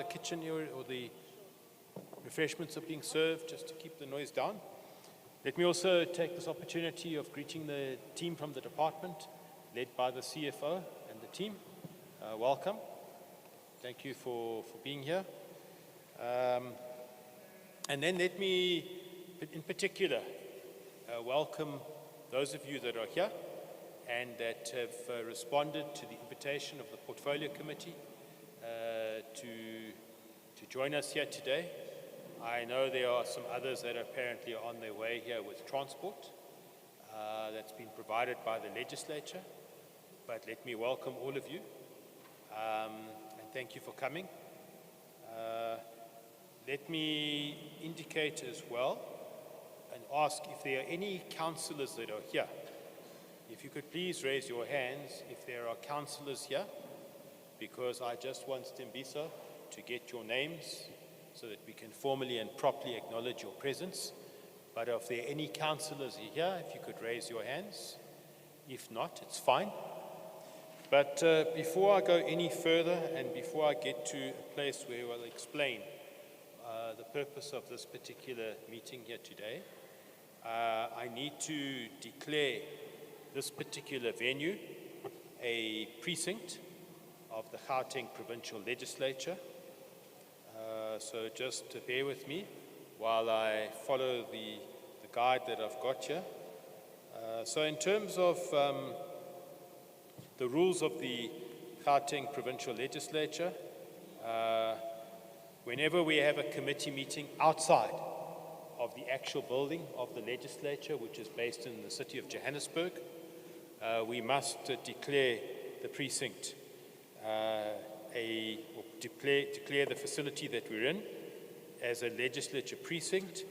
kitchen here, or the refreshments are being served, just to keep the noise down. Let me also take this opportunity of greeting the team from the department, led by the CFO and the team. Welcome. Thank you for being here. And then let me, in particular, welcome those of you that are here and that have responded to the invitation of the Portfolio Committee to join us here today. I know there are some others that apparently are on their way here with transport that's been provided by the legislature, but let me welcome all of you and thank you for coming. Let me indicate as well and ask if there are any councillors that are here. If you could please raise your hands if there are councillors here, because I just want Stembisa to get your names so that we can formally and properly acknowledge your presence. But if there are any councillors here, if you could raise your hands. If not, it's fine. But before I go any further and before I get to a place where I'll explain the purpose of this particular meeting here today, I need to declare this particular venue a precinct of the Gauteng Provincial Legislature. So just bear with me while I follow the guide that I've got here. So in terms of the rules of the Gauteng Provincial Legislature, whenever we have a committee meeting outside of the actual building of the legislature, which is based in the city of Johannesburg, we must declare the precinct, declare the facility that we're in as a legislature precinct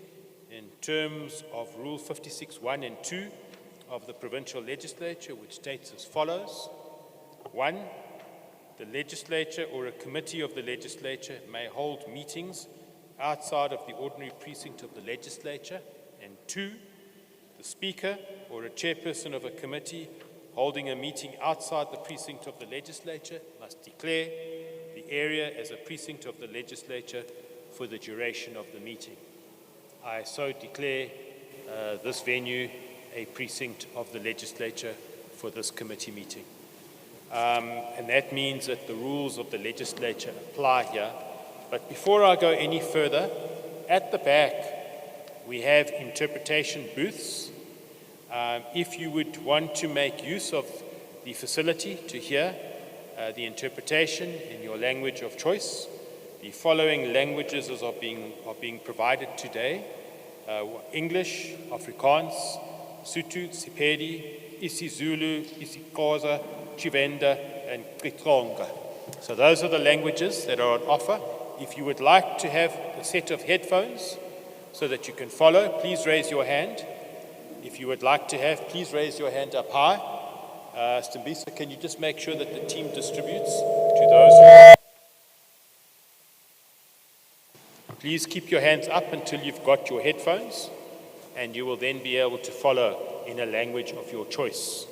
in terms of Rule 56(1) and 2 of the provincial legislature, which states as follows. 1, the legislature or a committee of the legislature may hold meetings outside of the ordinary precinct of the legislature. And 2, the speaker or a chairperson of a committee holding a meeting outside the precinct of the legislature must declare the area as a precinct of the legislature for the duration of the meeting. I so declare this venue a precinct of the legislature for this committee meeting. And that means that the rules of the legislature apply here. But before I go any further, at the back we have interpretation booths. If you would want to make use of the facility to hear the interpretation in your language of choice, the following languages are being provided today: English, Afrikaans, Sotho, Sepedi, isiZulu, isiXhosa, Tshivenda, and Xitsonga. So those are the languages that are on offer. If you would like to have a set of headphones so that you can follow, please raise your hand. If you would like to have, please raise your hand up high. Stembisa, can you just make sure that the team distributes to those? Please keep your hands up until you've got your headphones, and you will then be able to follow in a language of your choice.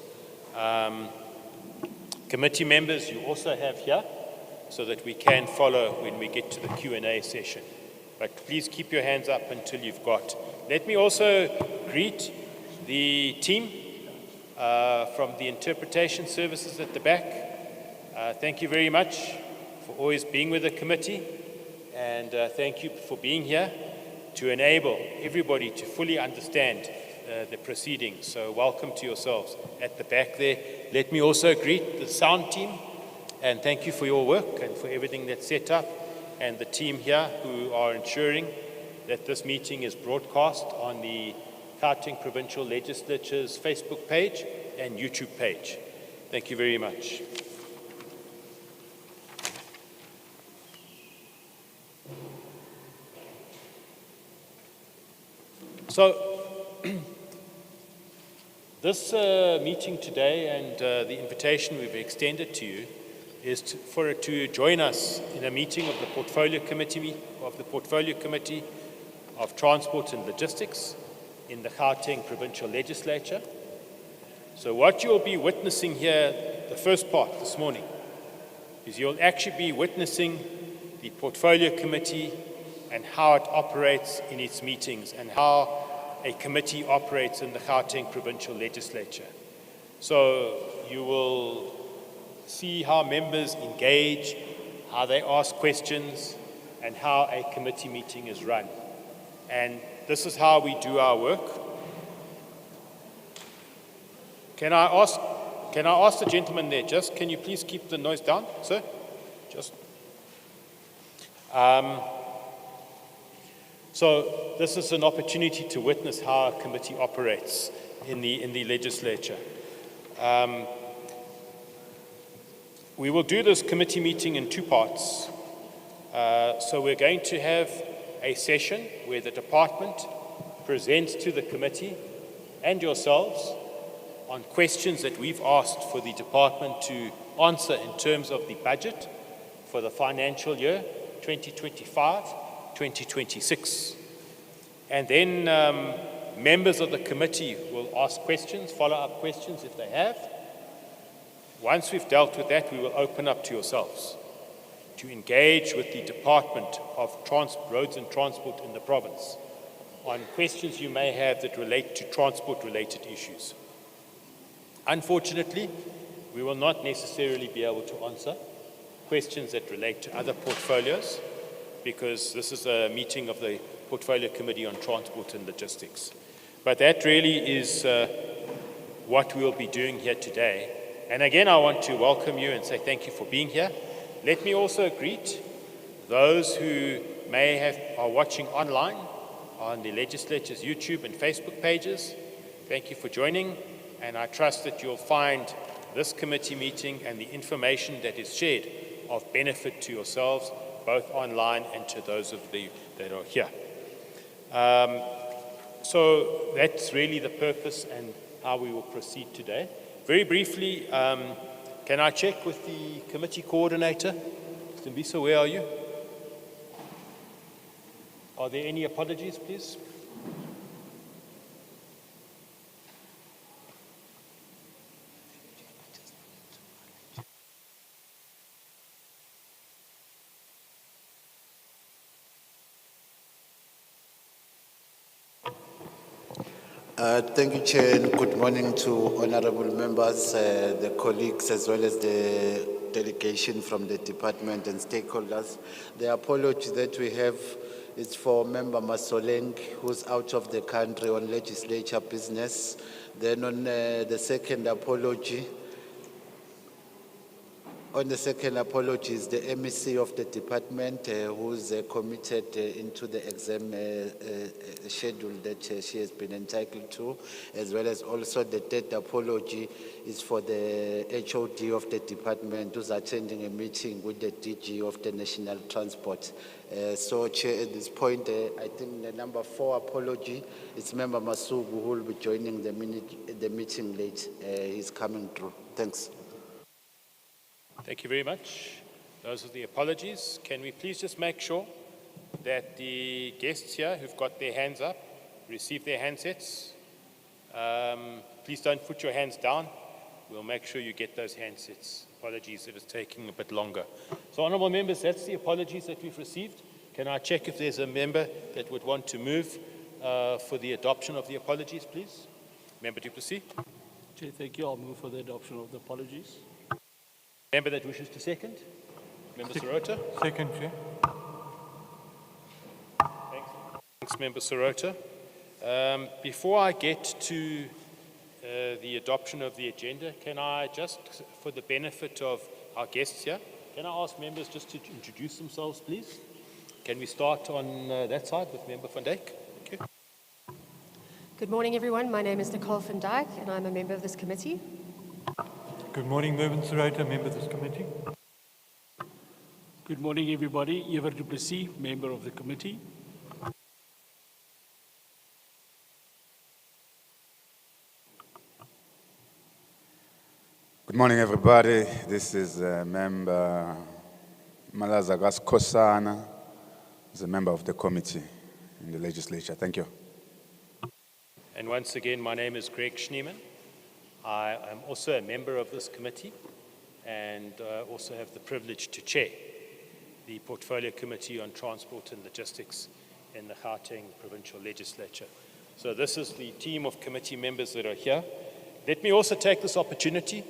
Committee members, you also have here, so that we can follow when we get to the Q&A session. But please keep your hands up until you've got. Let me also greet the team from the interpretation services at the back. Thank you very much for always being with the committee, and thank you for being here to enable everybody to fully understand the proceedings. So welcome to yourselves at the back there. Let me also greet the sound team and thank you for your work and for everything that's set up, and the team here who are ensuring that this meeting is broadcast on the Gauteng Provincial Legislature's Facebook page and YouTube page. Thank you very much. So, this meeting today and the invitation we've extended to you is to join us in a meeting of the Portfolio Committee of Transport and Logistics in the Gauteng Provincial Legislature. So what you'll be witnessing here, the first part this morning, is you'll actually be witnessing the Portfolio Committee and how it operates in its meetings and how a committee operates in the Gauteng Provincial Legislature. So you will see how members engage, how they ask questions, and how a committee meeting is run. And this is how we do our work. Can I ask the gentleman there, can you please keep the noise down, sir? So this is an opportunity to witness how a committee operates in the legislature. We will do this committee meeting in two parts. So we're going to have a session where the department presents to the committee and yourselves on questions that we've asked for the department to answer in terms of the budget for the financial year 2025-2026. And then members of the committee will ask questions, follow-up questions if they have. Once we've dealt with that, we will open up to yourselves to engage with the Department of Roads and Transport in the province on questions you may have that relate to transport-related issues. Unfortunately, we will not necessarily be able to answer questions that relate to other portfolios because this is a meeting of the Portfolio Committee on Transport and Logistics. But that really is what we'll be doing here today. And again, I want to welcome you and say thank you for being here. Let me also greet those who are watching online on the legislature's YouTube and Facebook pages. Thank you for joining, and I trust that you'll find this committee meeting and the information that is shared of benefit to yourselves, both online and to those of you that are here. So that's really the purpose and how we will proceed today. Very briefly, can I check with the committee coordinator? Mr. Mbisa, where are you? Are there any apologies, please? Thank you, Chair, and good morning to honorable members, the colleagues, as well as the delegation from the department and stakeholders. The apology that we have is for Member Masoleng, who's out of the country on legislature business. Then on the second apology, is the MEC of the department who's committed into the exam schedule that she has been entitled to, as well as also the third apology is for the HOD of the department who's attending a meeting with the DG of the National Transport. So, Chair, at this point, I think the number 4 apology is Member Masubu, who will be joining the meeting late. He's coming through. Thanks. Thank you very much. Those are the apologies. Can we please just make sure that the guests here who've got their hands up receive their handsets? Please don't put your hands down. We'll make sure you get those handsets. Apologies if it's taking a bit longer. So, honourable members, that's the apologies that we've received. Can I check if there's a member that would want to move for the adoption of the apologies, please? Member du Plessis. Chair, thank you. I'll move for the adoption of the apologies. Member that wishes to second? Member Sirota? Second, Chair. Thanks, Member Sirota. Before I get to the adoption of the agenda, can I just, for the benefit of our guests here, can I ask members just to introduce themselves, please? Can we start on that side with Member van Dijk? Thank you. Good morning, everyone. My name is Nicole van Dijk, and I'm a member of this committee. Good morning, Mervyn Serrata, member of this committee. Good morning, everybody. Ever du Plessis, member of the committee. Good morning, everybody. This is Member Malazagas Kosana, who's a member of the committee in the legislature. Thank you. And once again, my name is Greg Schneeman. I am also a member of this committee and also have the privilege to chair. the Portfolio Committee on Transport and Logistics in the Gauteng Provincial Legislature. So this is the team of committee members that are here. Let me also take this opportunity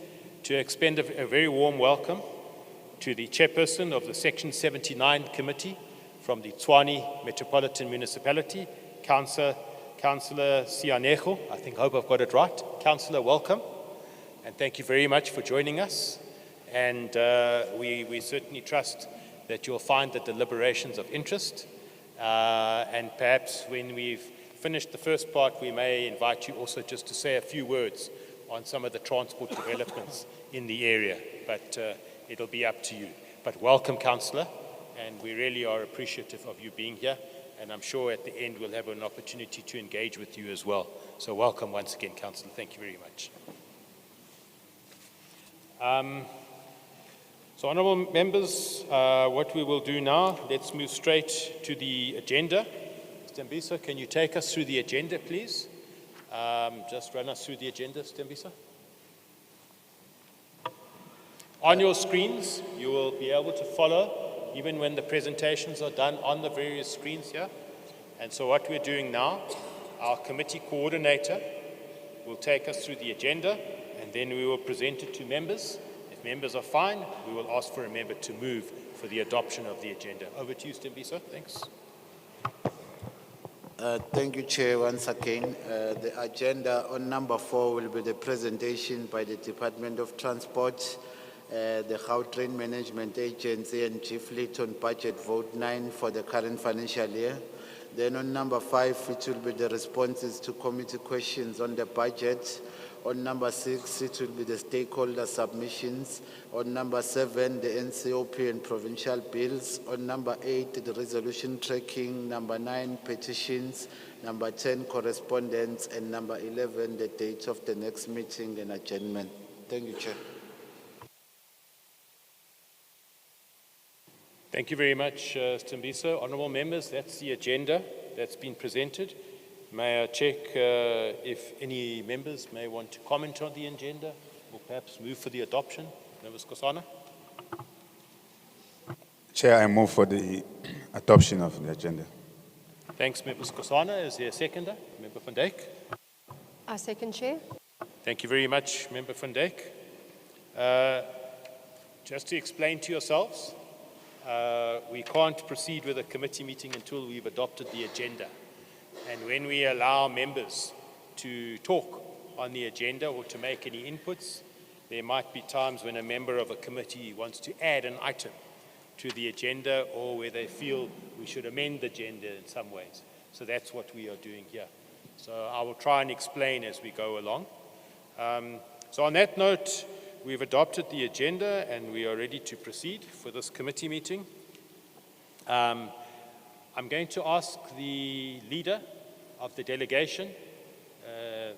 to extend a very warm welcome to the chairperson of the Section 79 Committee from the Tshwane Metropolitan Municipality, Councillor Sianego. I hope I've got it right. Councillor, welcome, and thank you very much for joining us. And we certainly trust that you'll find the deliberations of interest. And perhaps when we've finished the first part, we may invite you also just to say a few words on some of the transport developments in the area. But it'll be up to you. But welcome, Councillor, and we really are appreciative of you being here. And I'm sure at the end we'll have an opportunity to engage with you as well. So welcome once again, Councillor. Thank you very much. So honourable members, what we will do now, let's move straight to the agenda. Stembisa, can you take us through the agenda, please? Just run us through the agenda, Stembisa. On your screens, you will be able to follow, even when the presentations are done on the various screens here. And so what we're doing now, our committee coordinator will take us through the agenda, and then we will present it to members. If members are fine, we will ask for a member to move for the adoption of the agenda. Over to you, Stembisa. Thanks. Thank you, Chair, once again. The agenda on number 4 will be the presentation by the Department of Transport, the Gauteng Management Agency and G-Fleet on Budget Vote 9 for the current financial year. Then on number 5, it will be the responses to committee questions on the budget. On number 6, it will be the stakeholder submissions. On number 7, the NCOP and provincial bills. On number 8, the resolution tracking. Number 9, petitions. Number 10, correspondence. And number 11, the date of the next meeting and adjournment. Thank you, Chair. Thank you very much, Stembisa. Honourable members, that's the agenda that's been presented. May I check if any members may want to comment on the agenda or perhaps move for the adoption? Members Kosana? Chair, I move for the adoption of the agenda. Thanks, Members Kosana. Is there a seconder? Member van Dijk? I second, Chair. Thank you very much, Member van Dijk. Just to explain to yourselves, we can't proceed with a committee meeting until we've adopted the agenda. And when we allow members to talk on the agenda or to make any inputs, there might be times when a member of a committee wants to add an item to the agenda or where they feel we should amend the agenda in some ways. So that's what we are doing here. So I will try and explain as we go along. So on that note, we've adopted the agenda and we are ready to proceed for this committee meeting. I'm going to ask the leader of the delegation,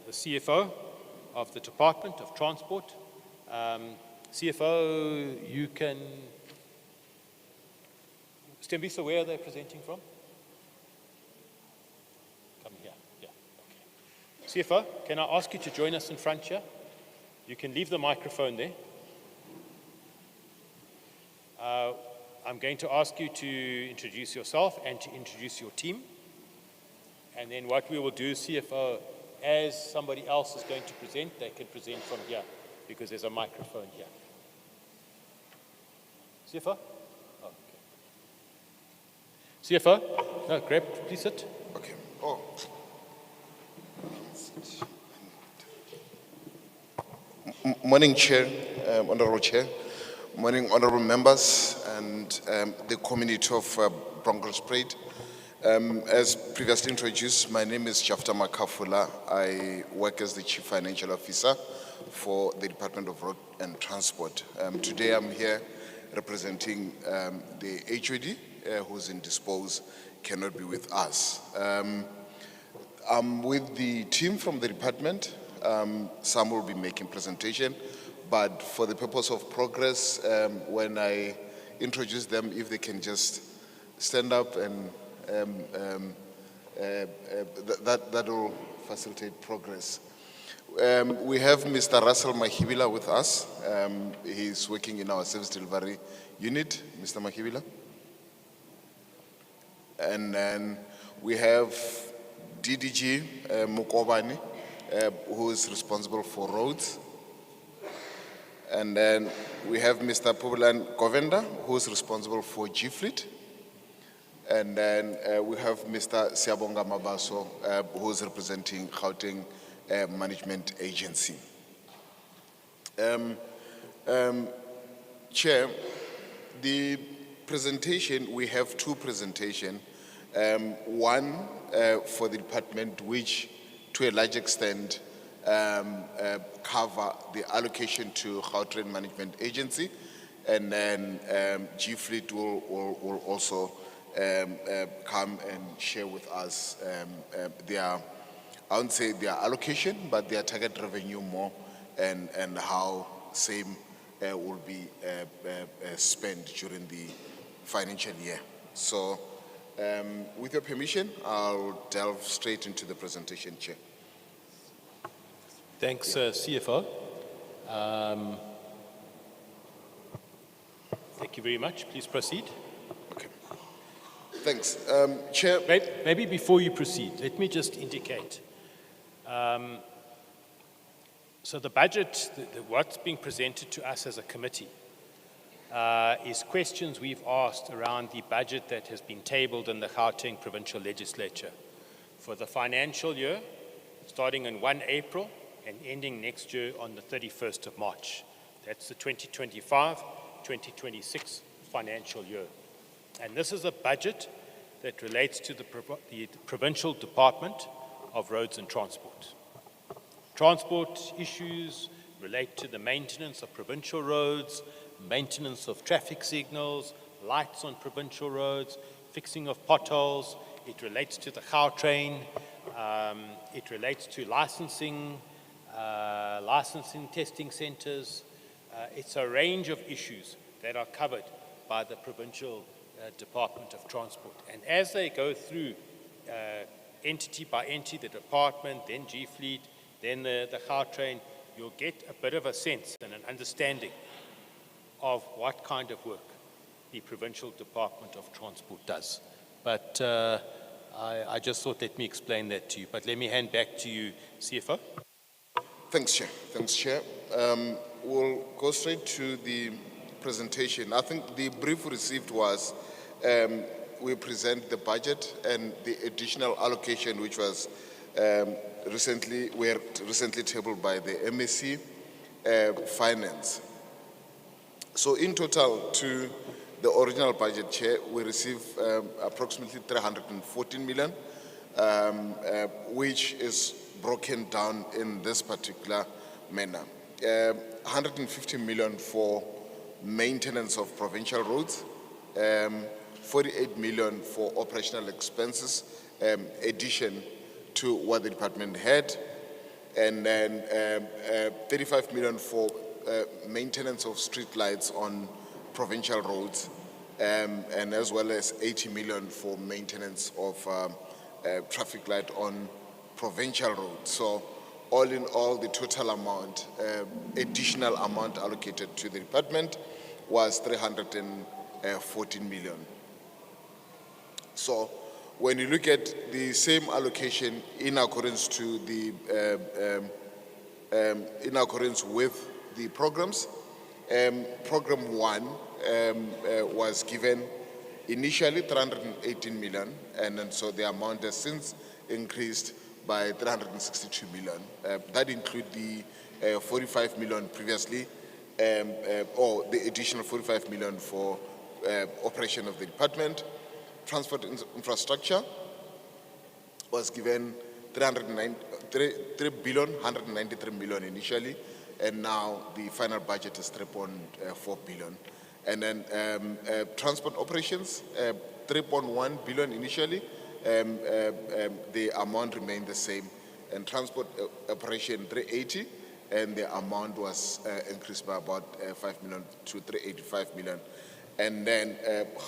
the CFO of the Department of Transport. CFO, you can... Stembisa, where are they presenting from? Come here. Yeah, okay. CFO, can I ask you to join us in front here? You can leave the microphone there. I'm going to ask you to introduce yourself and to introduce your team. And then what we will do, CFO, as somebody else is going to present, they can present from here because there's a microphone here. CFO? Oh, okay. CFO? No, grab, please sit. Okay. Oh. Morning, Chair, Honourable Chair. Morning, Honourable Members and the community of Bronkhorstspruit. As previously introduced, my name is Jafta Makafula. I work as the Chief Financial Officer for the Department of Road and Transport. Today I'm here representing the HOD, who's indisposed, cannot be with us. I'm with the team from the department. Some will be making presentation, but for the purpose of progress, when I introduce them, if they can just stand up and that will facilitate progress. We have Mr. Russell Mahibila with us. He's working in our service delivery unit. Mr. Mahibila. And then we have DDG Mukobani, who is responsible for roads. And then we have Mr. Pubulan Govenda, who is responsible for G-Fleet. And then we have Mr. Siabonga Mabaso, who is representing Gauteng Management Agency. Chair, the presentation, we have two presentations. One for the department, which to a large extent cover the allocation to Gauteng Management Agency, and then G-Fleet will also come and share with us their, I wouldn't say their allocation, but their target revenue more, and how same will be spent during the financial year. So, with your permission, I'll delve straight into the presentation, Chair. Thanks, CFO. Thank you very much. Please proceed. Okay. Thanks. Chair. Maybe before you proceed, let me just indicate. So the budget, what's being presented to us as a committee, is questions we've asked around the budget that has been tabled in the Gauteng Provincial Legislature for the financial year, starting on 1 April and ending next year on the 31st of March. That's the 2025-2026 financial year. And this is a budget that relates to the Provincial Department of Roads and Transport. Transport issues relate to the maintenance of provincial roads, maintenance of traffic signals, lights on provincial roads, fixing of potholes. It relates to the Gautrain. It relates to licensing testing centers. It's a range of issues that are covered by the Provincial Department of Transport. And as they go through entity by entity, the department, then G-Fleet, then the Gautrain, you'll get a bit of a sense and an understanding of what kind of work the Provincial Department of Transport does. But I just thought, let me explain that to you. But let me hand back to you, CFO. Thanks, Chair. Thanks, Chair. We'll go straight to the presentation. I think the brief we received was we present the budget and the additional allocation, which was recently tabled by the MSC Finance. So in total, to the original budget, Chair, we received approximately 314 million, which is broken down in this particular manner. 150 million for maintenance of provincial roads, 48 million for operational expenses, addition to what the department had, and then 35 million for maintenance of street lights on provincial roads, and as well as 80 million for maintenance of traffic light on provincial roads. So all in all, the total amount, additional amount allocated to the department was 314 million. So when you look at the same allocation in accordance to the in accordance with the programs, program 1 was given initially 318 million, and then so the amount has since increased by 362 million. That includes the 45 million previously, or the additional 45 million for operation of the department. Transport infrastructure was given 3 billion, 193 million initially, and now the final budget is 3.4 billion. And then transport operations, 3.1 billion initially, the amount remained the same. And transport operation 380, and the amount was increased by about 5 million to 385 million. And then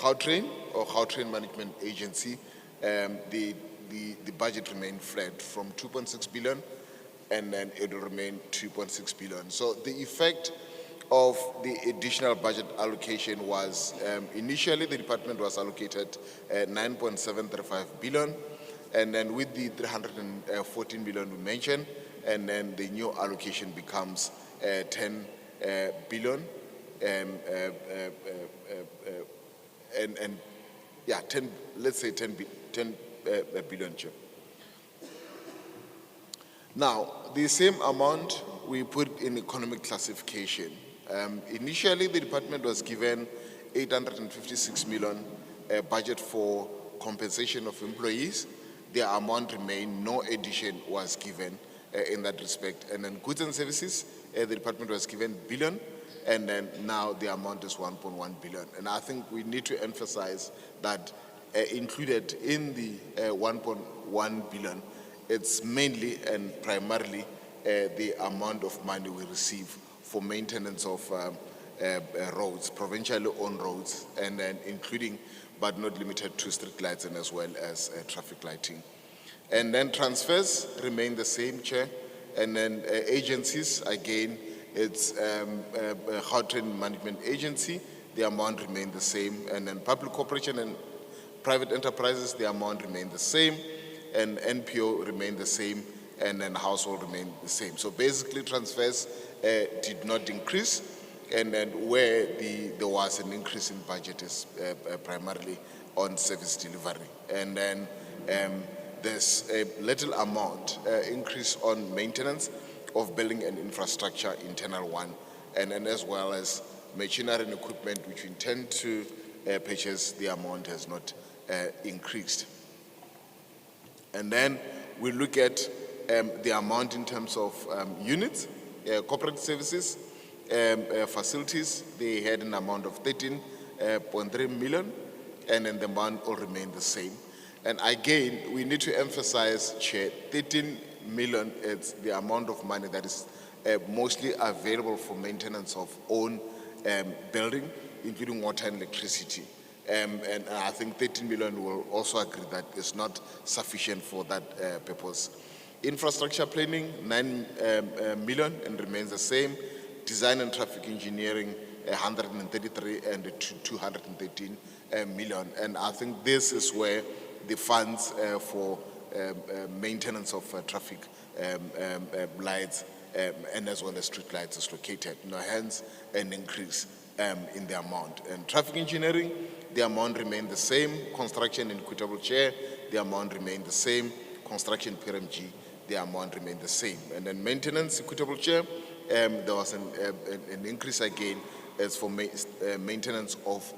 Gautrain, or Gautrain Management Agency, the budget remained flat from 2.6 billion, and then it will remain 2.6 billion. So the effect of the additional budget allocation was, initially the department was allocated 9.735 billion, and then with the 314 billion we mentioned, and then the new allocation becomes 10 billion, and yeah, 10, let's say 10 billion. Chair. Now, the same amount we put in economic classification. Initially, the department was given 856 million budget for compensation of employees. The amount remained, no addition was given in that respect. And then goods and services, the department was given billion, and then now the amount is 1.1 billion. And I think we need to emphasize that included in the 1.1 billion, it's mainly and primarily the amount of money we receive for maintenance of roads, provincially owned roads, and then including but not limited to street lights and as well as traffic lighting. And then transfers remain the same, Chair. And then agencies, again, it's Gauteng Management Agency, the amount remained the same. And then public corporation and private enterprises, the amount remained the same. And NPO remained the same, and then household remained the same. So basically transfers did not increase, and then where there was an increase in budget is primarily on service delivery. And then there's a little amount increase on maintenance of building and infrastructure, internal one, and then as well as machinery and equipment which we intend to purchase, the amount has not increased. And then we look at the amount in terms of units, corporate services, facilities. They had an amount of 13.3 million, and then the amount will remain the same. And again, we need to emphasize, Chair, 13 million is the amount of money that is mostly available for maintenance of own building, including water and electricity. And I think 13 million will also agree that it's not sufficient for that purpose. Infrastructure planning, 9 million and remains the same. Design and traffic engineering, 133 and 213 million. And I think this is where the funds for maintenance of traffic lights and as well as street lights is located. Hence, an increase in the amount. And traffic engineering, the amount remained the same. Construction and equitable share, the amount remained the same. Construction PRMG, the amount remained the same. And then maintenance, equitable share, there was an increase again as for maintenance of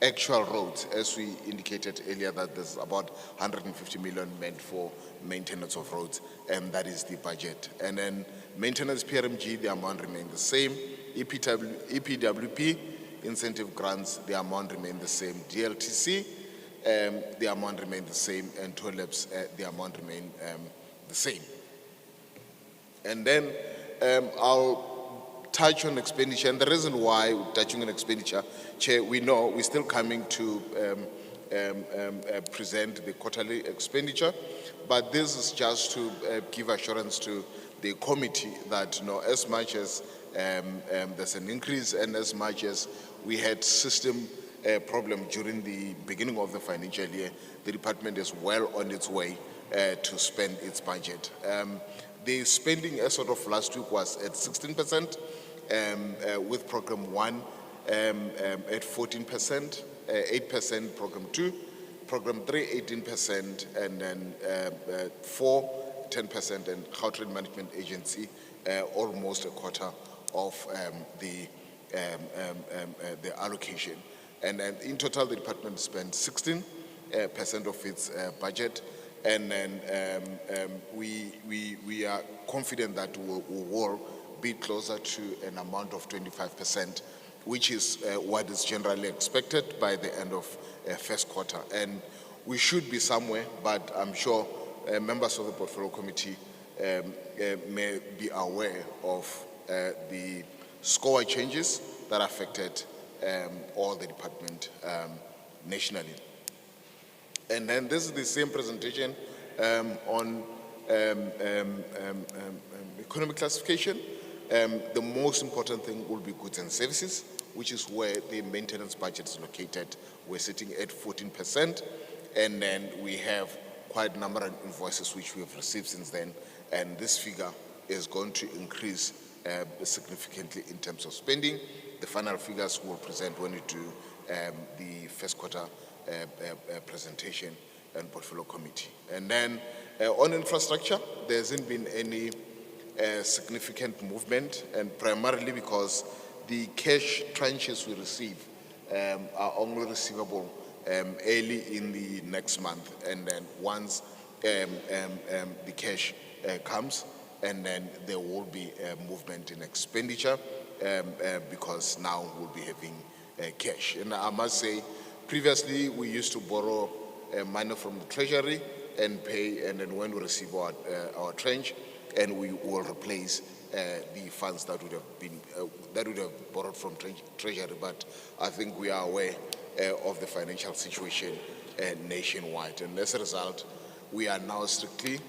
actual roads, as we indicated earlier that there's about 150 million meant for maintenance of roads, and that is the budget. And then maintenance PRMG, the amount remained the same. EPWP, incentive grants, the amount remained the same. DLTC, the amount remained the same, and TOLEPS, the amount remained the same. And then I'll touch on expenditure, and the reason why we're touching on expenditure, Chair, we know we're still coming to present the quarterly expenditure, but this is just to give assurance to the committee that, as much as there's an increase and as much as we had system problem during the beginning of the financial year, the department is well on its way to spend its budget. The spending as sort of last week was at 16%, with program 1 at 14%, 8% program 2, program 3 18%, and then 4 10%, and Gauteng Management Agency almost a quarter of the allocation. And then in total, the department spent 16% of its budget. And then we are confident that we will be closer to an amount of 25%, which is what is generally expected by the end of first quarter. And we should be somewhere, but I'm sure members of the Portfolio Committee may be aware of the score changes that affected all the department nationally. And then this is the same presentation on economic classification. The most important thing will be goods and services, which is where the maintenance budget is located. We're sitting at 14%, and then we have quite a number of invoices which we have received since then, and this figure is going to increase significantly in terms of spending. The final figures we'll present when we do the first quarter presentation and portfolio committee. And then on infrastructure, there hasn't been any significant movement, and primarily because the cash tranches we receive are only receivable early in the next month, and then once the cash comes, and then there will be a movement in expenditure because now we'll be having cash. And I must say, previously we used to borrow money from the treasury and pay, and then when we receive our tranche, and we will replace the funds that would have been borrowed from treasury. But I think we are aware of the financial situation nationwide, and as a result, we now strictly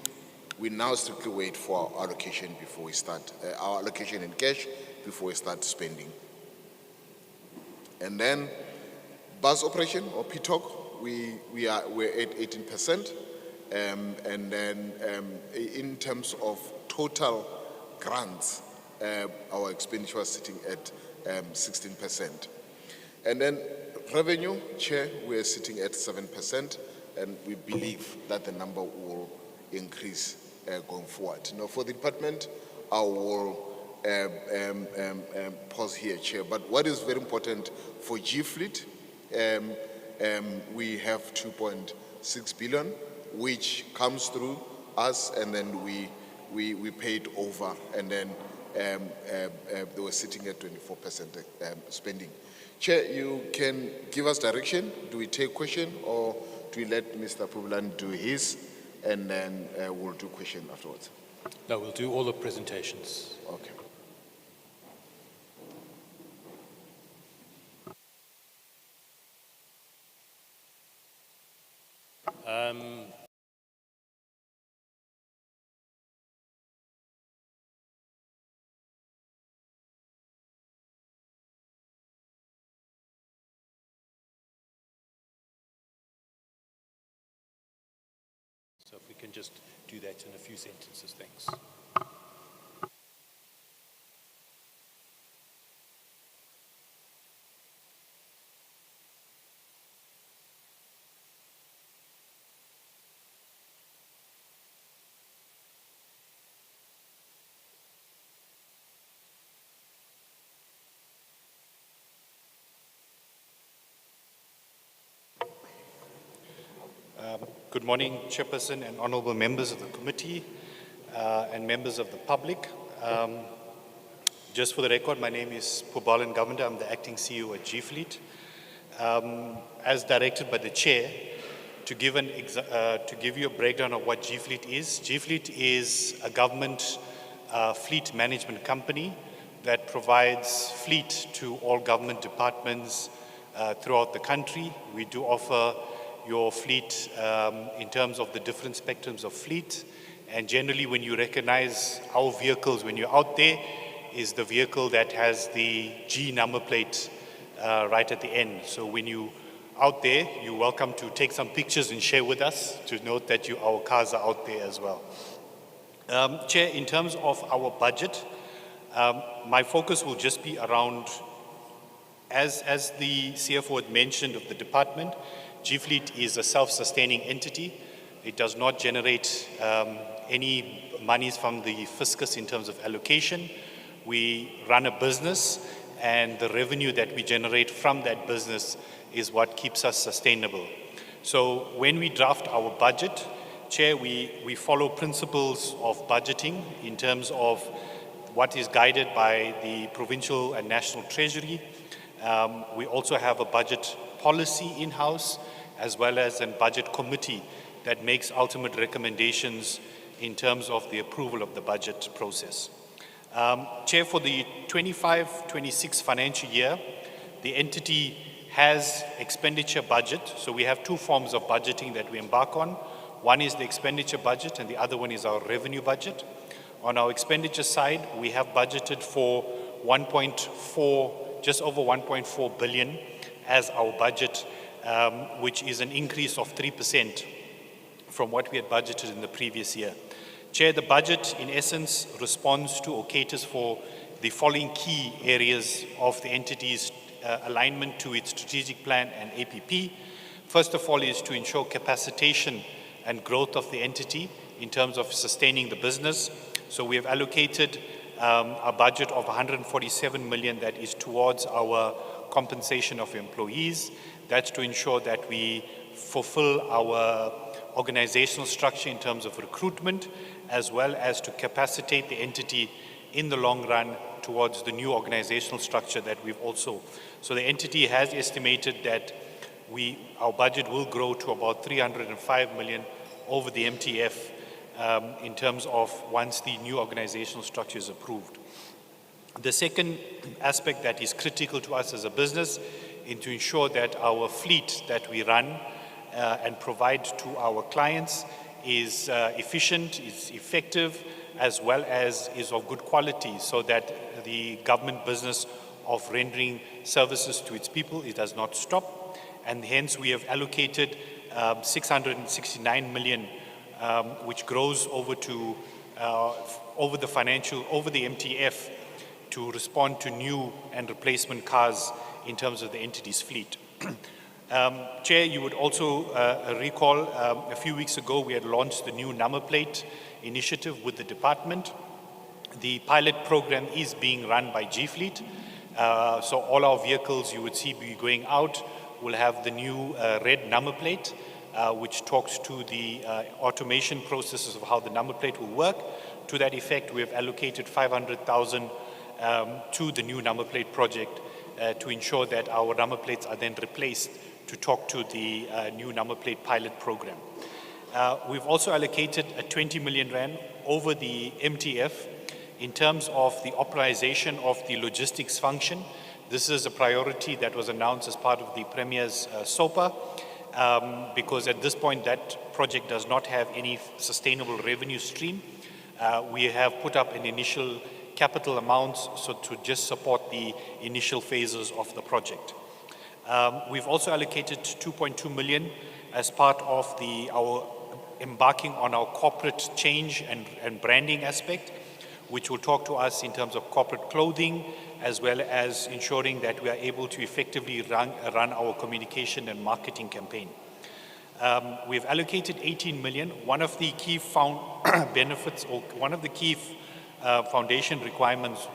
wait for our allocation before we start our allocation in cash before we start spending. And then bus operation or PTOC, we're at 18%, and then in terms of total grants, our expenditure is sitting at 16%. And then revenue, Chair, we're sitting at 7%, and we believe that the number will increase going forward. Now, for the department, I will pause here, Chair. But what is very important for G Fleet, we have 2.6 billion, which comes through us, and then we paid over, and then they were sitting at 24% spending. Chair, you can give us direction. Do we take question, or do we let Mr. Pubulan do his, and then we'll do question afterwards? No, we'll do all the presentations. Okay. So if we can just do that in a few sentences, thanks. Good morning, Chairperson and honorable members of the committee and members of the public. Just for the record, my name is Pubalan Govender. I'm the acting CEO at G Fleet. As directed by the chair, to give you a breakdown of what G Fleet is a government fleet management company that provides fleet to all government departments throughout the country. We do offer your fleet in terms of the different spectrums of fleet, and generally when you recognize our vehicles when you're out there is the vehicle that has the G number plate right at the end. So when you out there, you're welcome to take some pictures and share with us to note that our cars are out there as well. Chair, in terms of our budget, my focus will just be around, as the CFO had mentioned of the department, G Fleet is a self-sustaining entity. It does not generate any monies from the fiscus in terms of allocation. We run a business, and the revenue that we generate from that business is what keeps us sustainable. So when we draft our budget, Chair, we follow principles of budgeting in terms of what is guided by the provincial and national treasury. We also have a budget policy in-house, as well as a budget committee that makes ultimate recommendations in terms of the approval of the budget process. Chair, for the 25-26 financial year, the entity has expenditure budget. So we have two forms of budgeting that we embark on. One is the expenditure budget, and the other one is our revenue budget. On our expenditure side, we have budgeted for just over 1.4 billion as our budget, which is an increase of 3% from what we had budgeted in the previous year. Chair, the budget in essence responds to or caters for the following key areas of the entity's alignment to its strategic plan and APP. First of all is to ensure capacitation and growth of the entity in terms of sustaining the business. So we have allocated a budget of 147 million that is towards our compensation of employees. That's to ensure that we fulfill our organizational structure in terms of recruitment, as well as to capacitate the entity in the long run towards the new organizational structure that we've also. So the entity has estimated that our budget will grow to about 305 million over the MTF in terms of once the new organizational structure is approved. The second aspect that is critical to us as a business is to ensure that our fleet that we run and provide to our clients is efficient, is effective, as well as is of good quality, so that the government business of rendering services to its people, it does not stop. And hence we have allocated 669 million, which grows over to over the MTF to respond to new and replacement cars in terms of the entity's fleet. Chair, you would also recall a few weeks ago we had launched the new number plate initiative with the department. The pilot program is being run by G-Fleet. So all our vehicles you would see be going out will have the new red number plate, which talks to the automation processes of how the number plate will work. To that effect, we have allocated 500,000 to the new number plate project to ensure that our number plates are then replaced to talk to the new number plate pilot program. We've also allocated a 20 million rand over the MTF in terms of the optimization of the logistics function. This is a priority that was announced as part of the Premier's SOPA, because at this point that project does not have any sustainable revenue stream. We have put up an initial capital amounts so to just support the initial phases of the project. We've also allocated 2.2 million as part of our embarking on our corporate change and branding aspect, which will talk to us in terms of corporate clothing, as well as ensuring that we are able to effectively run our communication and marketing campaign. We've allocated 18 million. One of the key benefits, or one of the key foundation requirements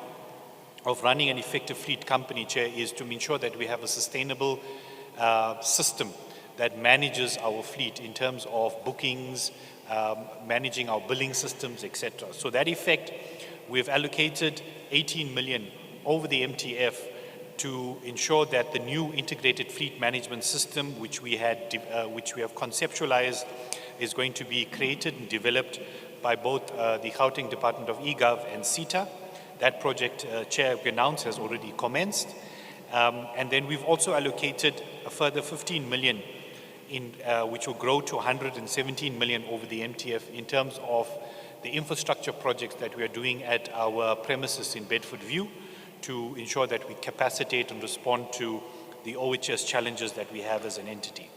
of running an effective fleet company, Chair, is to ensure that we have a sustainable system that manages our fleet in terms of bookings, managing our billing systems, etc. So that effect, we've allocated 18 million over the MTF to ensure that the new integrated fleet management system, which we have conceptualized, is going to be created and developed by both the Gauteng Department of eGov and CETA. That project, Chair, we announced has already commenced. And then we've also allocated a further 15 million, which will grow to 117 million over the MTF in terms of the infrastructure projects that we are doing at our premises in Bedford View to ensure that we capacitate and respond to the OHS challenges that we have as an entity.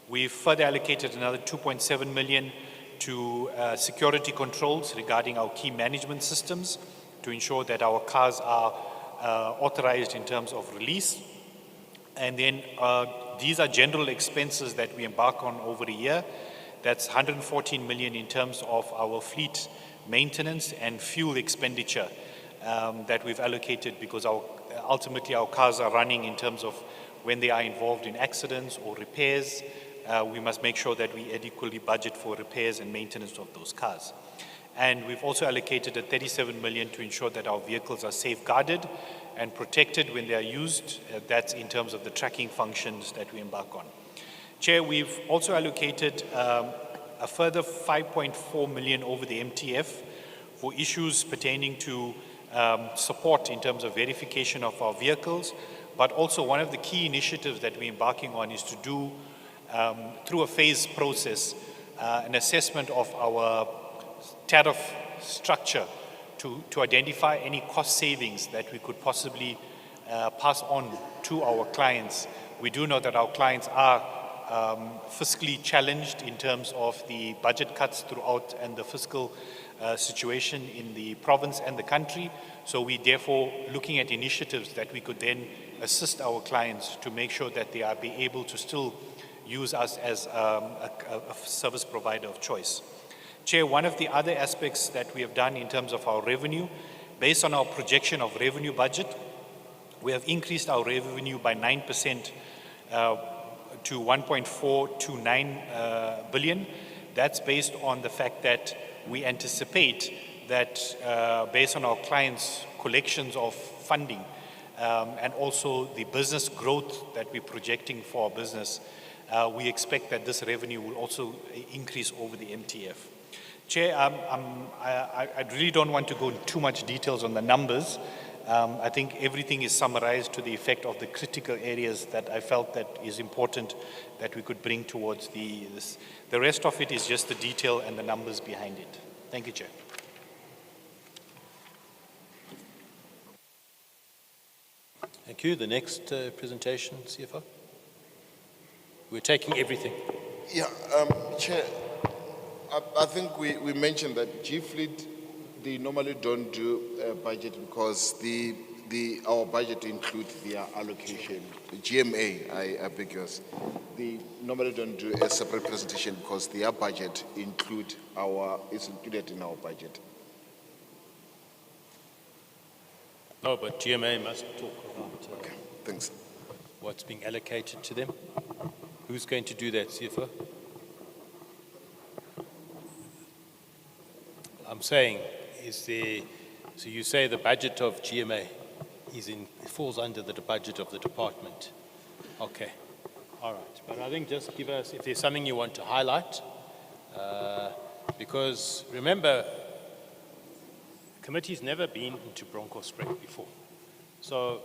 We've further allocated another 2.7 million to security controls regarding our key management systems to ensure that our cars are authorized in terms of release. And then these are general expenses that we embark on over a year. That's 114 million in terms of our fleet maintenance and fuel expenditure that we've allocated, because ultimately our cars are running in terms of when they are involved in accidents or repairs. We must make sure that we adequately budget for repairs and maintenance of those cars. And we've also allocated a 37 million to ensure that our vehicles are safeguarded and protected when they are used. That's in terms of the tracking functions that we embark on. Chair, we've also allocated a further 5.4 million over the MTF for issues pertaining to support in terms of verification of our vehicles. But also one of the key initiatives that we're embarking on is to do, through a phased process, an assessment of our tariff structure to identify any cost savings that we could possibly pass on to our clients. We do know that our clients are fiscally challenged in terms of the budget cuts throughout and the fiscal situation in the province and the country. So we therefore looking at initiatives that we could then assist our clients to make sure that they are be able to still use us as a service provider of choice. Chair, one of the other aspects that we have done in terms of our revenue, based on our projection of revenue budget, we have increased our revenue by 9% to 1.429 billion. That's based on the fact that we anticipate that based on our clients' collections of funding and also the business growth that we're projecting for our business, we expect that this revenue will also increase over the MTF. Chair, I really don't want to go into too much details on the numbers. I think everything is summarized to the effect of the critical areas that I felt that is important that we could bring towards this. The rest of it is just the detail and the numbers behind it. Thank you, Chair. Thank you. The next presentation, CFO. We're taking everything. Yeah, Chair, I think we mentioned that G-Fleet, they normally don't do a budget because our budget includes their allocation. The GMA, I beg yours. They normally don't do a separate presentation because their budget is included in our budget. No, but GMA must talk about Okay, thanks. what's being allocated to them. Who's going to do that, CFO? I'm saying, so you say the budget of GMA falls under the budget of the department. Okay, all right. But I think just give us, if there's something you want to highlight, because remember, the committee's never been into Bronkhorstspruit before. So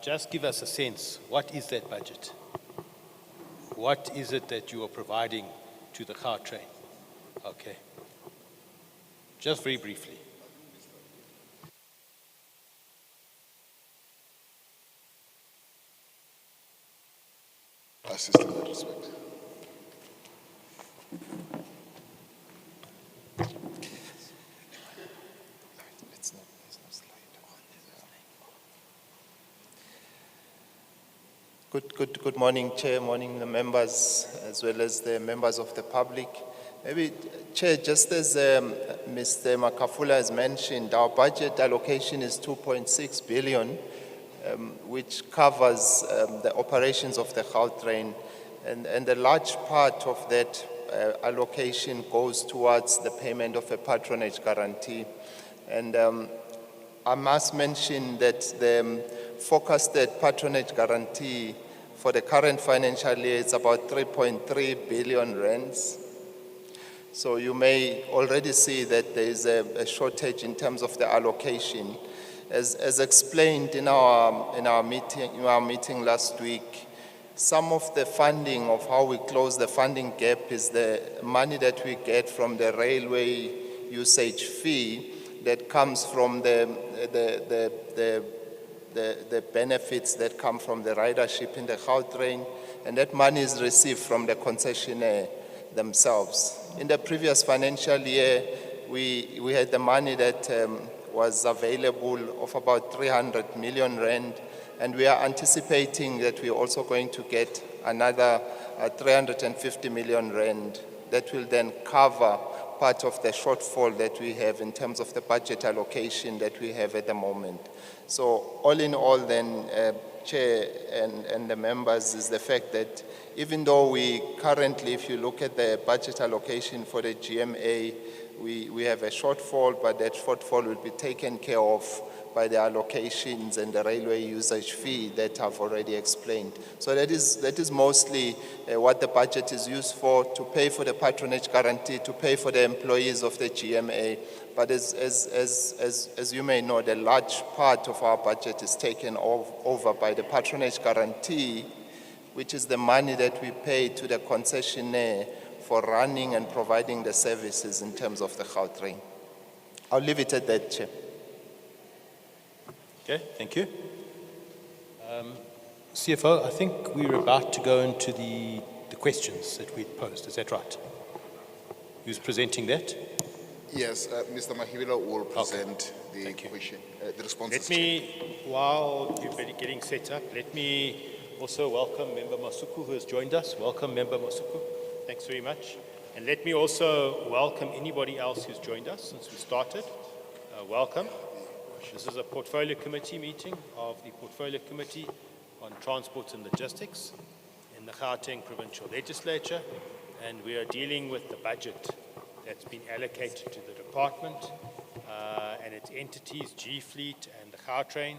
just give us a sense, what is that budget? What is it that you are providing to the Gautrain? Okay. Just very briefly. Assist in that respect. Good morning, Chair, morning the members, as well as the members of the public. Maybe, Chair, just as Mr. Makafula has mentioned, our budget allocation is 2.6 billion, which covers the operations of the Gautrain, and a large part of that allocation goes towards the payment of a patronage guarantee. And I must mention that the forecasted patronage guarantee for the current financial year is about 3.3 billion rands. So you may already see that there is a shortage in terms of the allocation. As explained in our meeting last week, some of the funding of how we close the funding gap is the money that we get from the railway usage fee that comes from the benefits that come from the ridership in the Gautrain, and that money is received from the concessionaire themselves. In the previous financial year, we had the money that was available of about 300 million rand, and we are anticipating that we're also going to get another 350 million rand that will then cover part of the shortfall that we have in terms of the budget allocation that we have at the moment. So all in all then, Chair and the members, is the fact that even though we currently, if you look at the budget allocation for the GMA, we have a shortfall, but that shortfall will be taken care of by the allocations and the railway usage fee that I've already explained. So that is mostly what the budget is used for, to pay for the patronage guarantee, to pay for the employees of the GMA. But as you may know, the large part of our budget is taken over by the patronage guarantee, which is the money that we pay to the concessionaire for running and providing the services in terms of the Gautrain. I'll leave it at that, Chair. Okay, thank you. CFO, I think we're about to go into the questions that we posed. Is that right? Who's presenting that? Yes, Mr. Mahibila will present the Thank you. question, the responses. Let me, while you're getting set up, let me also welcome Member Masuku who has joined us. Welcome, Member Masuku. Thanks very much. And let me also welcome anybody else who's joined us since we started. Welcome. This is a Portfolio Committee meeting of the Portfolio Committee on Transport and Logistics in the Gauteng Provincial Legislature, and we are dealing with the budget that's been allocated to the department and its entities, G-Fleet and the Gautrain,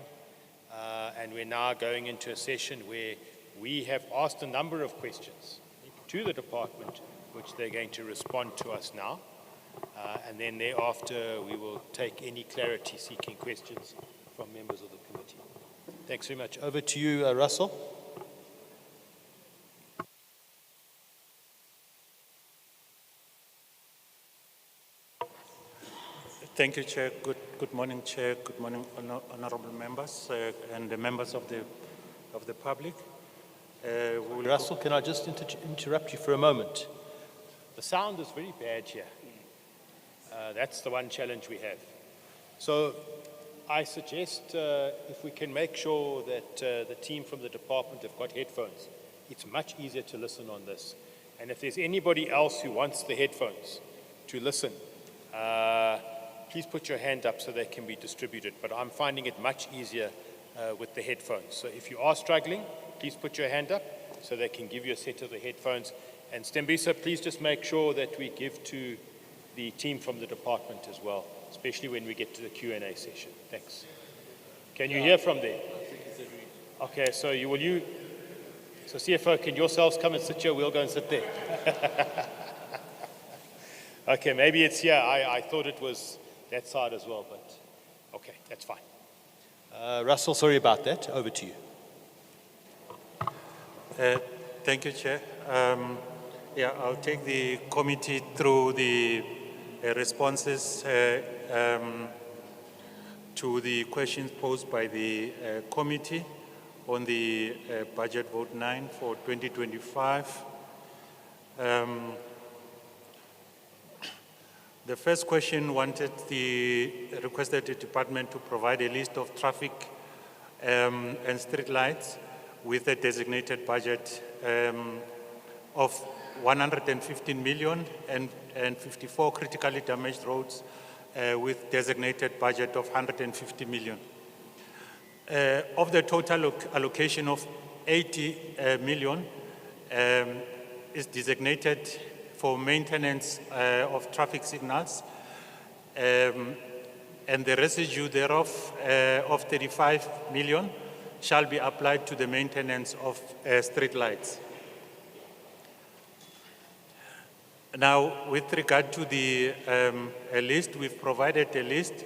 and we're now going into a session where we have asked a number of questions to the department, which they're going to respond to us now, and then thereafter we will take any clarity-seeking questions from members of the committee. Thanks very much. Over to you, Russell. Thank you, Chair. Good morning, Chair. Good morning, honorable members and the members of the public. Russell, can I just interrupt you for a moment? The sound is very bad here. That's the one challenge we have. So I suggest if we can make sure that the team from the department have got headphones, it's much easier to listen on this. And if there's anybody else who wants the headphones to listen, please put your hand up so they can be distributed. But I'm finding it much easier with the headphones. So if you are struggling, please put your hand up so they can give you a set of the headphones. And Stembisa, please just make sure that we give to the team from the department as well, especially when we get to the Q&A session. Thanks. Can you hear from there? Okay, so so CFO, can yourselves come and sit here? We'll go and sit there. Okay, maybe it's here. I thought it was that side as well, but okay, that's fine. Russell, sorry about that. Over to you. Thank you, Chair. I'll take the committee through the responses to the questions posed by the committee on the Budget Vote 9 for 2025. The first question requested the department to provide a list of traffic and street lights with a designated budget of 115 million and 54 critically damaged roads with designated budget of 150 million. Of the total allocation of 80 million is designated for maintenance of traffic signals, and the residue thereof of 35 million shall be applied to the maintenance of street lights. Now, with regard to the list, we've provided a list,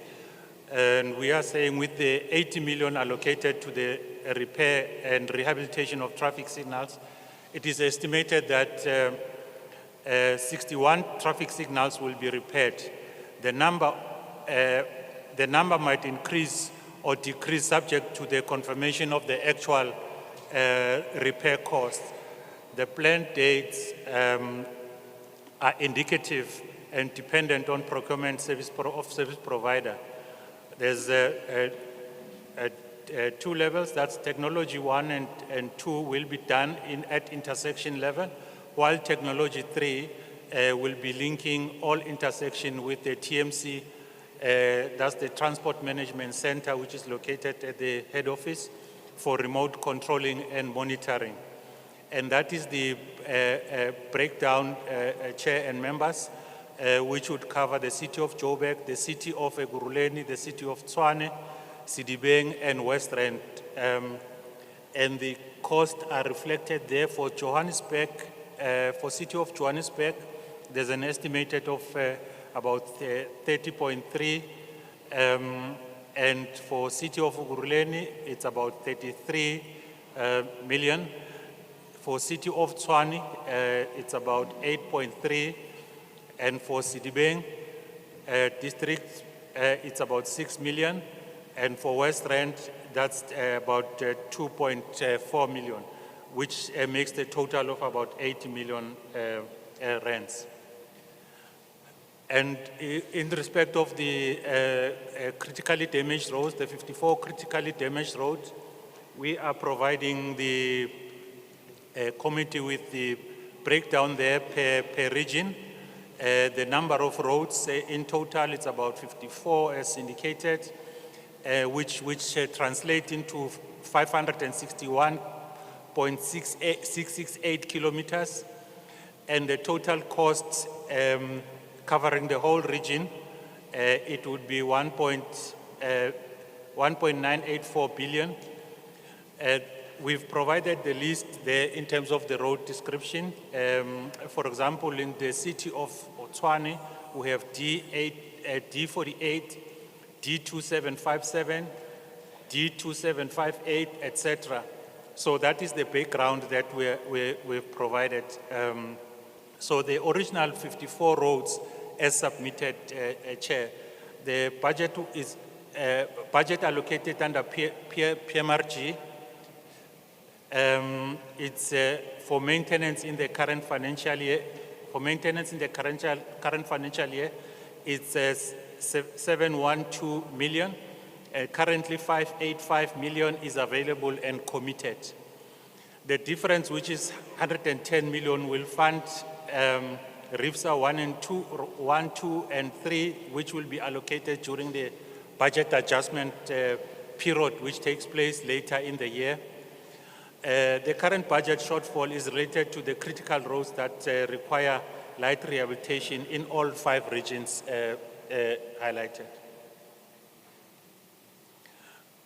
and we are saying with the 80 million allocated to the repair and rehabilitation of traffic signals, it is estimated that 61 traffic signals will be repaired. The number might increase or decrease subject to the confirmation of the actual repair costs. The planned dates are indicative and dependent on procurement service provider. There's two levels, that's technology 1 and 2 will be done at intersection level, while technology 3 will be linking all intersection with the TMC, that's the Transport Management Center, which is located at the head office for remote controlling and monitoring. And that is the breakdown, Chair and members, which would cover the city of Joburg, the city of Ekurhuleni, the city of Tshwane, Sidibeng, and West Rand. And the costs are reflected there for Johannesburg. For city of Johannesburg, there's an estimated of about 30.3, and for city of Ekurhuleni, it's about 33 million. For city of Tshwane, it's about 8.3, and for Sidibeng district, it's about 6 million. And for West Rand, that's about 2.4 million, which makes the total of about 80 million rands. And in respect of the critically damaged roads, the 54 critically damaged roads, we are providing the committee with the breakdown there per region. The number of roads in total, it's about 54 as indicated, which translate into 561.668 kilometers. And the total cost covering the whole region, it would be 1.984 billion. We've provided the list there in terms of the road description. For example, in the city of Tshwane, we have D48, D2757, D2758, etc. So that is the background that we've provided. So the original 54 roads as submitted, Chair, the budget is budget allocated under PMRG. It's for maintenance in the current financial year. For maintenance in the current financial year, it's 712 million. Currently, 585 million is available and committed. The difference, which is 110 million, will fund RIFSA 1, 2, and 3, which will be allocated during the budget adjustment period, which takes place later in the year. The current budget shortfall is related to the critical roads that require light rehabilitation in all 5 regions highlighted.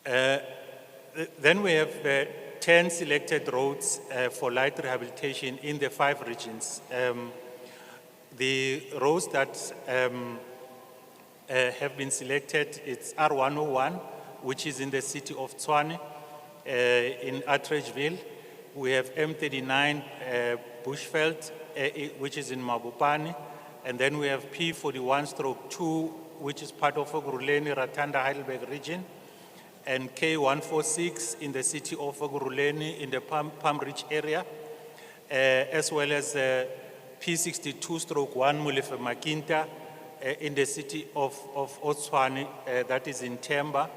Then we have 10 selected roads for light rehabilitation in the 5 regions. The roads that have been selected, it's R101, which is in the city of Tshwane, in Atteridgeville. We have M39 Bushveld, which is in Mabopane. And then we have P41/2, which is part of Ekurhuleni, Ratanda, Heidelberg region. And K146 in the city of Ekurhuleni in the Palm Ridge area, as well as P62/1 Molefe Makinta in the city of Tshwane, that is in Temba.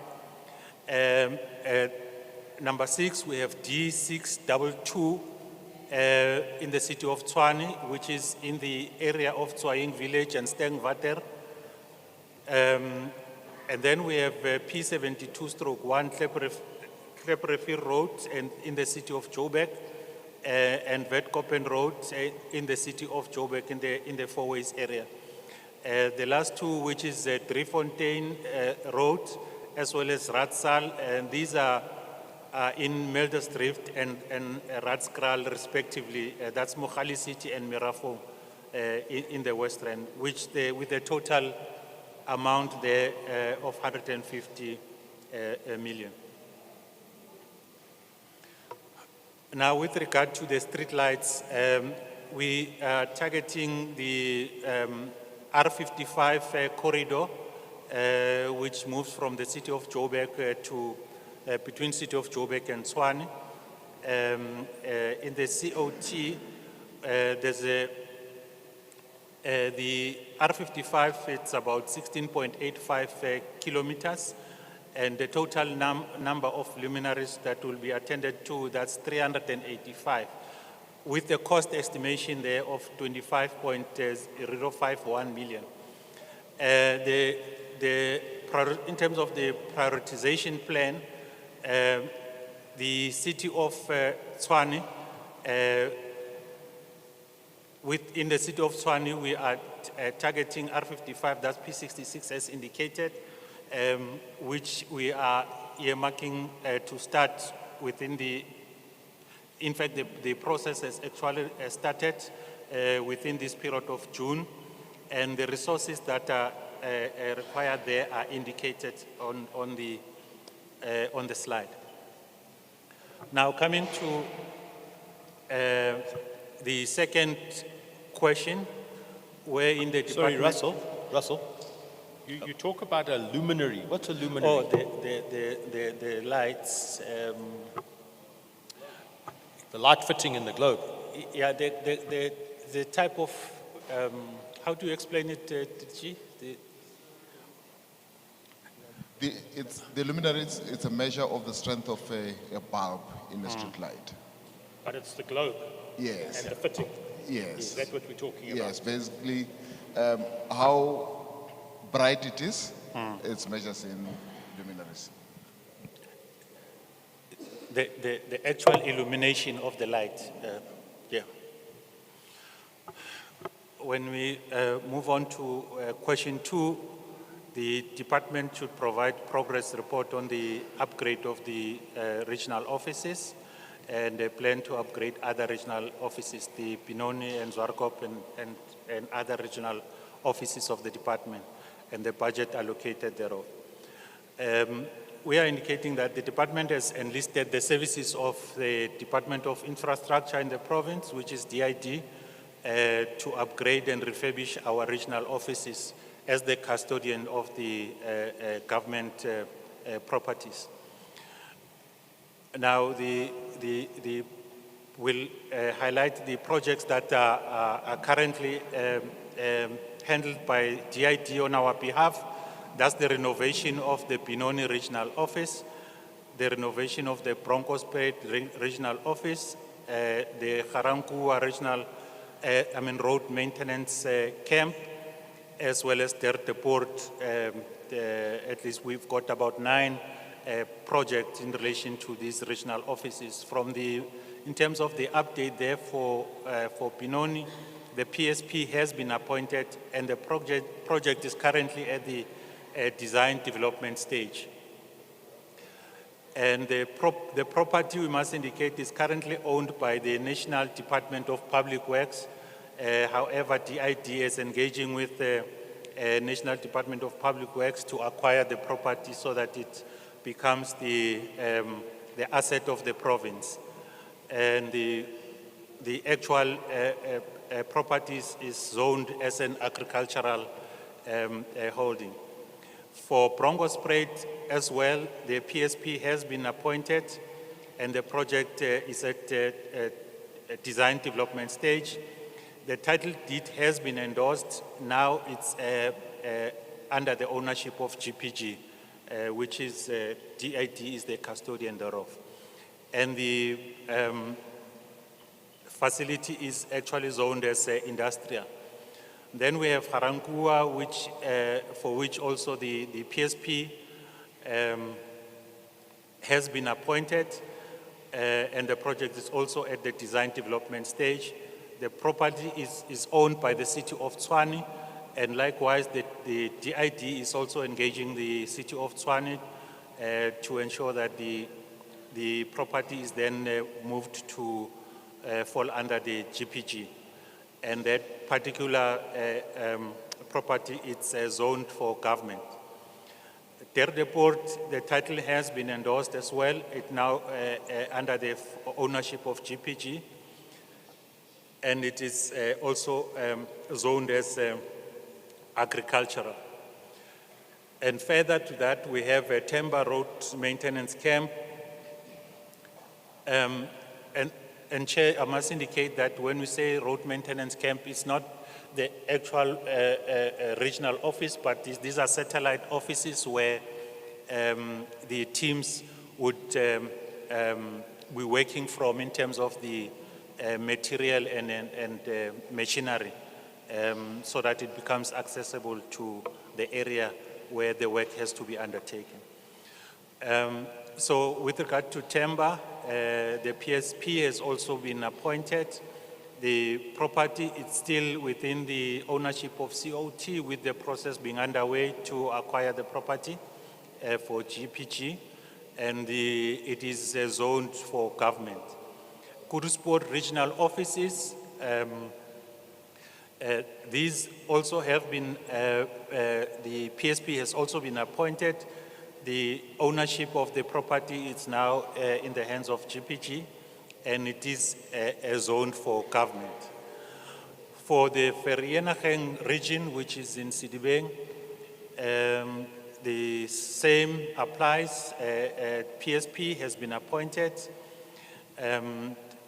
Number 6, we have D622 in the city of Tshwane, which is in the area of Tswaing village and Stengwater. And then we have P72/1 Kleppereville Road in the city of Joburg, and Wetkoppen Road in the city of Joburg in the Four Ways area. The last 2, which is Driefontein Road, as well as Ratsal, and these are in Meldersdrift and Ratskraal respectively. That's Mohali City and Mirafong in the West Rand, which with a total amount there of 150 million. Now, with regard to the street lights, we are targeting the R55 corridor, which moves from the city of Joburg to between city of Joburg and Tshwane. In the COT, there's the R55, it's about 16.85 kilometers, and the total number of luminaries that will be attended to, that's 385, with the cost estimation there of 25.051 million. In terms of the prioritization plan, the city of Tshwane, within the city of Tshwane, we are targeting R55, that's P66 as indicated, which we are earmarking to start within in fact, the process has actually started within this period of June, and the resources that are required there are indicated on the slide. Now, coming to the second question, where in the department... Sorry, Russell. You talk about a luminary. What's a luminary? Oh, the lights, The light fitting in the globe. yeah, the type of, how do you explain it, G? The luminary, it's a measure of the strength of a bulb in a street light. But it's the globe. Yes. And the fitting. Yes. Is that what we're talking about? Yes, basically, how bright it is, it's measured in luminaries. The actual illumination of the light, yeah. When we move on to question 2, the department should provide progress report on the upgrade of the regional offices and a plan to upgrade other regional offices, the Benoni and Zwarkop and other regional offices of the department, and the budget allocated thereof. We are indicating that the department has enlisted the services of the Department of Infrastructure in the province, which is DID, to upgrade and refurbish our regional offices as the custodian of the government properties. Now, we'll highlight the projects that are currently handled by DID on our behalf. That's the renovation of the Benoni Regional Office, the renovation of the Bronkhorstspruit Regional Office, the Garankuwa Regional, Road Maintenance Camp, as well as the port. At least we've got about 9 projects in relation to these regional offices. In terms of the update there for Benoni, the PSP has been appointed, and the project is currently at the design development stage. And the property, we must indicate, is currently owned by the National Department of Public Works. However, DID is engaging with the National Department of Public Works to acquire the property so that it becomes the asset of the province. And the actual property is zoned as an agricultural holding. For Bronkhorstspruit as well, the PSP has been appointed, and the project is at a design development stage. The title deed has been endorsed. Now it's under the ownership of GPG, which is DID is the custodian thereof. And the facility is actually zoned as industrial. Then we have Garankuwa, for which also the PSP has been appointed, and the project is also at the design development stage. The property is owned by the city of Tshwane, and likewise the DID is also engaging the city of Tshwane to ensure that the property is then moved to fall under the GPG. And that particular property, it's zoned for government. Derdeport, the title has been endorsed as well. It now under the ownership of GPG. And it is also zoned as agricultural. And further to that, we have a Temba Road Maintenance Camp. And Chair, I must indicate that when we say road maintenance camp, it's not the actual regional office, but these are satellite offices where the teams would be working from in terms of the material and machinery, so that it becomes accessible to the area where the work has to be undertaken. So with regard to Temba, the PSP has also been appointed. The property is still within the ownership of COT, with the process being underway to acquire the property for GPG, and it is zoned for government. Kurusport regional offices, these also have been, the PSP has also been appointed. The ownership of the property is now in the hands of GPG, and it is zoned for government. For the Vereeniging region, which is in Sidibeng, The same applies. PSP has been appointed.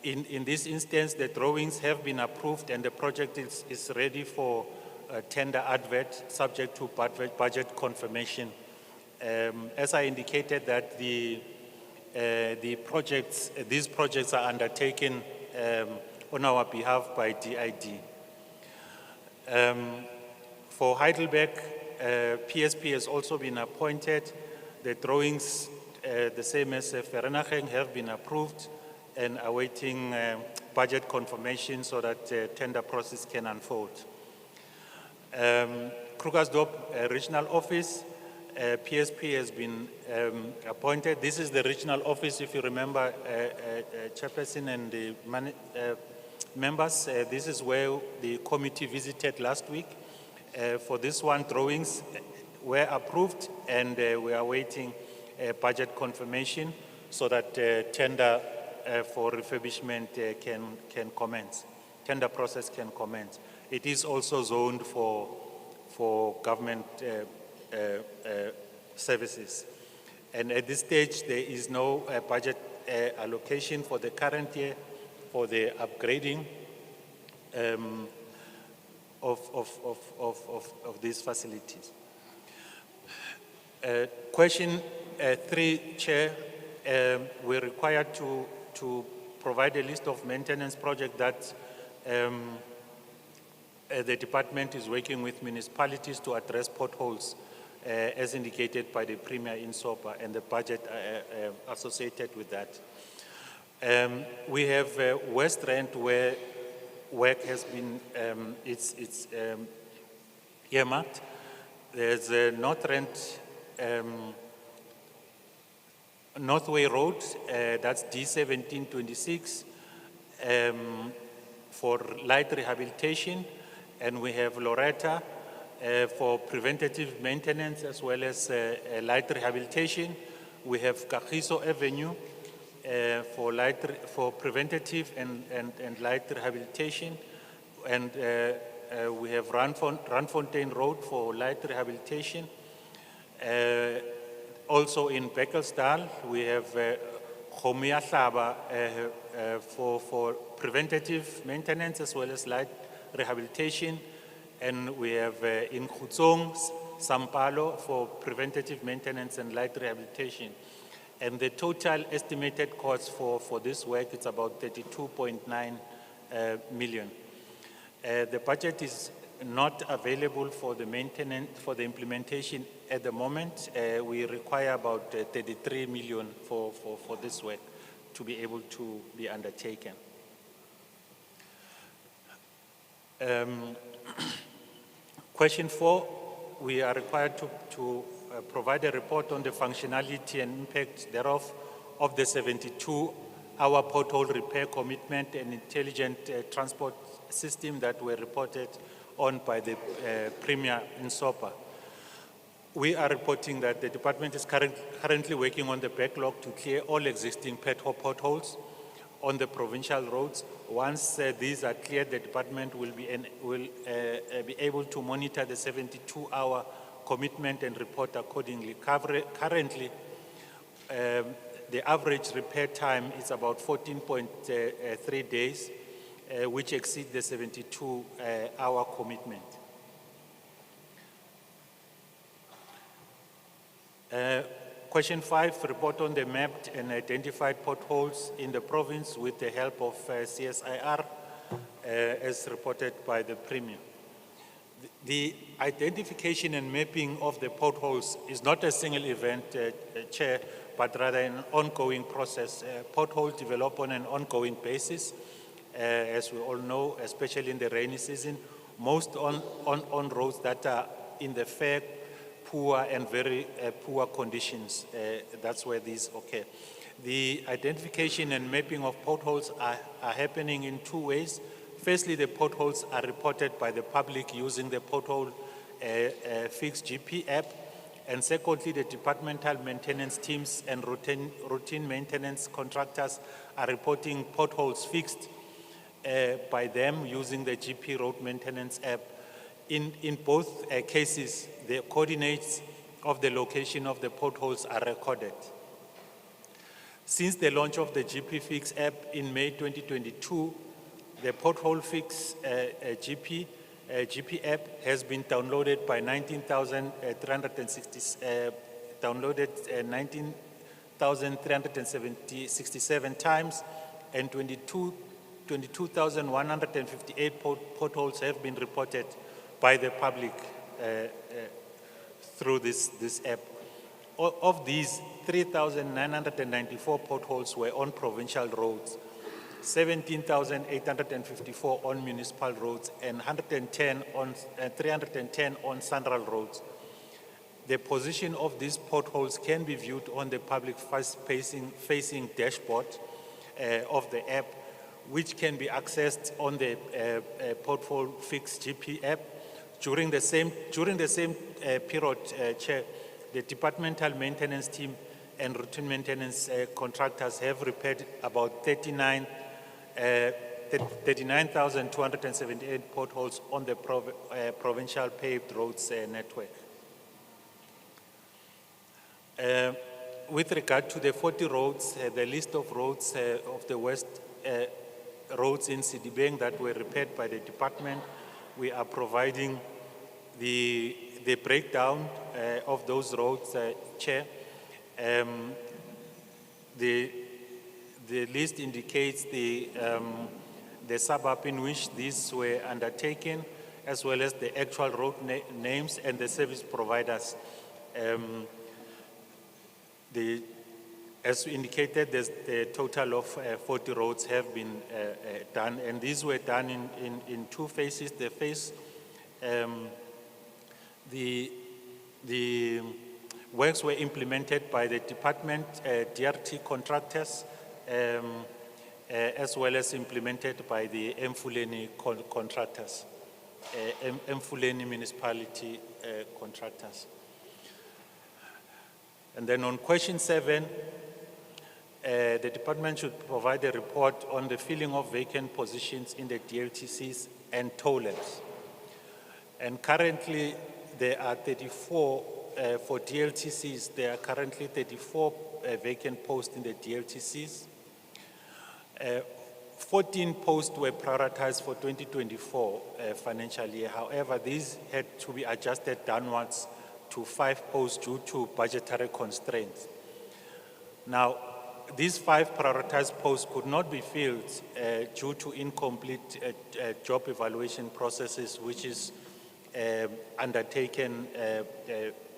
In this instance, the drawings have been approved and the project is ready for tender advert, subject to budget confirmation. As I indicated that these projects are undertaken on our behalf by DID. For Heidelberg, PSP has also been appointed. The drawings, the same as Vereeniging, have been approved and awaiting budget confirmation so that the tender process can unfold. Krugersdorp Regional Office, PSP has been appointed. This is the regional office, if you remember, Chairperson and the members. This is where the committee visited last week. For this one, drawings were approved and we are waiting budget confirmation so that tender for refurbishment can commence. Tender process can commence. It is also zoned for government services. And at this stage, there is no budget allocation for the current year for the upgrading of these facilities. Question 3, Chair, we're required to provide a list of maintenance projects that the department is working with municipalities to address potholes as indicated by the Premier in SOPA and the budget associated with that. We have West Rand where work has been, it's earmarked. There's North Rand, Northway Road, that's D1726 for light rehabilitation. And we have Loretta for preventative maintenance as well as light rehabilitation. We have Kagiso Avenue for preventative and light rehabilitation. And we have Randfontein Road for light rehabilitation. Also in Beckelsdal, we have Khomia Hlaba for preventative maintenance as well as light rehabilitation. And we have in Khutsong, Sampalo for preventative maintenance and light rehabilitation. And the total estimated cost for this work is about 32.9 million. The budget is not available for the maintenance, for the implementation at the moment. We require about 33 million for this work to be able to be undertaken. Question 4, we are required to provide a report on the functionality and impact thereof of the 72-hour pothole repair commitment and intelligent transport system that were reported on by the Premier in SOPA. We are reporting that the department is currently working on the backlog to clear all existing potholes on the provincial roads. Once these are cleared, the department will be able to monitor the 72-hour commitment and report accordingly. Currently, the average repair time is about 14.3 days, which exceeds the 72-hour commitment. Question 5, report on the mapped and identified potholes in the province with the help of CSIR, as reported by the Premier. The identification and mapping of the potholes is not a single event, Chair, but rather an ongoing process. Potholes develop on an ongoing basis, as we all know, especially in the rainy season. Most on roads that are in the fair, poor and very poor conditions. That's where these occur. The identification and mapping of potholes are happening in two ways. Firstly, the potholes are reported by the public using the pothole fixed GP app. And secondly, the departmental maintenance teams and routine maintenance contractors are reporting potholes fixed by them using the GP road maintenance app. In both cases, the coordinates of the location of the potholes are recorded. Since the launch of the GP Fix app in May 2022, the Pothole Fix GP app has been downloaded by 19,367 times, and 22,158 potholes have been reported by the public through this app. Of these, 3,994 potholes were on provincial roads, 17,854 on municipal roads, and 310 on central roads. The position of these potholes can be viewed on the public facing dashboard of the app, which can be accessed on the Pothole Fix GP app. During the same period, Chair, the departmental maintenance team and routine maintenance contractors have repaired about 39,278 potholes on the provincial paved roads network. With regard to the 40 roads, the list of roads of the West roads in Sidibeng that were repaired by the department, we are providing the breakdown of those roads, Chair. The list indicates the suburb in which these were undertaken, as well as the actual road names and the service providers. As indicated, the total of 40 roads have been done, and these were done in two phases. The phase, the works were implemented by the department, DRT contractors, as well as implemented by the Mfuleni contractors, Mfuleni municipality contractors. And then on question 7, the department should provide a report on the filling of vacant positions in the DLTCs and toilets. And currently, there are 34, for DLTCs, there are currently 34 vacant posts in the DLTCs. 14 posts were prioritized for 2024 financial year. However, these had to be adjusted downwards to 5 posts due to budgetary constraints. Now, these 5 prioritized posts could not be filled due to incomplete job evaluation processes, which is undertaken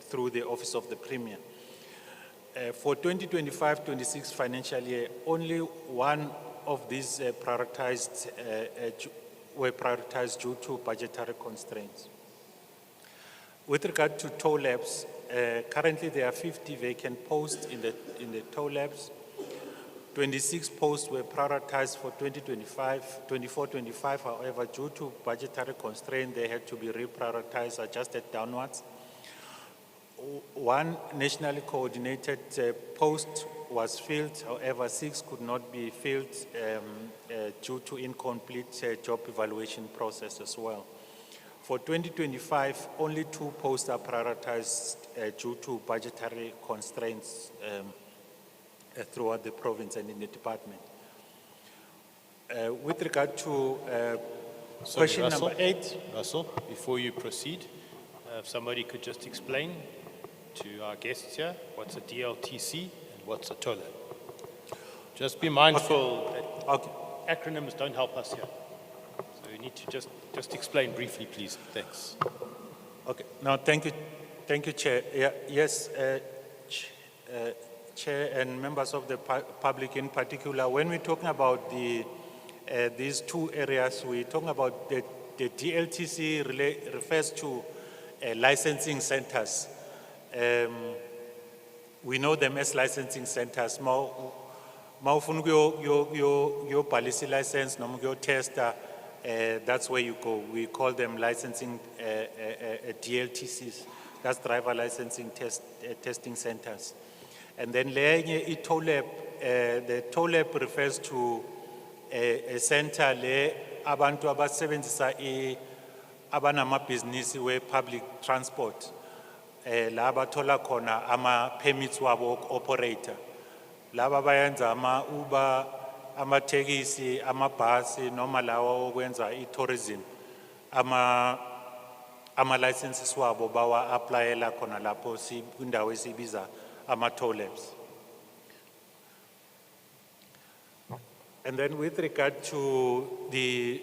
through the Office of the Premier. For 2025-26 financial year, only one of these were prioritized due to budgetary constraints. With regard to toll labs, currently there are 50 vacant posts in the toll labs. 26 posts were prioritized for 2024-25. However, due to budgetary constraint, they had to be reprioritized, adjusted downwards. One nationally coordinated post was filled. However, 6 could not be filled due to incomplete job evaluation process as well. For 2025, only 2 posts are prioritized due to budgetary constraints throughout the province and in the department. With regard to question Russell, number 8. Russell, before you proceed, if somebody could just explain to our guests here what's a DLTC and what's a toll. Just be mindful that acronyms don't help us here. So you need to just explain briefly, please. Thanks. Okay. No, thank you, Chair. Yeah, yes, Chair and members of the public in particular. When we're talking about these 2 areas, we're talking about the DLTC refers to licensing centers. We know them as licensing centers. Your policy license, your tester. That's where you go. We call them licensing DLTCs. That's driver licensing testing centers. And then the toll lab refers to a center le abantu abasebenzisa abanamabhizinisi we-public transport la bathola khona ama-permits wabo operator laba bayenza ama-Uber, amathekisi, amabhasi noma lawa okwenza i-tourism ama-licenses wabo bawa-applyela khona lapho kwindawo esibiza ama-toll labs. And then with regard to the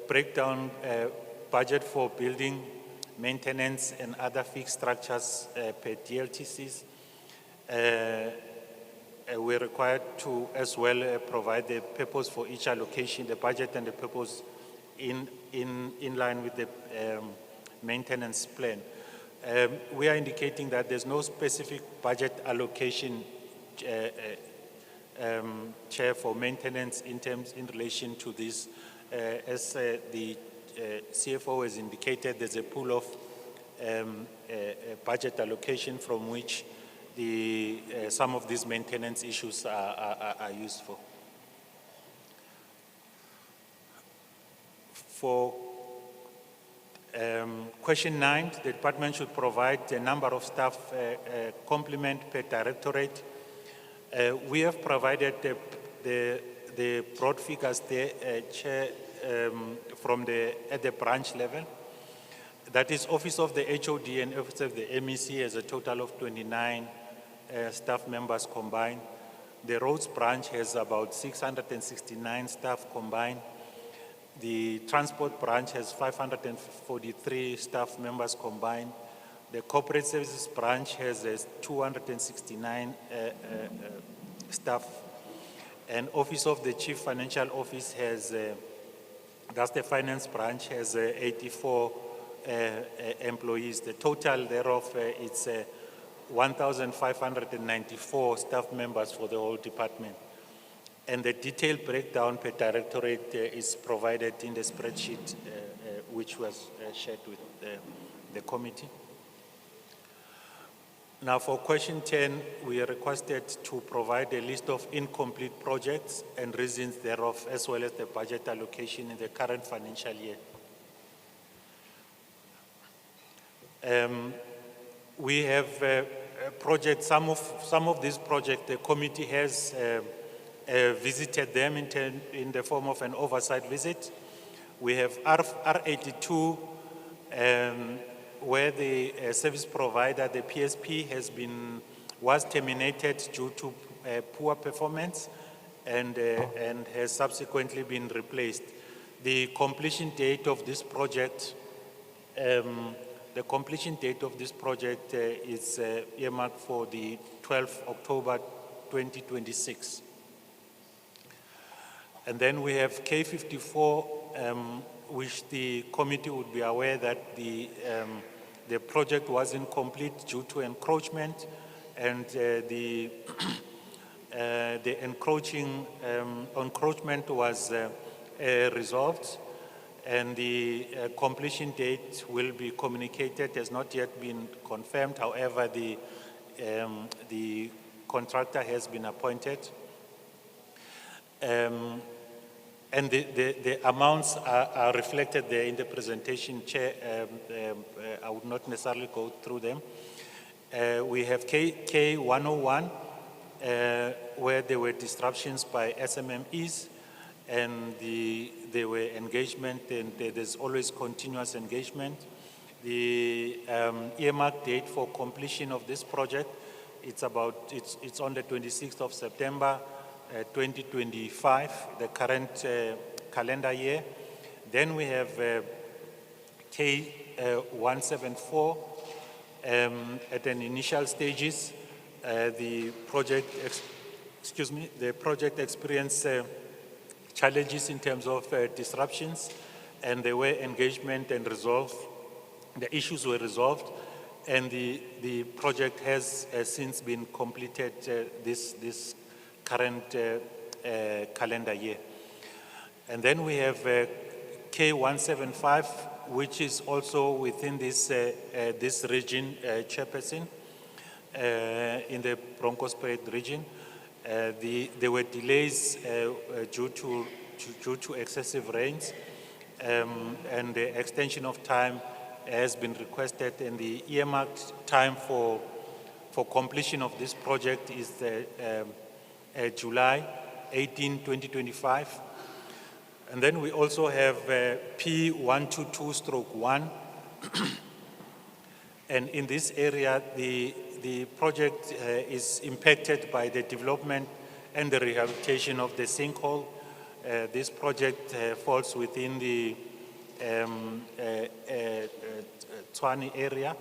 breakdown budget for building, maintenance and other fixed structures per DLTCs, we're required to as well provide the purpose for each allocation, the budget and the purpose in line with the maintenance plan. We are indicating that there's no specific budget allocation Chair, for maintenance in relation to this. As the CFO has indicated, there's a pool of budget allocation from which some of these maintenance issues are used for. For question 9, the department should provide the number of staff complement per directorate. We have provided the broad figures there, Chair, at the branch level. That is Office of the HOD and Office of the MEC has a total of 29 staff members combined. The Roads branch has about 669 staff combined. The Transport branch has 543 staff members combined. The Corporate Services branch has 269 staff. And Office of the Chief Financial Office has, that's the Finance branch, has 84 employees. The total thereof, it's 1,594 staff members for the whole department. And the detailed breakdown per directorate is provided in the spreadsheet which was shared with the committee. Now for question 10, we are requested to provide a list of incomplete projects and reasons thereof, as well as the budget allocation in the current financial year. We have projects, some of these projects, the committee has visited them in the form of an oversight visit. We have R82, where the service provider, the PSP, was terminated due to poor performance and has subsequently been replaced. The completion date of this project, is earmarked for the 12th October 2026. And then we have K54, which the committee would be aware that the project was incomplete due to encroachment, and the encroachment was resolved, and the completion date will be communicated, has not yet been confirmed. However, the contractor has been appointed. And the amounts are reflected there in the presentation, Chair. I would not necessarily go through them. We have K101, where there were disruptions by SMMEs, and there were engagement, and there's always continuous engagement. The earmark date for completion of this project, it's on the 26th of September, 2025, the current calendar year. Then we have K174. At an initial stages, the project experienced challenges in terms of disruptions, and there were engagement and resolved. The issues were resolved, and the project has since been completed this current calendar year. And then we have K175, which is also within this region, Chairperson, in the Bronkhorstspruit region. There were delays due to excessive rains, and the extension of time has been requested, and the earmarked time for completion of this project is July 18, 2025. And then we also have P122/1. And in this area, the project is impacted by the development and the rehabilitation of the sinkhole. This project falls within the Tshwane area,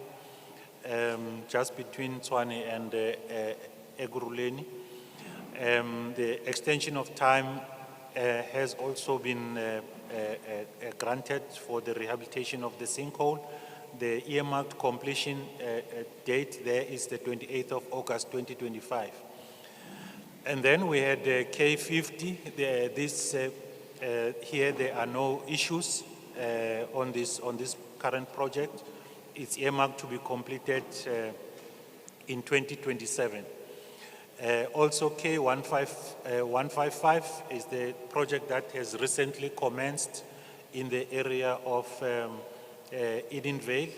just between Tshwane and Ekurhuleni. The extension of time has also been granted for the rehabilitation of the sinkhole. The earmarked completion date there is the 28th of August 2025. And then we had K50. Here there are no issues on this current project. It's earmarked to be completed in 2027. Also, K155 is the project that has recently commenced in the area of Edenvale.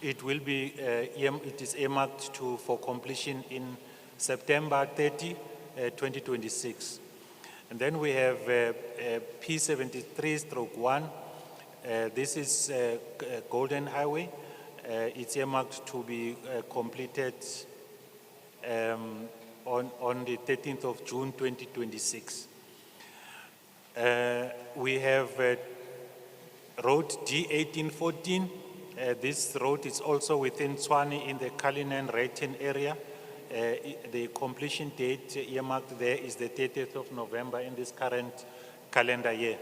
It will be it is earmarked for completion in September 30, 2026. And then we have P73/1. This is Golden Highway. It's earmarked to be completed on the 13th of June 2026. We have road D1814. This road is also within Tshwane in the Cullinan-Rayton area. The completion date earmarked there is the 30th of November in this current calendar year.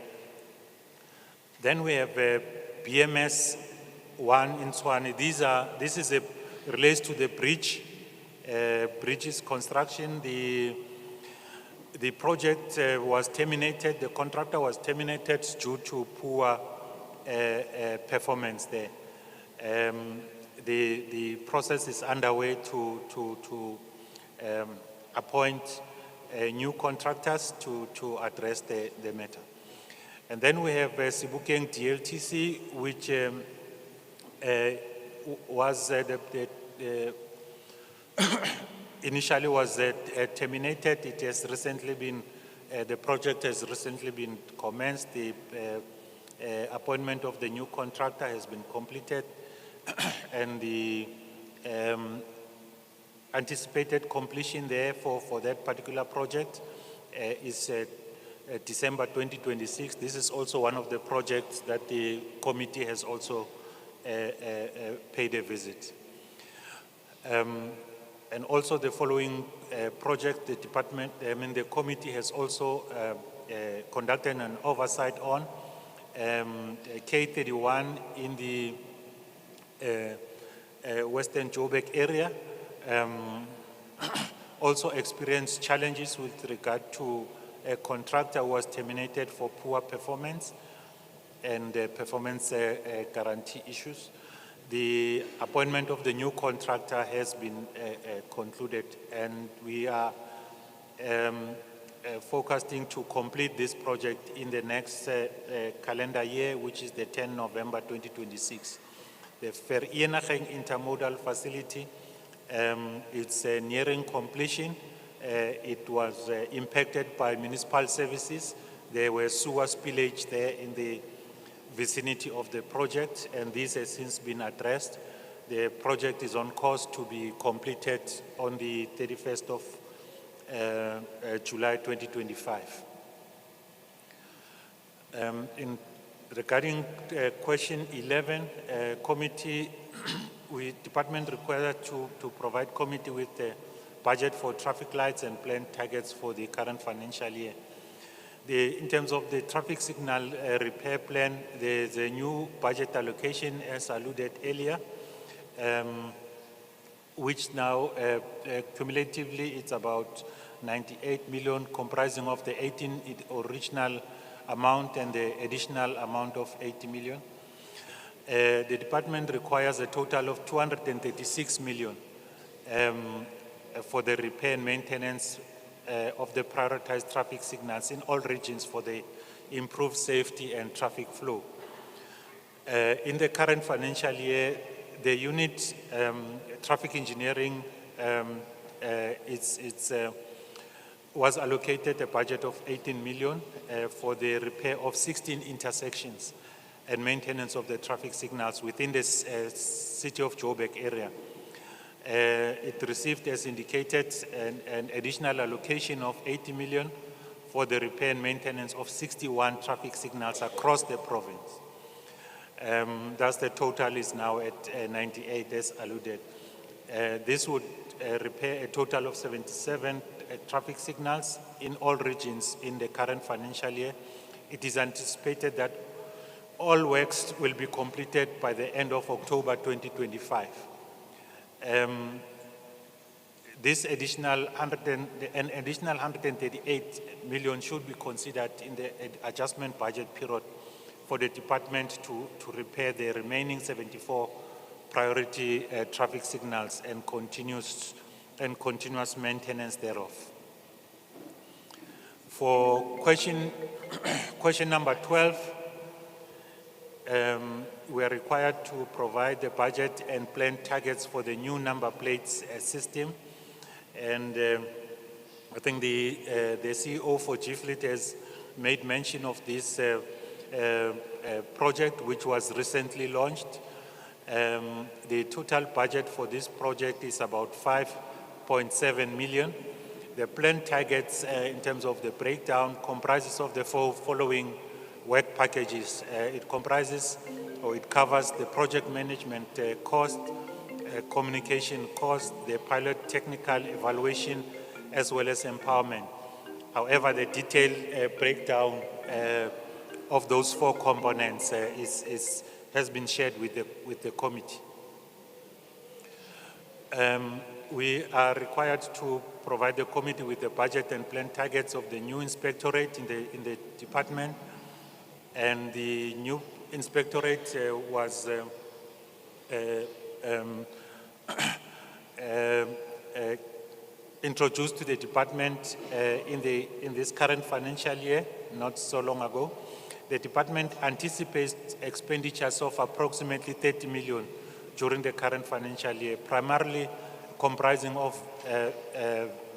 Then we have BMS 1 in Tshwane. This relates to the bridges construction. The project was terminated, the contractor was terminated due to poor performance there. The process is underway to appoint new contractors to address the matter. And then we have Sebokeng DLTC, which was initially was terminated. It has recently been, the project has recently been commenced. The appointment of the new contractor has been completed, and the anticipated completion there for that particular project is December 2026. This is also one of the projects that the committee has also paid a visit. And also the following project, the committee has also conducted an oversight on K31 in the Western Joburg area. Also experienced challenges with regard to a contractor who was terminated for poor performance and performance guarantee issues. The appointment of the new contractor has been concluded, and we are forecasting to complete this project in the next calendar year, which is the 10 November 2026. The Vereeniging Intermodal Facility, it's nearing completion. It was impacted by municipal services. There were sewer spillage there in the vicinity of the project, and this has since been addressed. The project is on course to be completed on the 31st of July 2025. Regarding question 11, committee, department required to provide committee with the budget for traffic lights and planned targets for the current financial year. In terms of the traffic signal repair plan, there's a new budget allocation, as alluded earlier, which now cumulatively it's about 98 million, comprising of the 18 original amount and the additional amount of 80 million. The department requires a total of 236 million for the repair and maintenance of the prioritized traffic signals in all regions for the improve safety and traffic flow. In the current financial year, the unit traffic engineering was allocated a budget of 18 million for the repair of 16 intersections and maintenance of the traffic signals within the city of Joburg area. It received, as indicated, an additional allocation of 80 million for the repair and maintenance of 61 traffic signals across the province. Thus, the total is now at 98, as alluded. This would repair a total of 77 traffic signals in all regions in the current financial year. It is anticipated that all works will be completed by the end of October 2025. This additional 138 million should be considered in the adjustment budget period for the department to repair the remaining 74 priority traffic signals and continuous maintenance thereof. For question number 12, we are required to provide the budget and plan targets for the new number plates system. And I think the CEO for GFleet has made mention of this project, which was recently launched. The total budget for this project is about 5.7 million. The planned targets in terms of the breakdown comprises of the following work packages. It comprises, or it covers, the project management cost, communication cost, the pilot technical evaluation, as well as empowerment. However, the detailed breakdown of those four components has been shared with the committee. We are required to provide the committee with the budget and plan targets of the new inspectorate in the department. And the new inspectorate was introduced to the department in this current financial year, not so long ago. The department anticipates expenditures of approximately 30 million during the current financial year, primarily comprising of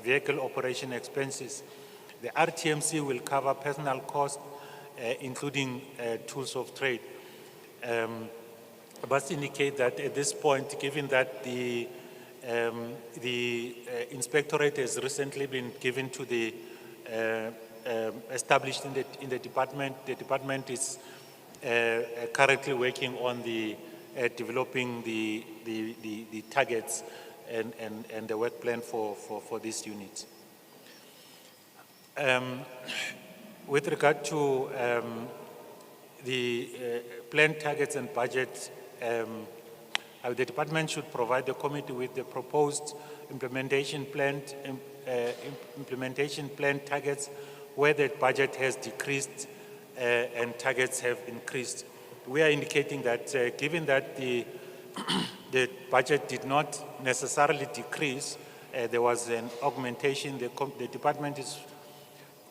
vehicle operation expenses. The RTMC will cover personal costs, including tools of trade. I must indicate that at this point, given that the inspectorate has recently been given to the established in the department is currently working on the developing the targets and the work plan for this unit. With regard to the planned targets and budget, the department should provide the committee with the proposed implementation plan targets where the budget has decreased and targets have increased. We are indicating that given that the budget did not necessarily decrease, there was an augmentation. The department is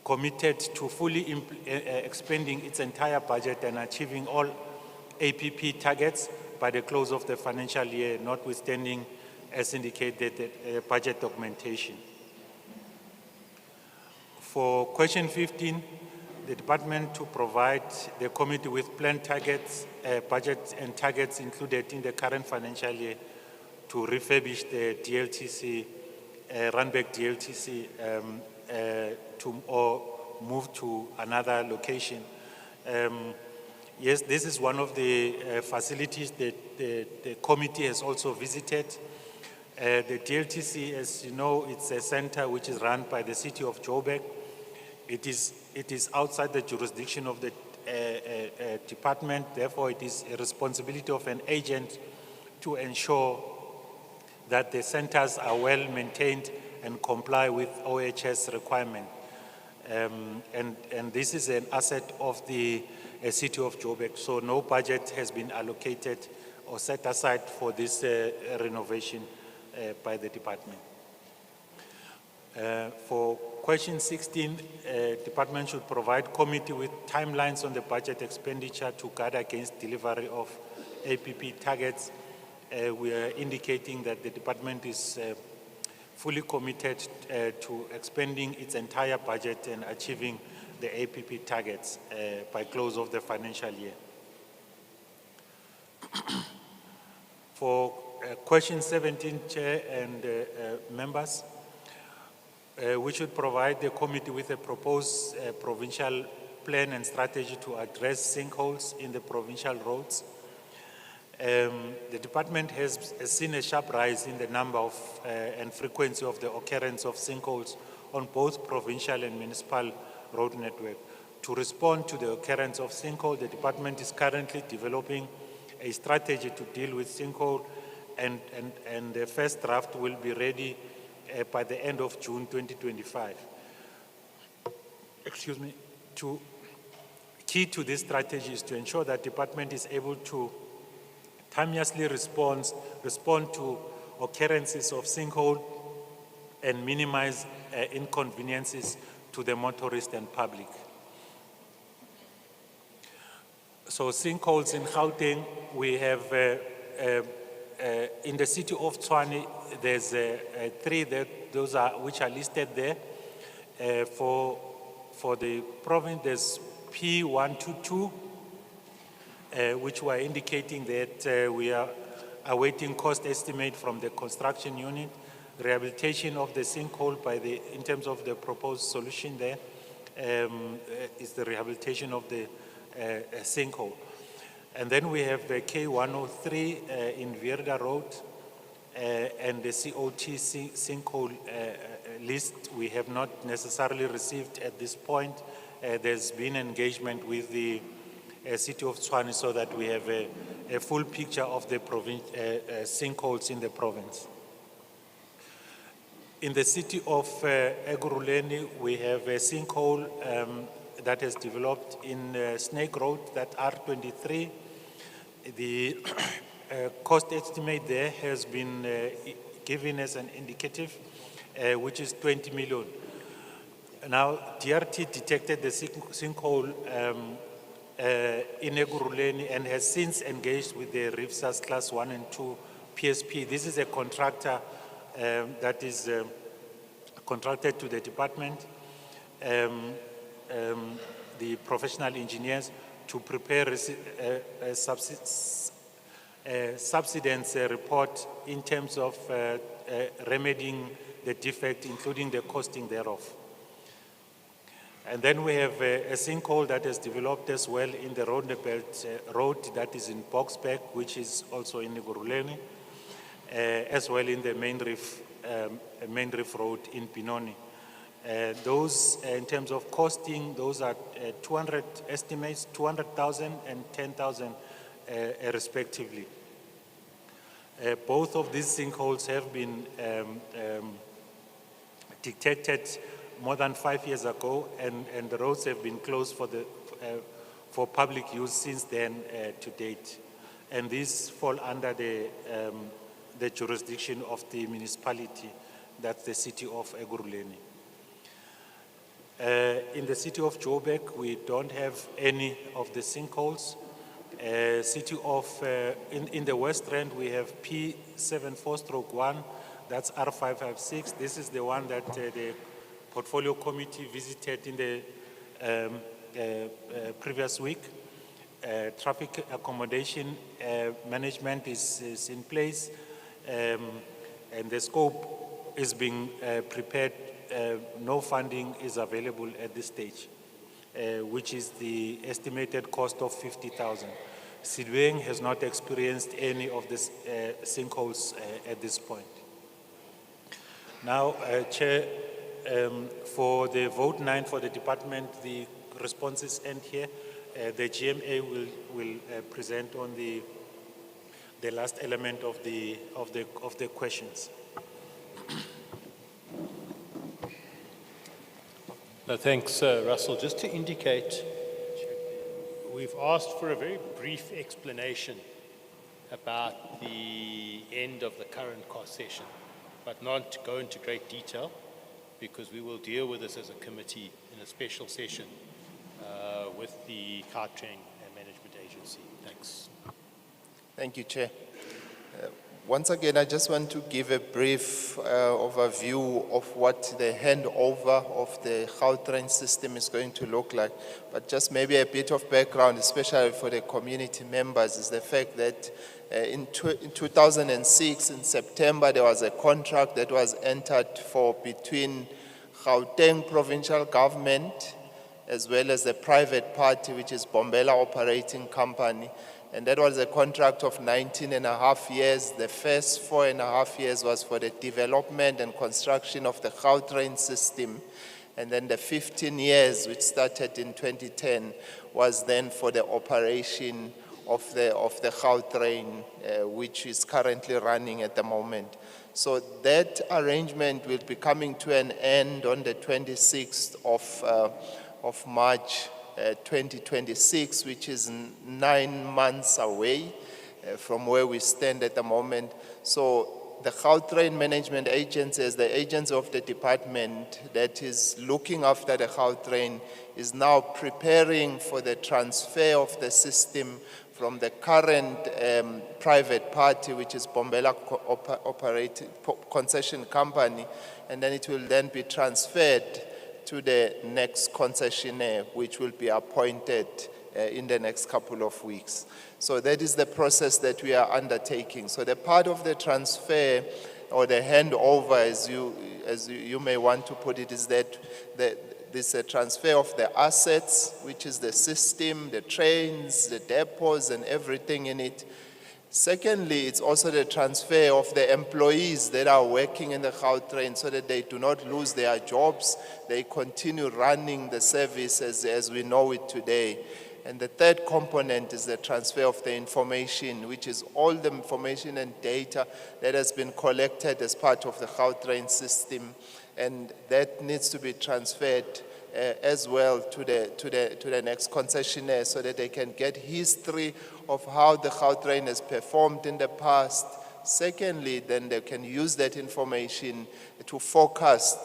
committed to fully expending its entire budget and achieving all APP targets by the close of the financial year, notwithstanding, as indicated, the budget augmentation. For question 15, the department to provide the committee with planned targets, budget and targets included in the current financial year to refurbish the DLTC, Randburg DLTC, or move to another location. Yes, this is one of the facilities that the committee has also visited. The DLTC, as you know, it's a center which is run by the city of Joburg. It is outside the jurisdiction of the department. Therefore, it is a responsibility of an agent to ensure that the centers are well maintained and comply with OHS requirement. And this is an asset of the city of Joburg. So no budget has been allocated or set aside for this renovation by the department. For question 16, department should provide committee with timelines on the budget expenditure to guard against delivery of APP targets. We are indicating that the department is fully committed to expending its entire budget and achieving the APP targets by close of the financial year. For question 17, Chair and members, we should provide the committee with a proposed provincial plan and strategy to address sinkholes in the provincial roads. The department has seen a sharp rise in the number of and frequency of the occurrence of sinkholes on both provincial and municipal road network. To respond to the occurrence of sinkhole, the department is currently developing a strategy to deal with sinkhole, and the first draft will be ready by the end of June 2025. Excuse me. Key to this strategy is to ensure that department is able to timeously respond to occurrences of sinkhole and minimize inconveniences to the motorist and public. So sinkholes in Gauteng, we have in the city of Tshwane, there's three those are which are listed there. For the province, there's P122, which we're indicating that we are awaiting cost estimate from the construction unit, rehabilitation of the sinkhole in terms of the proposed solution there, is the rehabilitation of the sinkhole. And then we have the K103 in Vierda Road and the COT sinkhole list we have not necessarily received at this point. There's been engagement with the city of Tshwane so that we have a full picture of the sinkholes in the province. In the city of Ekurhuleni, we have a sinkhole that has developed in Snake Road, that R23. The cost estimate there has been given as an indicative, which is 20 million. Now, DRT detected the sinkhole in Ekurhuleni and has since engaged with the RIFSAS Class 1 and 2 PSP. This is a contractor that is contracted to the department, the professional engineers, to prepare a subsidence report in terms of remedying the defect, including the costing thereof. And then we have a sinkhole that has developed as well in the Roundabout road that is in Boxback, which is also in Ekurhuleni, as well in the Main Reef Road in Benoni. Those, in terms of costing, those are 200 estimates, 200,000 and 10,000 respectively. Both of these sinkholes have been detected more than 5 years ago, and the roads have been closed for public use since then to date. And these fall under the jurisdiction of the municipality, that's the city of Ekurhuleni. In the city of Joburg, we don't have any of the sinkholes. City of, in the West Rand, we have P74/1, that's R556. This is the one that the portfolio committee visited in the previous week. Traffic accommodation management is in place, and the scope is being prepared. No funding is available at this stage, which is the estimated cost of 50,000. Sidweng has not experienced any of these sinkholes at this point. Now, Chair, for the vote 9 for the department, the responses end here. The GMA will present on the last element of the questions. No, thanks, Russell. Just to indicate, we've asked for a very brief explanation about the end of the current cost session, but not to go into great detail. because we will deal with this as a committee in a special session with the Gautrain Management Agency. Thanks. Thank you, Chair. Once again, I just want to give a brief overview of what the handover of the Gautrain system is going to look like. But just maybe a bit of background, especially for the community members, is the fact that in 2006, in September, there was a contract that was entered for between Gauteng provincial government as well as the private party, which is Bombela Operating Company. And that was a contract of 19.5 years. The first 4.5 years was for the development and construction of the Gautrain system. And then the 15 years, which started in 2010, was then for the operation of the Gautrain, which is currently running at the moment. So that arrangement will be coming to an end on the 26th of March 2026, which is 9 months away from where we stand at the moment. So the Gautrain Management Agency, as the agency of the department that is looking after the Gautrain, is now preparing for the transfer of the system from the current private party, which is Bombela Operating Concession Company, and then it will then be transferred to the next concessionaire, which will be appointed in the next couple of weeks. So that is the process that we are undertaking. So the part of the transfer or the handover, as you may want to put it, is that this transfer of the assets, which is the system, the trains, the depots, and everything in it. Secondly, it's also the transfer of the employees that are working in the Gautrain so that they do not lose their jobs. They continue running the service as we know it today. And the third component is the transfer of the information, which is all the information and data that has been collected as part of the Gautrain system. And that needs to be transferred as well to the next concessionaire so that they can get history of how the Gautrain has performed in the past. Secondly, then they can use that information to forecast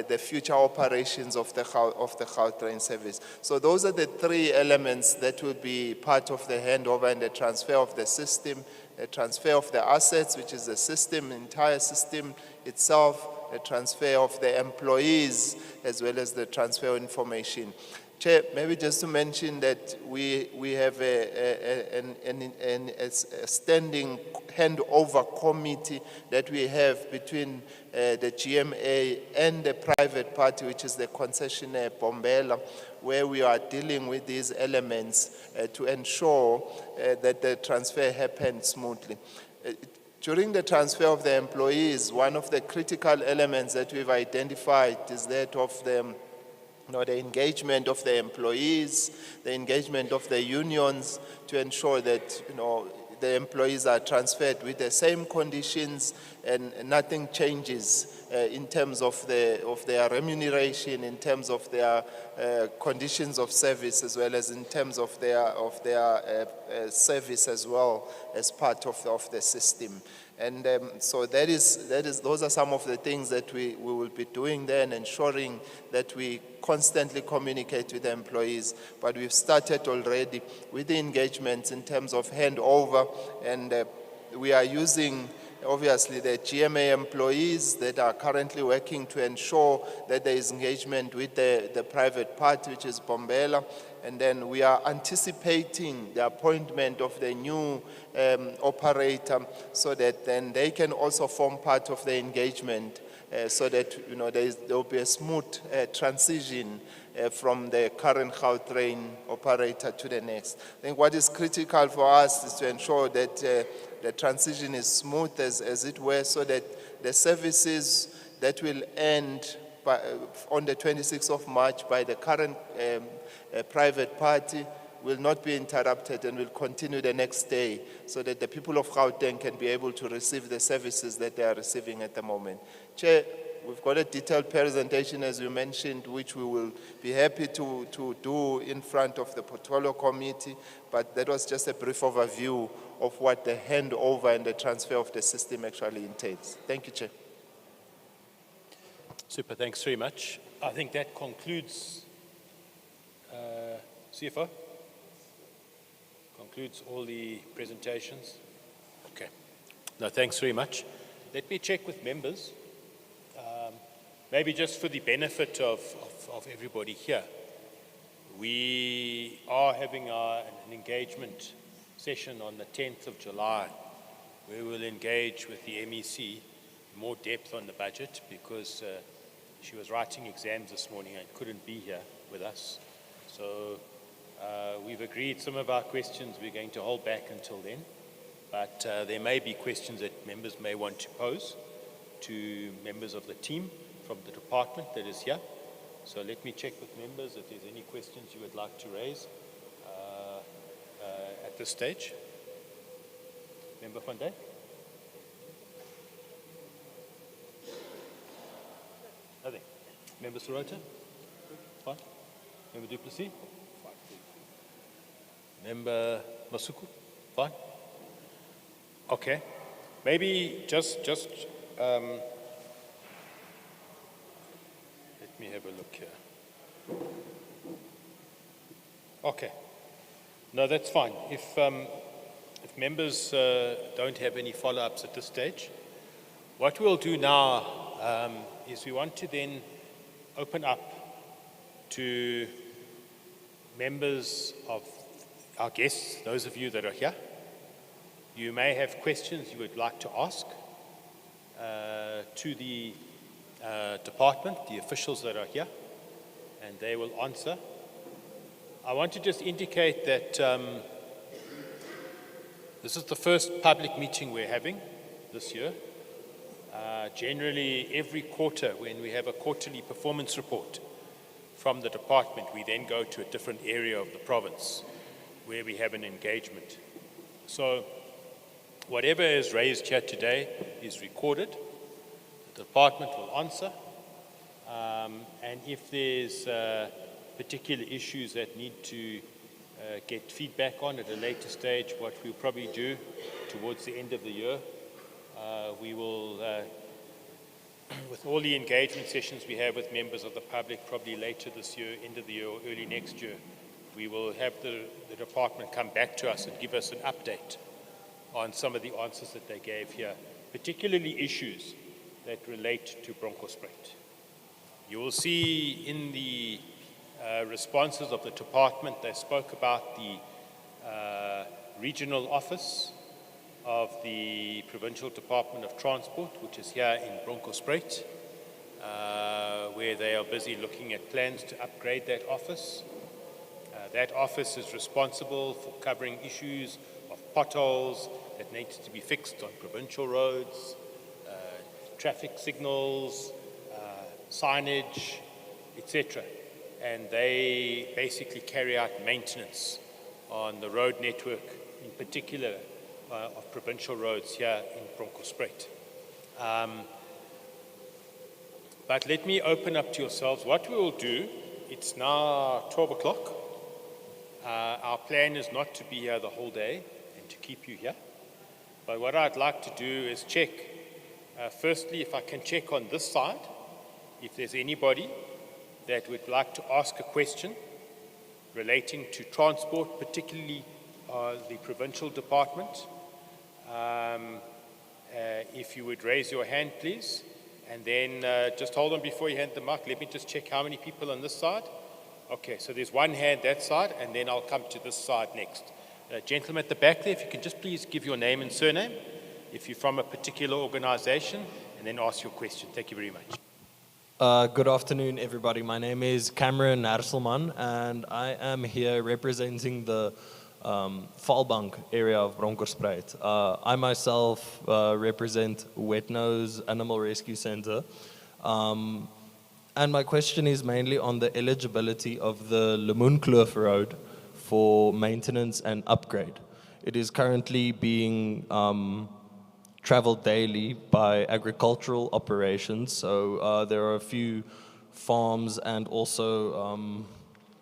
the future operations of the Gautrain service. So those are the three elements that will be part of the handover and the transfer of the system, the transfer of the assets, which is the system, entire system itself, the transfer of the employees, as well as the transfer of information. Chair, maybe just to mention that we have a standing handover committee that we have between the GMA and the private party, which is the concessionaire Bombela, where we are dealing with these elements to ensure that the transfer happens smoothly. During the transfer of the employees, one of the critical elements that we've identified is that of the engagement of the employees, the engagement of the unions to ensure that the employees are transferred with the same conditions and nothing changes in terms of their remuneration, in terms of their conditions of service, as well as in terms of their service as well as part of the system. And so those are some of the things that we will be doing there and ensuring that we constantly communicate with the employees. But we've started already with the engagements in terms of handover, and we are using obviously the GMA employees that are currently working to ensure that there is engagement with the private party, which is Bombela. And then we are anticipating the appointment of the new operator so that then they can also form part of the engagement so that there will be a smooth transition from the current Gautrain operator to the next. I think what is critical for us is to ensure that the transition is smooth as it were, so that the services that will end on the 26th of March by the current private party will not be interrupted and will continue the next day, so that the people of Gauteng can be able to receive the services that they are receiving at the moment. Chair, we've got a detailed presentation, as you mentioned, which we will be happy to do in front of the portfolio committee, but that was just a brief overview of what the handover and the transfer of the system actually entails. Thank you, Chair. Super, thanks very much. I think that concludes, CFO? Concludes all the presentations. Okay. No, thanks very much. Let me check with members. Maybe just for the benefit of everybody here. We are having an engagement session on the 10th of July where we'll engage with the MEC in more depth on the budget because she was writing exams this morning and couldn't be here with us. So we've agreed some of our questions we're going to hold back until then, but there may be questions that members may want to pose to members of the team from the department that is here. So let me check with members if there's any questions you would like to raise at this stage. Member Van Dijk? Nothing. Member Sorota? Fine. Member Duplessis? Fine. Member Masuku? Fine. Okay. Maybe just let me have a look here. Okay. No, that's fine. If members don't have any follow-ups at this stage, what we'll do now is we want to then open up to members of our guests, those of you that are here. You may have questions you would like to ask to the department, the officials that are here, and they will answer. I want to just indicate that this is the first public meeting we're having this year. Generally, every quarter, when we have a quarterly performance report from the department, we then go to a different area of the province where we have an engagement. So whatever is raised here today is recorded. The department will answer. And if there's particular issues that need to get feedback on at a later stage, what we'll probably do towards the end of the year, we will, with all the engagement sessions we have with members of the public, probably later this year, end of the year, or early next year, we will have the department come back to us and give us an update on some of the answers that they gave here, particularly issues that relate to Bronkhorstspruit. You will see in the responses of the department, they spoke about the regional office of the Provincial Department of Transport, which is here in Bronkhorstspruit, where they are busy looking at plans to upgrade that office. That office is responsible for covering issues of potholes that need to be fixed on provincial roads, traffic signals, signage, etc. And they basically carry out maintenance on the road network, in particular of provincial roads here in Bronkhorstspruit. But let me open up to yourselves. What we will do, it's now 12 o'clock. Our plan is not to be here the whole day and to keep you here. But what I'd like to do is check, firstly, if I can check on this side, if there's anybody that would like to ask a question relating to transport, particularly the provincial department. If you would raise your hand, please. And then just hold on before you hand the mic. Let me just check how many people on this side. Okay, so there's one hand that side, and then I'll come to this side next. Gentleman at the back there, if you can just please give your name and surname, if you're from a particular organization, and then ask your question. Thank you very much. Good afternoon, everybody. My name is Cameron Narselman, and I am here representing the Valbank area of Bronkhorstspruit. I myself represent Wetnose Animal Rescue Center. And my question is mainly on the eligibility of the Lemoenkloof Road for maintenance and upgrade. It is currently being traveled daily by agricultural operations, so there are a few farms and also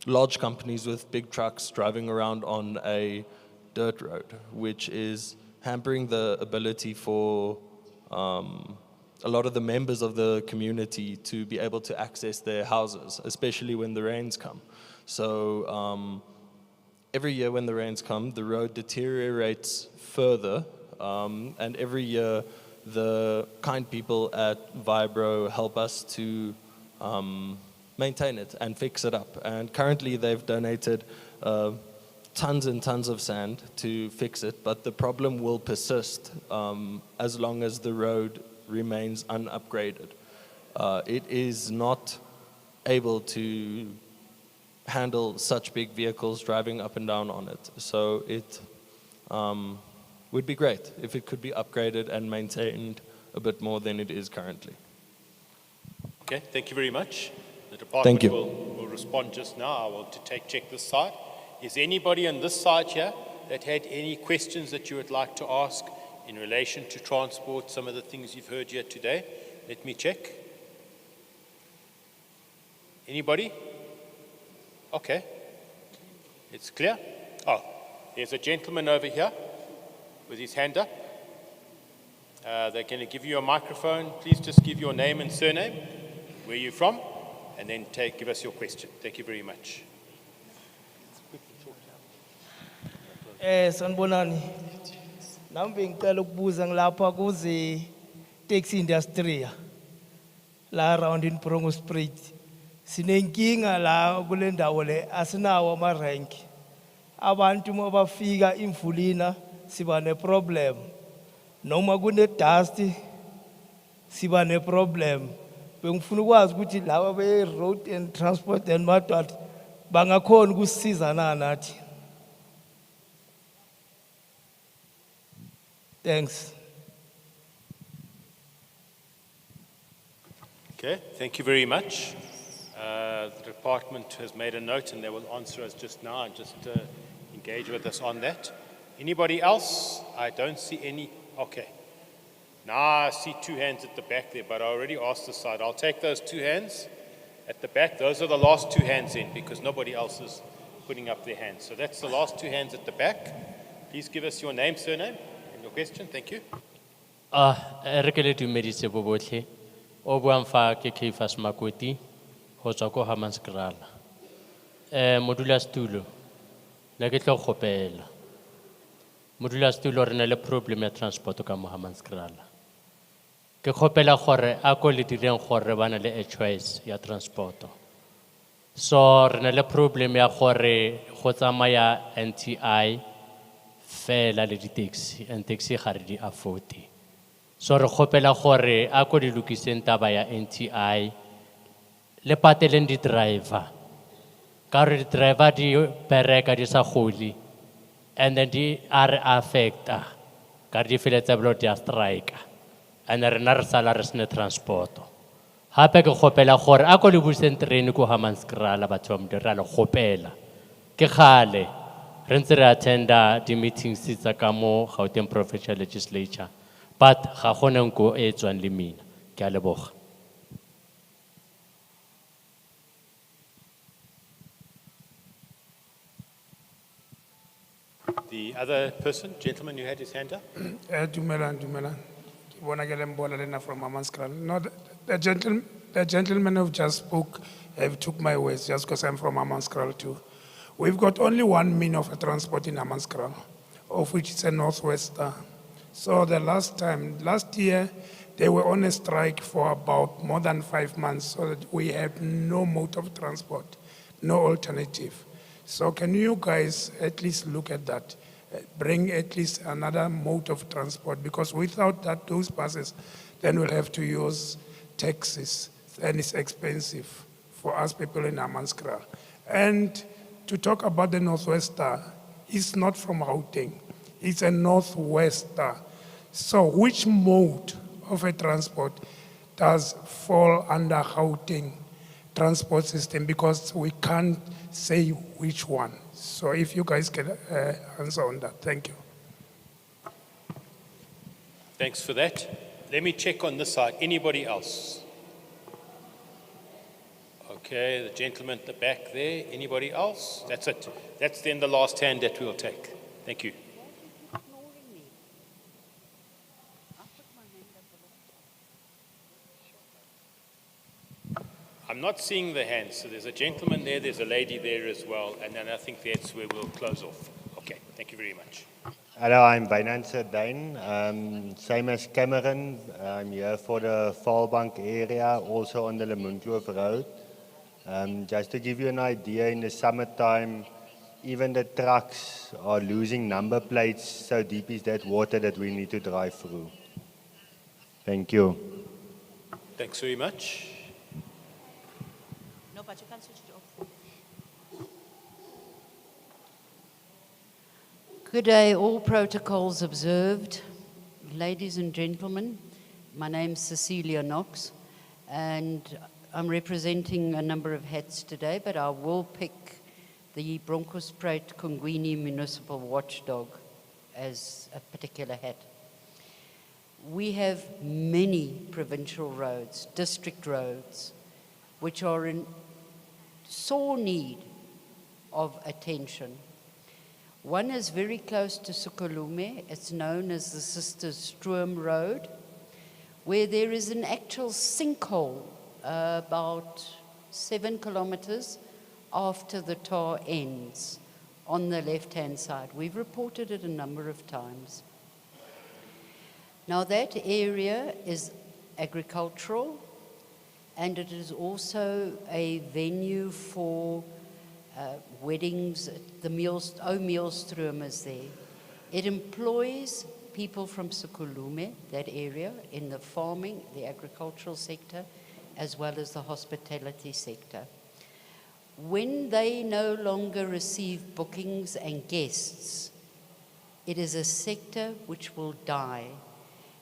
large companies with big trucks driving around on a dirt road, which is hampering the ability for a lot of the members of the community to be able to access their houses, especially when the rains come. So every year when the rains come, the road deteriorates further, and every year the kind people at Vibro help us to maintain it and fix it up. And currently they've donated tons and tons of sand to fix it, but the problem will persist as long as the road remains unupgraded. It is not able to handle such big vehicles driving up and down on it. So it would be great if it could be upgraded and maintained a bit more than it is currently. Okay, thank you very much. The Thank department you. will respond just now. I want to check this side. Is anybody on this side here that had any questions that you would like to ask in relation to transport, some of the things you've heard here today? Let me check. Anybody? Okay. It's clear? Oh, there's a gentleman over here with his hand up. They're going to give you a microphone. Please just give your name and surname, where you're from, and then give us your question. Thank you very much. Sanibonani. Nami ngicela ukubuza ngilapha kuze taxi industry la around in Bronkhorstspruit. Sinenkinga la kule ndawo le asinawo ama-rank. Abantu uma bafika imvulina siba ne-problem. Noma kune-dust siba ne-problem. Bengifuna ukwazi ukuthi laba be-road and transport and madwala bangakhona ukusisiza na nathi. Thanks. Okay, thank you very much. The department has made a note and they will answer us just now and just engage with us on that. Anybody else? I don't see any. Okay. Now I see two hands at the back there, but I already asked the side. I'll take those two hands at the back. Those are the last two hands in because nobody else is putting up their hands. So that's the last two hands at the back. Please give us your name, surname, and your question. Thank you. Re ke le dumedise bo botlhe. O buang fa ke Keifas Makweti ho tswa ko Hammanskraal. Modulasetulo ne ke tlo kgopela. Modulasetulo re na le problem ya transport ka mo Hammanskraal. Ke kgopela gore a ko le direng gore bana le a choice ya transport. So re na le problem ya gore go tsamaya NTI fela le di taxi and taxi ga re di afford. So re kgopela gore a ko di lokiseng taba ya NTI le pateleng di driver ka re di driver di bereka di sa gole and then di are affecta ka re di feletsa blo dia strike and rena re sala re sene transport hape ke kgopela gore a ko le buseng train ko Hammanskraal batho ba modira le kgopela ke khale re ntse re attenda di meetings tsa ka mo Gauteng Provincial Legislature. But ga gone nko e tswang le mina ke a leboga. The other person, gentleman, you had his hand up. Dumelan. Ke bona ke le mbola lena from Hammanskraal. No, the gentleman who just spoke took my words just because I'm from Hammanskraal too. We've got only one mean of transport in Hammanskraal, of which is a Northwester. So last year, they were on a strike for about more than 5 months, so that we had no mode of transport, no alternative. So can you guys at least look at that? Bring at least another mode of transport, because without that, those buses, then we'll have to use taxis, and it's expensive for us people in Hammanskraal. And to talk about the Northwester, it's not from Gauteng, it's a Northwester. So which mode of a transport does fall under Gauteng transport system? Because we can't say which one. So if you guys can answer on that, thank you. Thanks for that. Let me check on this side. Anybody else? Okay, the gentleman at the back there. Anybody else? That's it. That's then the last hand that we'll take. Thank you. I'm not seeing the hands. So there's a gentleman there, there's a lady there as well, and then I think that's where we'll close off. Okay, thank you very much. Hello, I'm Binance Dane. Same as Cameron, I'm here for the Fallbank area, also on the Lemoenkloof Road. Just to give you an idea, in the summertime, even the trucks are losing number plates, so deep is that water that we need to drive through. Thank you. Thanks very much. No, but you can switch it off. Good day, all protocols observed. Ladies and gentlemen, my name's Cecilia Knox, and I'm representing a number of hats today, but I will pick the Bronkhorstspruit Kongwini Municipal Watchdog as a particular hat. We have many provincial roads, district roads, which are in sore need of attention. One is very close to Sukulume. It's known as the Sister Stroom Road, where there is an actual sinkhole about 7 kilometers after the tar ends on the left-hand side. We've reported it a number of times. Now that area is agricultural, and it is also a venue for weddings. The Mealstroom is there. It employs people from Sukulume, that area, in the farming, the agricultural sector, as well as the hospitality sector. When they no longer receive bookings and guests, it is a sector which will die.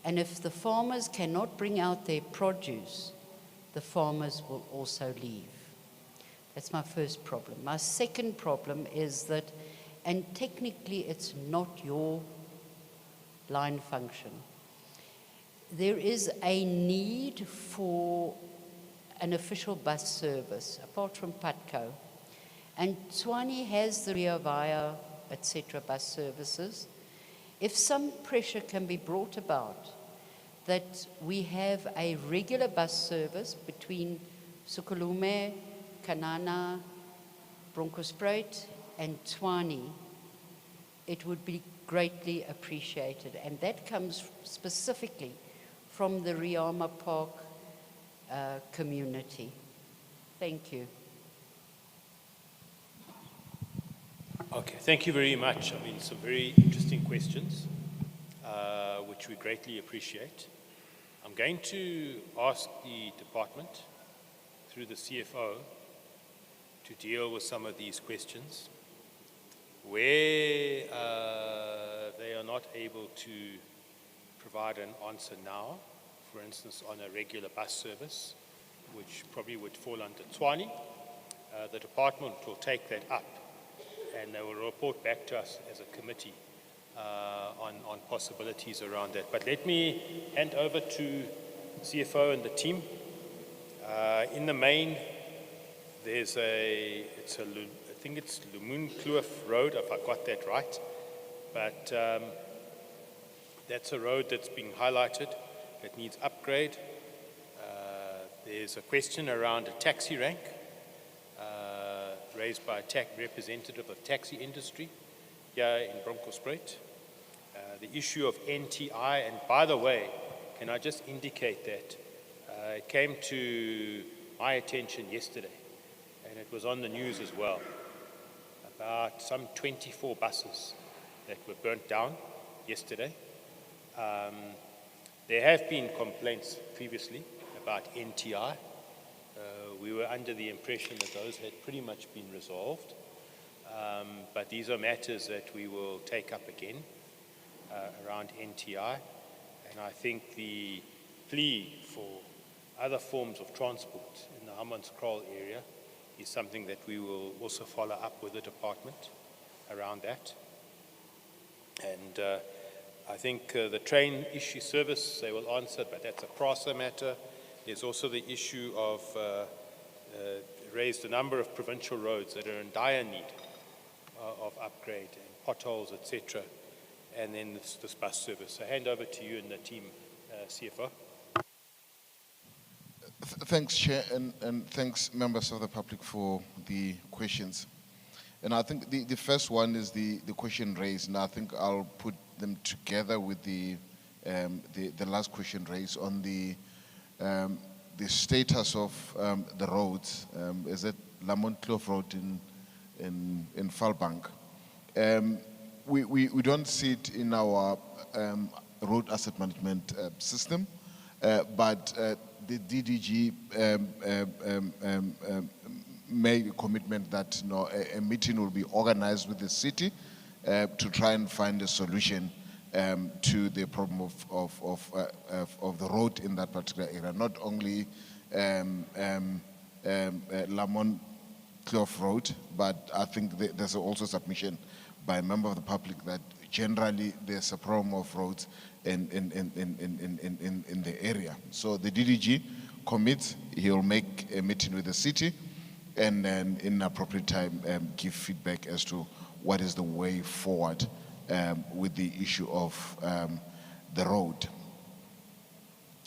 And if the farmers cannot bring out their produce, the farmers will also leave. That's my first problem. My second problem is that, and technically it's not your line function, there is a need for an official bus service, apart from Patco. And Tshwane has the Rio Vaya, etc. bus services. If some pressure can be brought about that we have a regular bus service between Sukulume, Kanana, Bronkhorstspruit, and Tshwane, it would be greatly appreciated. And that comes specifically from the Riama Park community. Thank you. Okay, thank you very much. I mean, some very interesting questions, which we greatly appreciate. I'm going to ask the department, through the CFO, to deal with some of these questions. Where they are not able to provide an answer now, for instance, on a regular bus service, which probably would fall under Tshwane, the department will take that up and they will report back to us as a committee on possibilities around that. But let me hand over to CFO and the team. In the main, there's I think it's Lemoenkloof Road, if I got that right. But that's a road that's being highlighted that needs upgrade. There's a question around a taxi rank raised by a representative of the taxi industry here in Bronkhorstspruit. The issue of NTI, and by the way, can I just indicate that it came to my attention yesterday, and it was on the news as well, about some 24 buses that were burnt down yesterday. There have been complaints previously about NTI. We were under the impression that those had pretty much been resolved, but these are matters that we will take up again around NTI, and I think the plea for other forms of transport in the Hammanskraal area is something that we will also follow up with the department around that. And I think the train issue service, they will answer, but that's a PRASA matter. There's also the issue of raised a number of provincial roads that are in dire need of upgrade and potholes, etc. And then this bus service. So I hand over to you and the team, CFO. Thanks, Chair, and thanks, members of the public, for the questions. And I think the first one is the question raised, and I think I'll put them together with the last question raised on the status of the roads. Is it Lamont Kloof Road in Falbank? We don't see it in our road asset management system, but the DDG made a commitment that a meeting will be organized with the city to try and find a solution to the problem of the road in that particular area. Not only Lamont Kloof Road, but I think there's also submission by a member of the public that generally there's a problem of roads in the area. So the DDG commits, he'll make a meeting with the city and then in appropriate time give feedback as to what is the way forward with the issue of the road.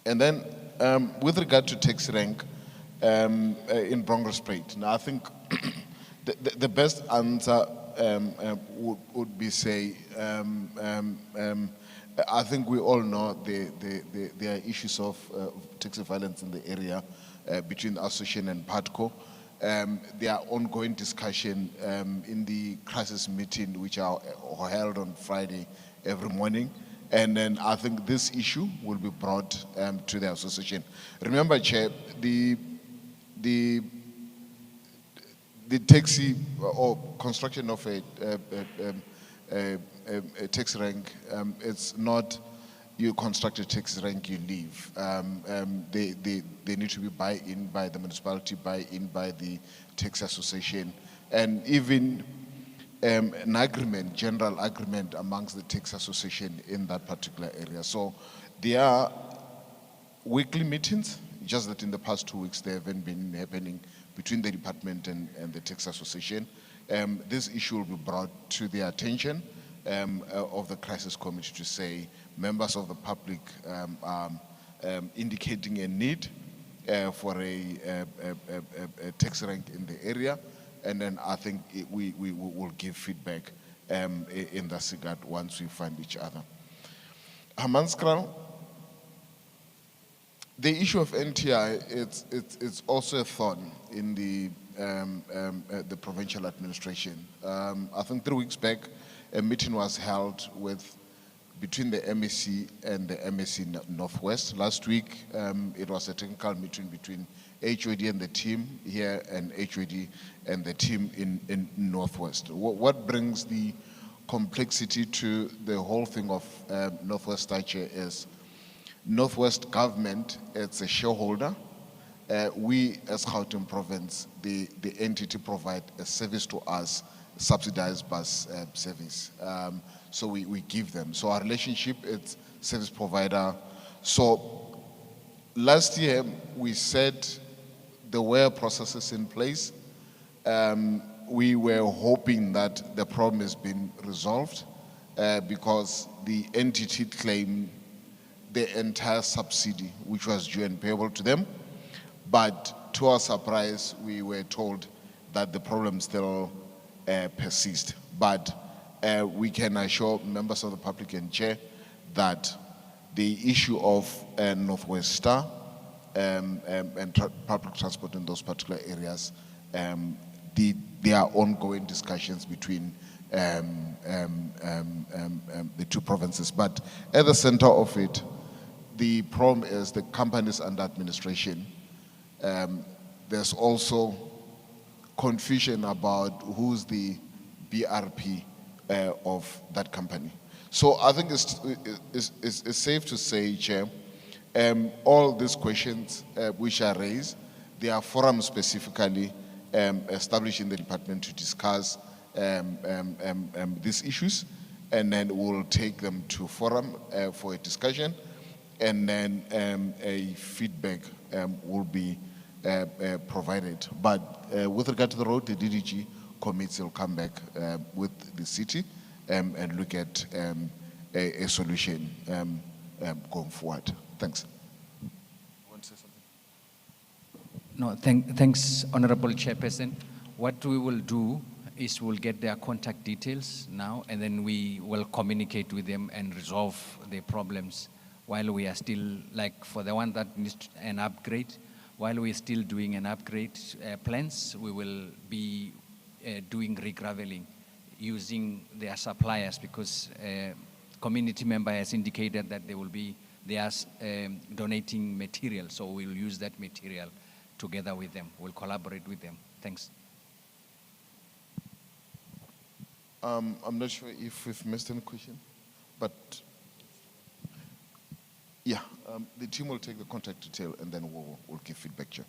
And then with regard to taxi rank in Bronkhorstspruit, now I think the best answer would be say, I think we all know there are issues of taxi violence in the area between the association and PATCO. There are ongoing discussion in the crisis meeting which are held on Friday every morning. And then I think this issue will be brought to the association. Remember, Chair, the taxi or construction of a taxi rank, it's not you construct a taxi rank, you leave. They need to be buy-in by the municipality, buy-in by the taxi association, and even an agreement, general agreement amongst the taxi association in that particular area. So there are weekly meetings, just that in the past 2 weeks they haven't been happening between the department and the taxi association. This issue will be brought to the attention of the crisis committee to say members of the public are indicating a need for a taxi rank in the area, and then I think we will give feedback in that regard once we find each other. Hammanskraal, the issue of NTI, it's also a thorn in the provincial administration. I think 3 weeks back, a meeting was held between the MEC and the MEC Northwest. Last week, it was a technical meeting between HOD and the team here and HOD and the team in Northwest. What brings the complexity to the whole thing of Northwest Stature is Northwest government, it's a shareholder. We as Gauteng province, the entity provide a service to us, subsidized bus service. So we give them. So our relationship, it's service provider. So last year we said there were processes in place. We were hoping that the problem has been resolved because the entity claimed the entire subsidy, which was due and payable to them. But to our surprise, we were told that the problem still persists. But we can assure members of the public and chair that the issue of Northwest Star and public transport in those particular areas, there are ongoing discussions between the two provinces. But at the center of it, the problem is the companies under administration. There's also confusion about who's the BRP of that company. So I think it's safe to say, Chair, all these questions which are raised, there are forums specifically established in the department to discuss these issues, and then we'll take them to forum for a discussion, and then a feedback will be provided. But with regard to the road, the DDG committee will come back with the city and look at a solution going forward. Thanks. You want to say something? No, thanks, Honorable Chairperson. What we will do is we'll get their contact details now, and then we will communicate with them and resolve their problems while we are still, like for the one that needs an upgrade, while we're still doing an upgrade plans, we will be doing regraveling using their suppliers, because community member has indicated that they are donating material, so we'll use that material together with them. We'll collaborate with them. Thanks. I'm not sure if we've missed any question, but yeah, the team will take the contact detail and then we'll give feedback, Chair.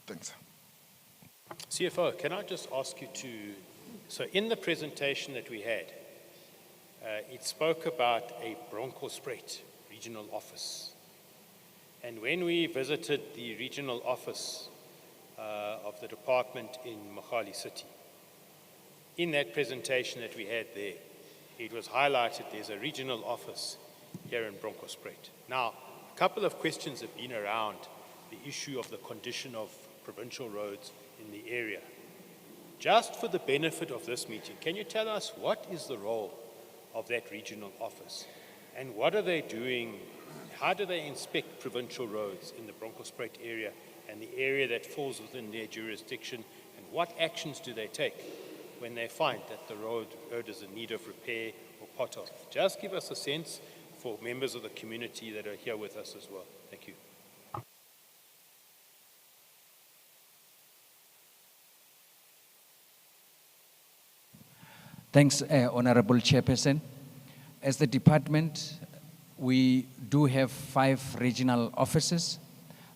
Thanks. CFO, can I just ask you so in the presentation that we had, it spoke about a Bronkhorstspruit regional office. And when we visited the regional office of the department in Mohali City, in that presentation that we had there, it was highlighted there's a regional office here in Bronkhorstspruit. Now, a couple of questions have been around the issue of the condition of provincial roads in the area. Just for the benefit of this meeting, can you tell us what is the role of that regional office? And what are they doing? How do they inspect provincial roads in the Bronkhorstspruit area and the area that falls within their jurisdiction? And what actions do they take when they find that the road is in need of repair or pothole? Just give us a sense for members of the community that are here with us as well. Thank you. Thanks, Honorable Chairperson. As the department, we do have 5 regional offices,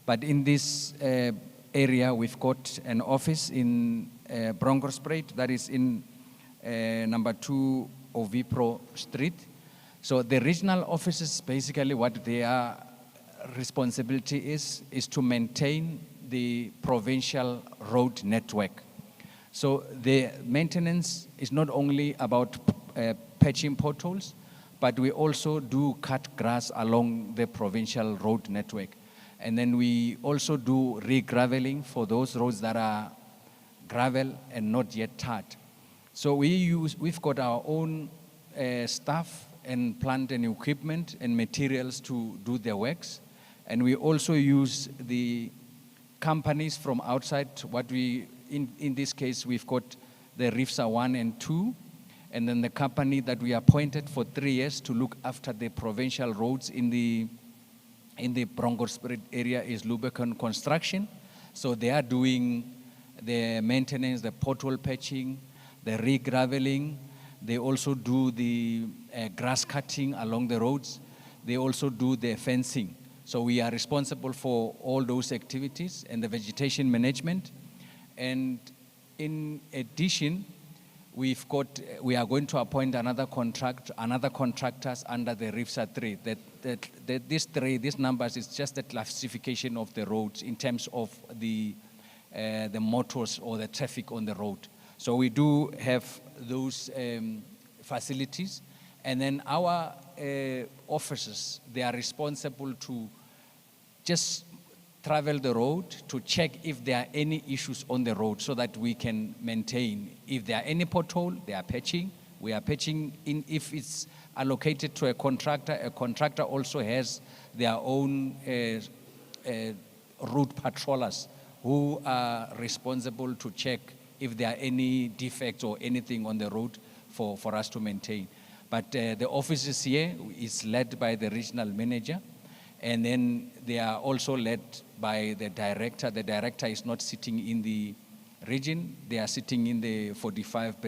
but in this area, we've got an office in Bronkhorstspruit, that is in number 2 Ovipro Street. So the regional offices, basically what their responsibility is to maintain the provincial road network. So the maintenance is not only about patching potholes, but we also do cut grass along the provincial road network. And then we also do re-graveling for those roads that are gravel and not yet tarred. So we've got our own staff and plant and equipment and materials to do the works. And we also use the companies from outside. In this case, we've got the RIFSA 1 and 2, and then the company that we appointed for 3 years to look after the provincial roads in the Bronkhorstspruit area is Lubecan Construction. So they are doing the maintenance, the pothole patching, the re-graveling. They also do the grass cutting along the roads. They also do the fencing. So we are responsible for all those activities and the vegetation management. And in addition, we are going to appoint another contractors under the RIFSA 3. These numbers is just the classification of the roads in terms of the motors or the traffic on the road. So we do have those facilities, and then our officers, they are responsible to just travel the road to check if there are any issues on the road so that we can maintain. If there are any pothole, they are patching. We are patching in. If it's allocated to a contractor also has their own route patrollers who are responsible to check if there are any defects or anything on the road for us to maintain. But the offices here is led by the regional manager, and then they are also led by the director. The director is not sitting in the region. They are sitting in the 45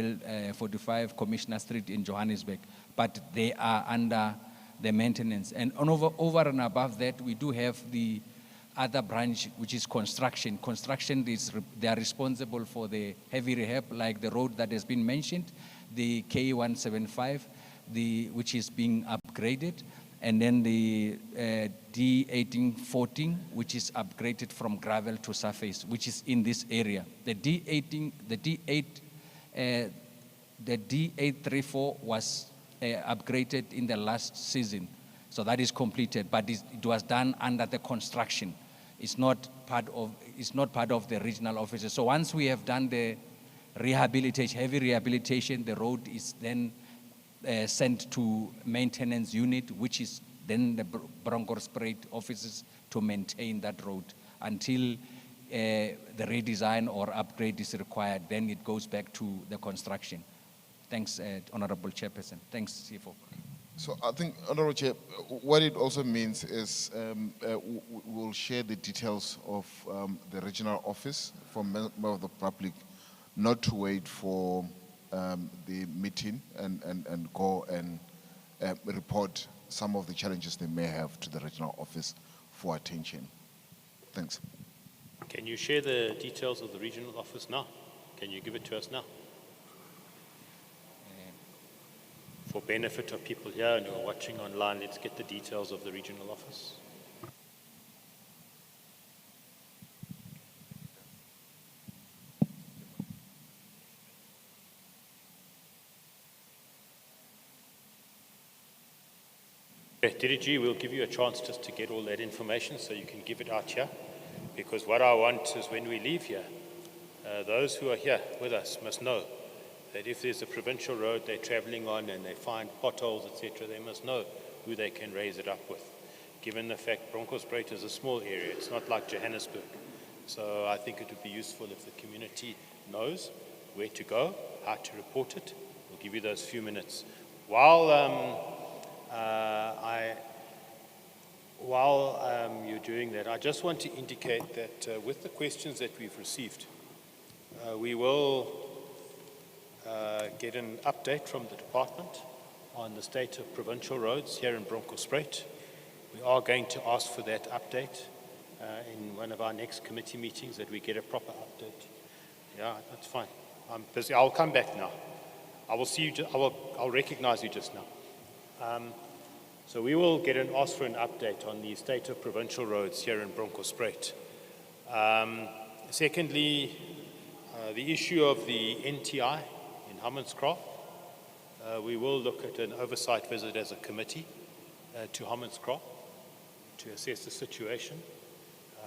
Commissioner Street in Johannesburg, but they are under the maintenance. And over and above that, we do have the other branch, which is construction. Construction, they are responsible for the heavy rehab, like the road that has been mentioned, the K175, which is being upgraded, and then the D1814, which is upgraded from gravel to surface, which is in this area. The D834 was upgraded in the last season. So that is completed, but it was done under the construction. It's not part of the regional offices. So once we have done the rehabilitation, heavy rehabilitation, the road is then sent to maintenance unit, which is then the Bronkhorstspruit offices to maintain that road until the redesign or upgrade is required. Then it goes back to the construction. Thanks, Honorable Chairperson. Thanks, CFO. So I think, Honorable Chair, what it also means is we'll share the details of the regional office for members of the public, not to wait for the meeting and go and report some of the challenges they may have to the regional office for attention. Thanks. Can you share the details of the regional office now? Can you give it to us now? For benefit of people here and who are watching online, let's get the details of the regional office. DDG, we'll give you a chance just to get all that information so you can give it out here. Because what I want is when we leave here, those who are here with us must know that if there's a provincial road they're traveling on and they find potholes, etc., they must know who they can raise it up with. Given the fact Bronkhorstspruit is a small area, it's not like Johannesburg. So I think it would be useful if the community knows where to go, how to report it. We'll give you those few minutes. While you're doing that, I just want to indicate that with the questions that we've received, we will get an update from the department on the state of provincial roads here in Bronkhorstspruit. We are going to ask for that update in one of our next committee meetings, that we get a proper update. Yeah, that's fine. I'm busy. I'll come back now. I will see you. I'll recognize you just now. So we will get an ask for an update on the state of provincial roads here in Bronkhorstspruit. Secondly, the issue of the NTI in Hammanskraal. We will look at an oversight visit as a committee to Hammanskraal to assess the situation.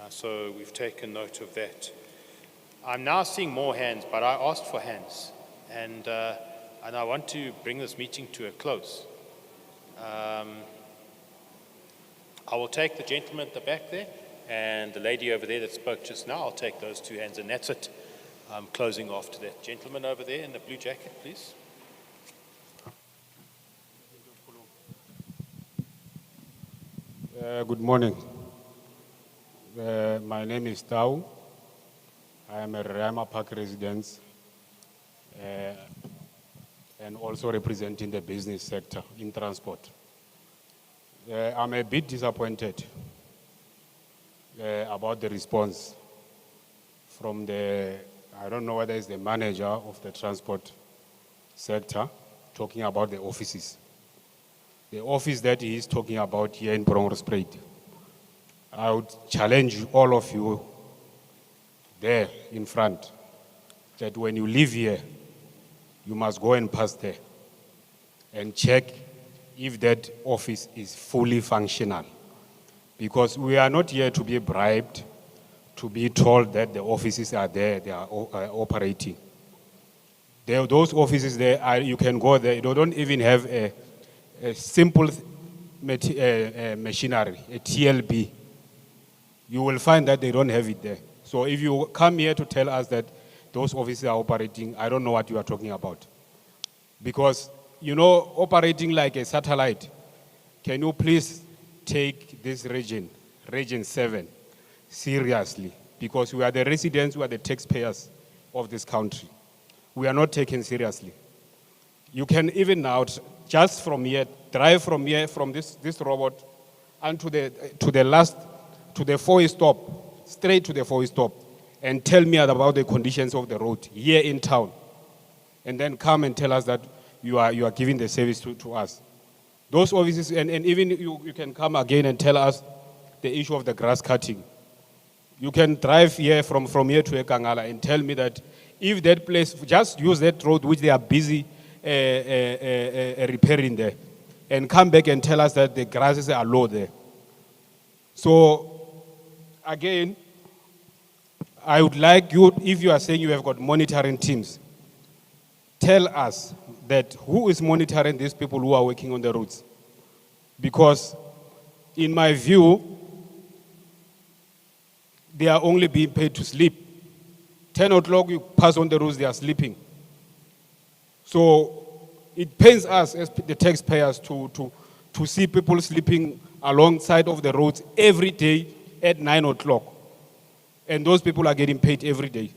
So we've taken note of that. I'm now seeing more hands, but I asked for hands, and I want to bring this meeting to a close. I will take the gentleman at the back there and the lady over there that spoke just now. I'll take those two hands, and that's it. I'm closing after that. Gentleman over there in the blue jacket, please. Good morning. My name is Tau. I am a Rama Park resident and also representing the business sector in transport. I'm a bit disappointed about the response from I don't know whether it's the manager of the transport sector talking about the offices. The office that he is talking about here in Bronkhorstspruit, I would challenge all of you there in front that when you leave here, you must go and pass there and check if that office is fully functional. Because we are not here to be bribed, to be told that the offices are there, they are operating. Those offices there, you can go there, they don't even have a simple machinery, a TLB. You will find that they don't have it there. So if you come here to tell us that those offices are operating, I don't know what you are talking about. Because, you know, operating like a satellite, can you please take this region 7, seriously? Because we are the residents, we are the taxpayers of this country. We are not taken seriously. You can even now, just from here, drive from here, from this robot, and to the four-way stop, straight to the four-way stop, and tell me about the conditions of the road here in town. And then come and tell us that you are giving the service to us. Those offices, and even you can come again and tell us the issue of the grass cutting. You can drive here from here to Ekangala and tell me that if that place, just use that road which they are busy repairing there, and come back and tell us that the grasses are low there. So, again, I would like you, if you are saying you have got monitoring teams, tell us that who is monitoring these people who are working on the roads. Because, in my view, they are only being paid to sleep. 10 o'clock, you pass on the roads, they are sleeping. So it pains us as the taxpayers to see people sleeping alongside of the roads every day at 9 o'clock. And those people are getting paid every day.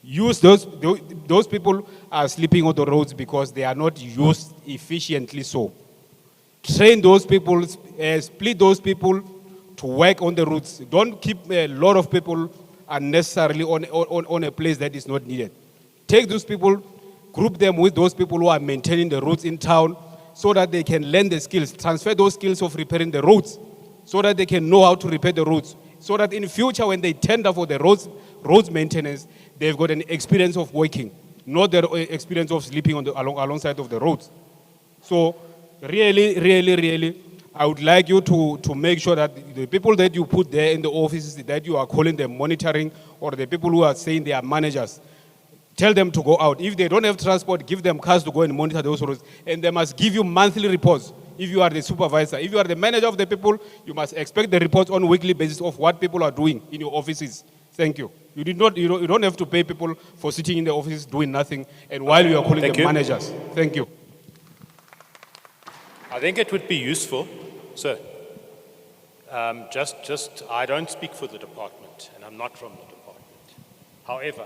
Those people are sleeping on the roads because they are not used efficiently so. Train those people, split those people to work on the roads. Don't keep a lot of people unnecessarily on a place that is not needed. Take those people, group them with those people who are maintaining the roads in town so that they can learn the skills, transfer those skills of repairing the roads so that they can know how to repair the roads. So that in the future when they tender for the roads maintenance, they've got an experience of working, not the experience of sleeping alongside of the roads. So really, I would like you to make sure that the people that you put there in the offices that you are calling them monitoring, or the people who are saying they are managers, tell them to go out. If they don't have transport, give them cars to go and monitor those roads. And they must give you monthly reports if you are the supervisor. If you are the manager of the people, you must expect the reports on a weekly basis of what people are doing in your offices. Thank you. You don't have to pay people for sitting in the offices doing nothing, and while you are calling them managers. Thank you. I think it would be useful, sir. I don't speak for the department, and I'm not from the department. However,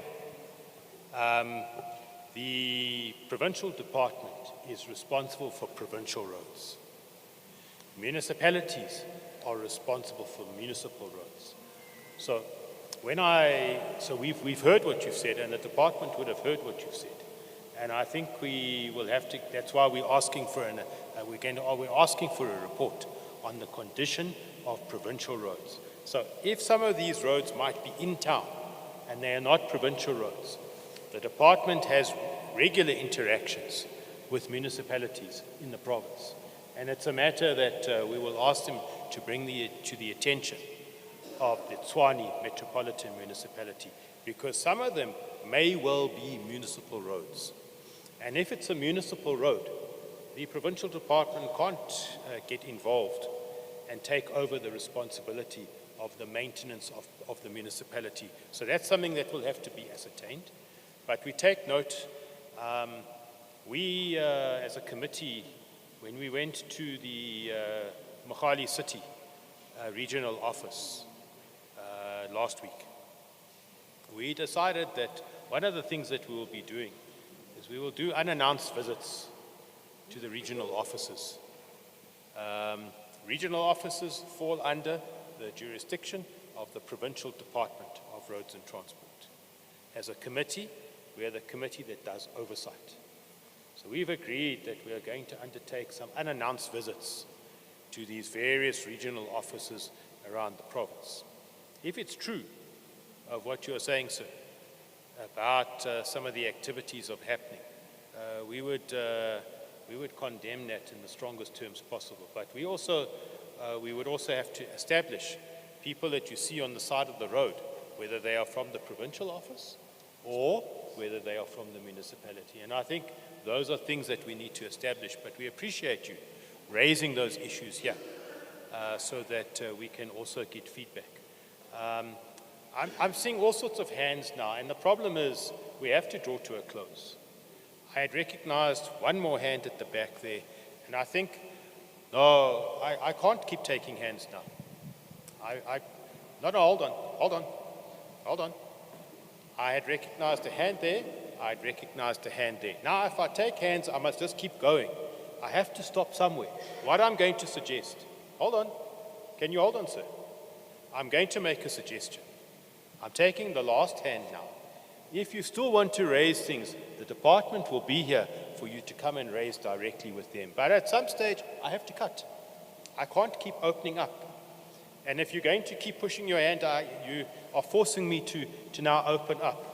the provincial department is responsible for provincial roads. Municipalities are responsible for municipal roads. So we've heard what you've said, and the department would have heard what you've said. And I think we will have to, that's why we're asking for we're asking for a report on the condition of provincial roads. So if some of these roads might be in town and they are not provincial roads, the department has regular interactions with municipalities in the province. And it's a matter that we will ask them to bring to the attention of the Tshwane Metropolitan Municipality, because some of them may well be municipal roads. And if it's a municipal road, the provincial department can't get involved and take over the responsibility of the maintenance of the municipality. So that's something that will have to be ascertained. But we take note, we as a committee, when we went to the Mohali City regional office last week, we decided that one of the things that we will be doing is we will do unannounced visits to the regional offices. Regional offices fall under the jurisdiction of the Provincial Department of Roads and Transport. As a committee, we are the committee that does oversight. So we've agreed that we are going to undertake some unannounced visits to these various regional offices around the province. If it's true of what you're saying, sir, about some of the activities of happening, we would condemn that in the strongest terms possible. But we would also have to establish people that you see on the side of the road, whether they are from the provincial office or whether they are from the municipality. And I think those are things that we need to establish. But we appreciate you raising those issues here so that we can also get feedback. I'm seeing all sorts of hands now, and the problem is we have to draw to a close. I had recognized one more hand at the back there, and I think, no, I can't keep taking hands now. No, hold on. I had recognized a hand there, I had recognized a hand there. Now, if I take hands, I must just keep going. I have to stop somewhere. What I'm going to suggest, hold on. Can you hold on, sir? I'm going to make a suggestion. I'm taking the last hand now. If you still want to raise things, the department will be here for you to come and raise directly with them. But at some stage, I have to cut. I can't keep opening up. And if you're going to keep pushing your hand, you are forcing me to now open up.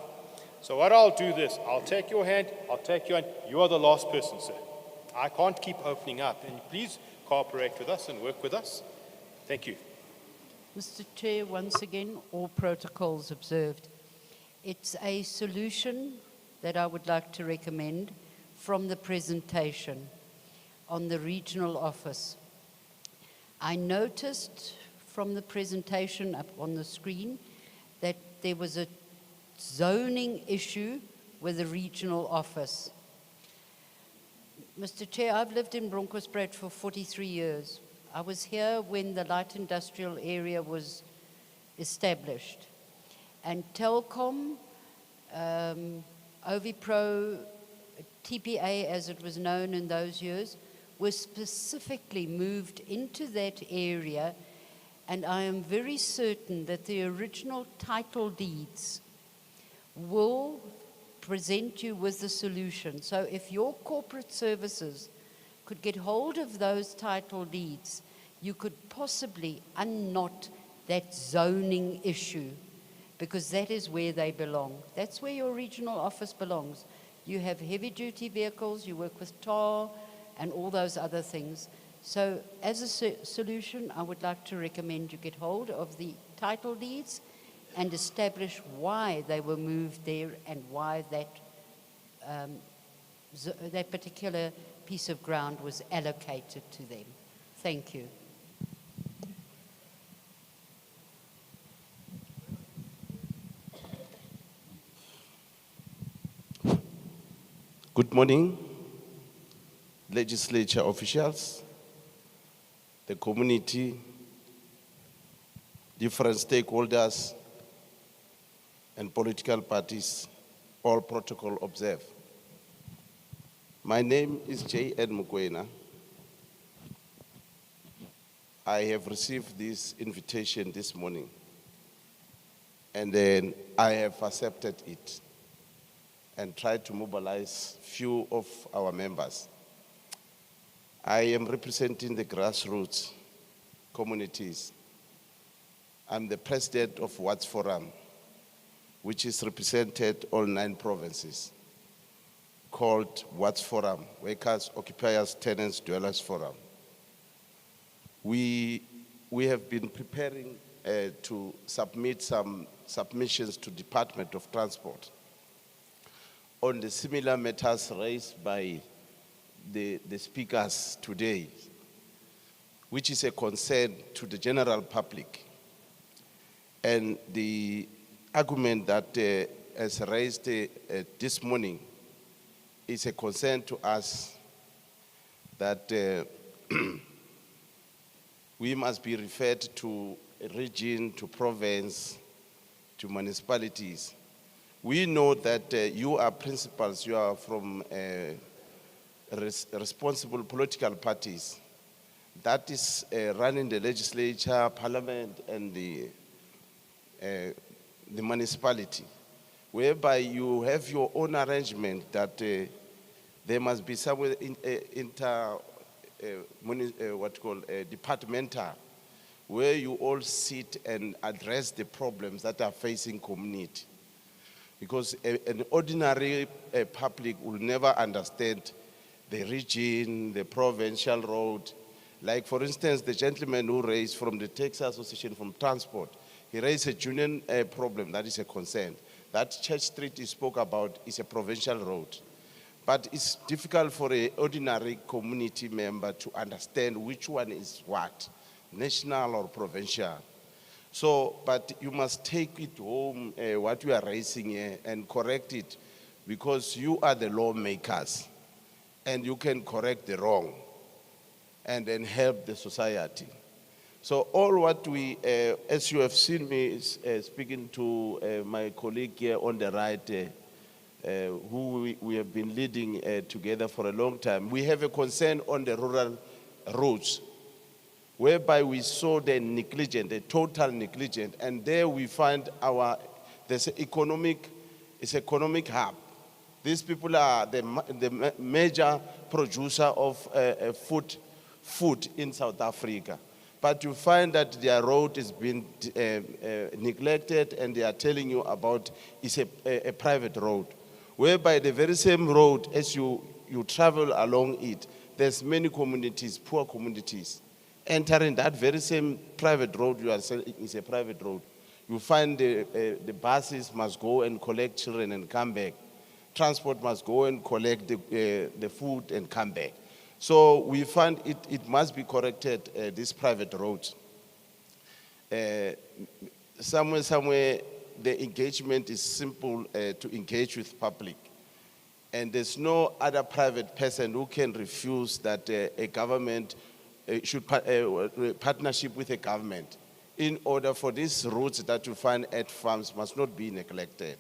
So what I'll do this, I'll take your hand, you are the last person, sir. I can't keep opening up, and please cooperate with us and work with us. Thank you. Mr. Chair, once again, all protocols observed. It's a solution that I would like to recommend from the presentation on the regional office. I noticed from the presentation up on the screen that there was a zoning issue with the regional office. Mr. Chair, I've lived in Bronkhorstspruit for 43 years. I was here when the light industrial area was established. And Telkom, OVPro, TPA as it was known in those years, was specifically moved into that area, and I am very certain that the original title deeds will present you with the solution. So if your corporate services could get hold of those title deeds, you could possibly unknot that zoning issue, because that is where they belong. That's where your regional office belongs. You have heavy duty vehicles, you work with tar and all those other things. So as a solution, I would like to recommend you get hold of the title deeds and establish why they were moved there and why that, that particular piece of ground was allocated to them. Thank you. Good morning, legislature officials, the community, different stakeholders, and political parties, all protocol observed. My name is J.N. Mukwena. I have received this invitation this morning, and then I have accepted it and tried to mobilize few of our members. I am representing the grassroots communities. I'm the president of Watts Forum, which is represented all 9 provinces, called Watts Forum, Workers, Occupiers, Tenants, Dwellers Forum. We have been preparing to submit some submissions to Department of Transport on the similar matters raised by the speakers today, which is a concern to the general public. And the argument that is raised this morning is a concern to us that we must be referred to a region, to province, to municipalities. We know that you are principals, you are from responsible political parties that is running the legislature, parliament, and the municipality, whereby you have your own arrangement that there must be somewhere departmental, where you all sit and address the problems that are facing community. Because an ordinary public will never understand the region, the provincial road. Like, for instance, the gentleman who raised from the Taxi Association from Transport, he raised a union problem that is a concern. That Church Street he spoke about is a provincial road. But it's difficult for an ordinary community member to understand which one is what, national or provincial. So, but you must take it home, what you are raising here, and correct it, because you are the lawmakers, and you can correct the wrong, and then help the society. So all what we, as you have seen me speaking to my colleague here on the right, who we have been leading together for a long time, we have a concern on the rural roads, whereby we saw the negligent, the total negligent, and there we find there's it's economic hub. These people are the major producer of food in South Africa. But you find that their road is being neglected, and they are telling you about it's a private road, whereby the very same road, as you travel along it, there's many communities, poor communities. Entering that very same private road you are saying is a private road. You find the buses must go and collect children and come back. Transport must go and collect the food and come back. So we find it must be corrected, these private roads. Somewhere, the engagement is simple to engage with public. And there's no other private person who can refuse that a government should partnership with a government in order for these routes that you find at farms must not be neglected.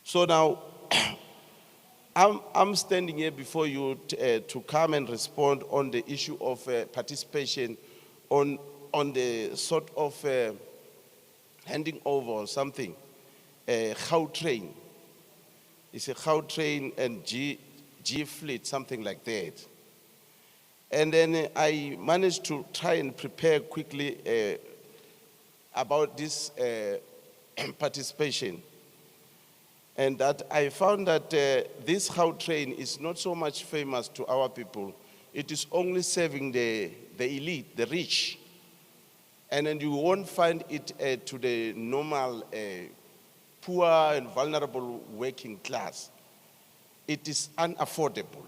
So now, I'm standing here before you to come and respond on the issue of participation on the sort of handing over or something, Gautrain. It's a Gautrain and G fleet, something like that. And then I managed to try and prepare quickly about this participation. And that I found that this Gautrain is not so much famous to our people. It is only serving the elite, the rich. And then you won't find it to the normal poor and vulnerable working class. It is unaffordable.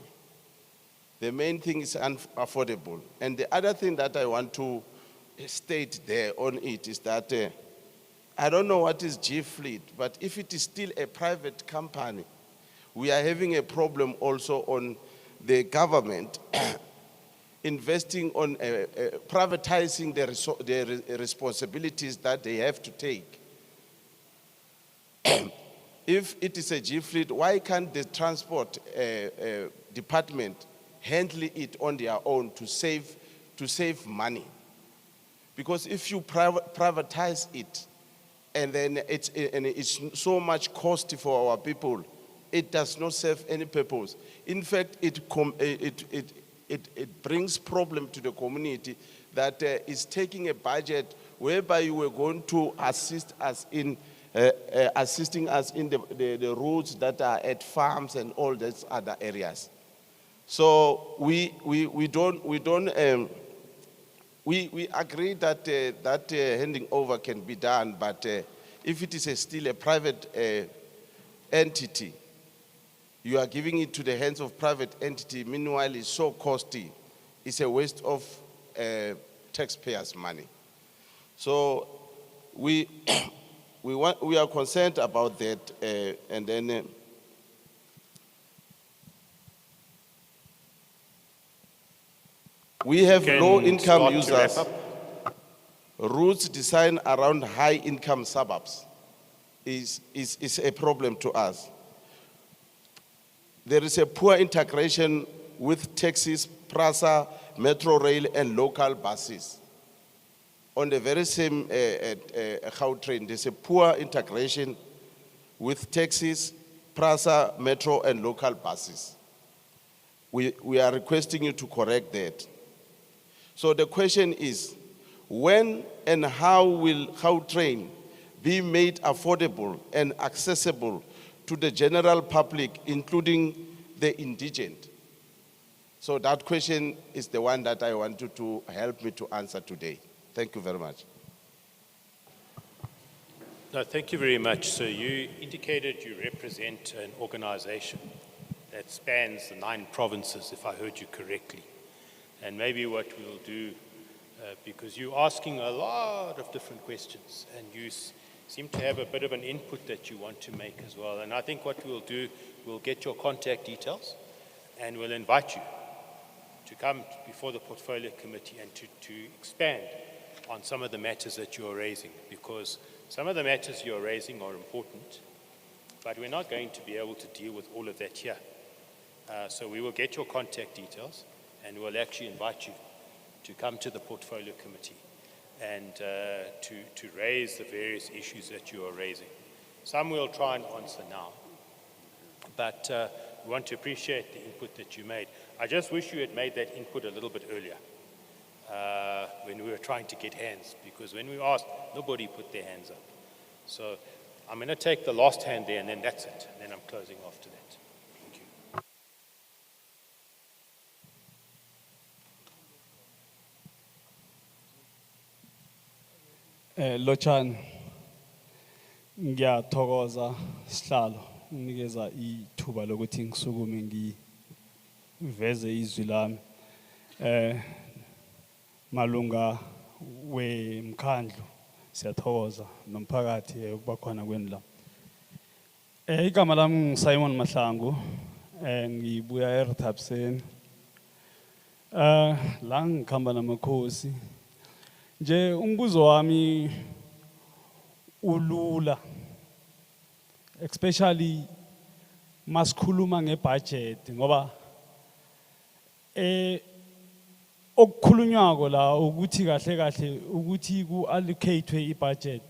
The main thing is unaffordable. And the other thing that I want to state there on it is that I don't know what is G Fleet, but if it is still a private company, we are having a problem also on the government investing on privatizing the responsibilities that they have to take. If it is a G Fleet, why can't the transport department handle it on their own to save money? Because if you privatize it, and then it's so much cost for our people, it does not serve any purpose. In fact, it brings problem to the community that is taking a budget whereby you were going to assist us in assisting us in the roads that are at farms and all these other areas. So we agree that that handing over can be done, but if it is still a private entity, you are giving it to the hands of private entity. Meanwhile, it's so costly. It's a waste of taxpayers' money. So we are concerned about that, and then. We have low-income users, routes designed around high-income suburbs is a problem to us. There is a poor integration with taxis, PRASA, Metro Rail, and local buses. On the very same Gautrain, there's a poor integration with taxis, PRASA, Metro, and local buses. We are requesting you to correct that. So the question is, when and how will Gautrain be made affordable and accessible to the general public, including the indigent? So that question is the one that I want you to help me to answer today. Thank you very much. No, thank you very much. So you indicated you represent an organization that spans the 9 provinces, if I heard you correctly. And maybe what we'll do, because you're asking a lot of different questions, and you seem to have a bit of an input that you want to make as well. And I think what we'll do, we'll get your contact details, and we'll invite you to come before the portfolio committee and to expand on some of the matters that you're raising, because some of the matters you're raising are important, but we're not going to be able to deal with all of that here. So we will get your contact details, and we'll actually invite you to come to the portfolio committee and to raise the various issues that you are raising. Some we'll try and answer now, but we want to appreciate the input that you made. I just wish you had made that input a little bit earlier when we were trying to get hands, because when we asked, nobody put their hands up. So I'm going to take the last hand there, and then that's it. And then I'm closing after that. Thank you. Lotshani, ngiyathokoza sihlalo unikeza ithuba lokuthi ngisukume ngiveze izwi lami malunga wemkhandlu. Siyathokoza nomphakathi ukuba khona kwenu la. Igama lami ngiSimon Mahlangu, ngibuya eRethabiseni. La ngikhamba namakhosi. Nje umbuzo wami ulula, especially masikhuluma ngebudget ngoba okukhulunywako la ukuthi kahle kahle ukuthi ku-allocate ibudget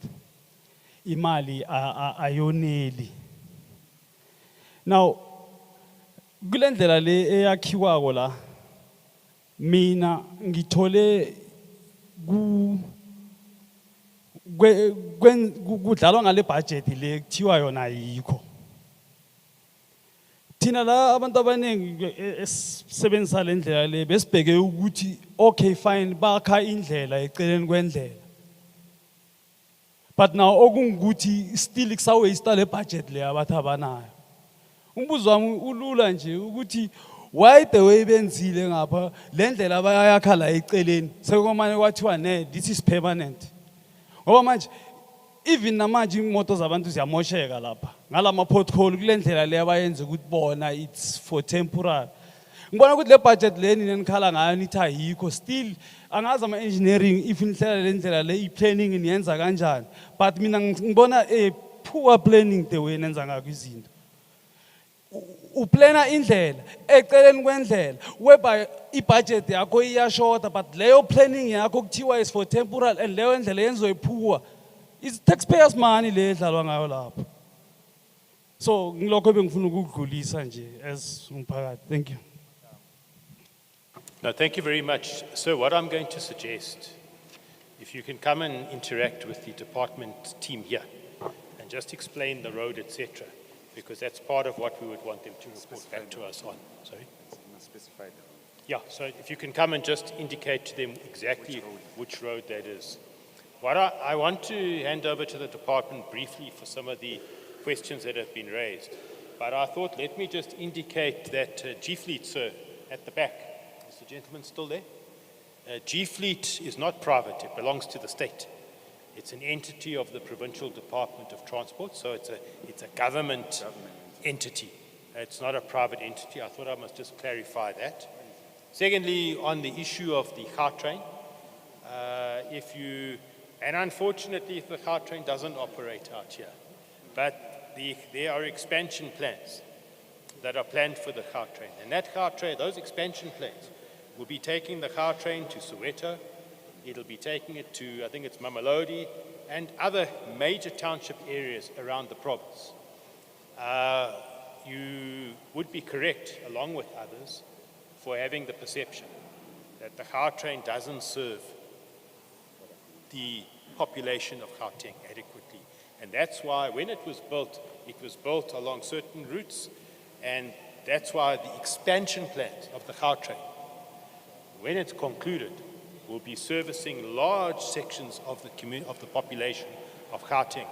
imali ayoneli. Now kule ndlela le eyakhiwako la mina ngithole kudlalwa ngale budget le kuthiwa yona ayikho. Thina la abantu abaningi esebenzisa le ndlela le besibheke ukuthi okay fine bakha indlela eceleni kwendlela. But now okungukuthi still kusawaste le budget le abathi abanayo. Umbuzo wami ulula nje ukuthi why the way benzile ngapha le ndlela bayakha la eceleni sekomane kwathiwa ne this is permanent. Ngoba manje even namanje imoto zabantu ziyamosheka lapha ngalama pothole kule ndlela le abayenza ukuthi bona it's for temporary. Ngibona ukuthi le budget le nini nikhala ngayo nithi ayikho still angazi ama engineering if inhlela le ndlela le i-planning niyenza kanjani, but mina ngibona poor planning the way nenza ngakho izinto. Uplana indlela eceleni kwendlela whereby ibudget yakho iyashota but leyo planning yakho kuthiwa is for temporary and leyo ndlela yenziwe poor. It's taxpayers money le edlalwa ngayo lapho. So ngilokho bengifuna ukudlulisa nje as umphakathi. Thank you. No, thank you very much. So what I'm going to suggest, if you can come and interact with the department team here and just explain the road, etc., because that's part of what we would want them to report back to us on. Sorry? Specified. Yeah, so if you can come and just indicate to them exactly which road that is. What I want to hand over to the department briefly for some of the questions that have been raised. But I thought, let me just indicate that G-Fleet, sir, at the back, is the gentleman still there? G-Fleet is not private, it belongs to the state. It's an entity of the Provincial Department of Transport, so it's a government entity. It's not a private entity. I thought I must just clarify that. Secondly, on the issue of the Gautrain, and unfortunately the Gautrain doesn't operate out here, but there are expansion plans that are planned for the Gautrain. And that Gautrain, those expansion plans, will be taking the Gautrain to Soweto. It'll be taking it to, I think it's Mamelodi, and other major township areas around the province. You would be correct, along with others, for having the perception that the Gautrain doesn't serve the population of Gauteng adequately. And that's why when it was built along certain routes, and that's why the expansion plans of the Gautrain, when it's concluded, will be servicing large sections of the population of Gauteng,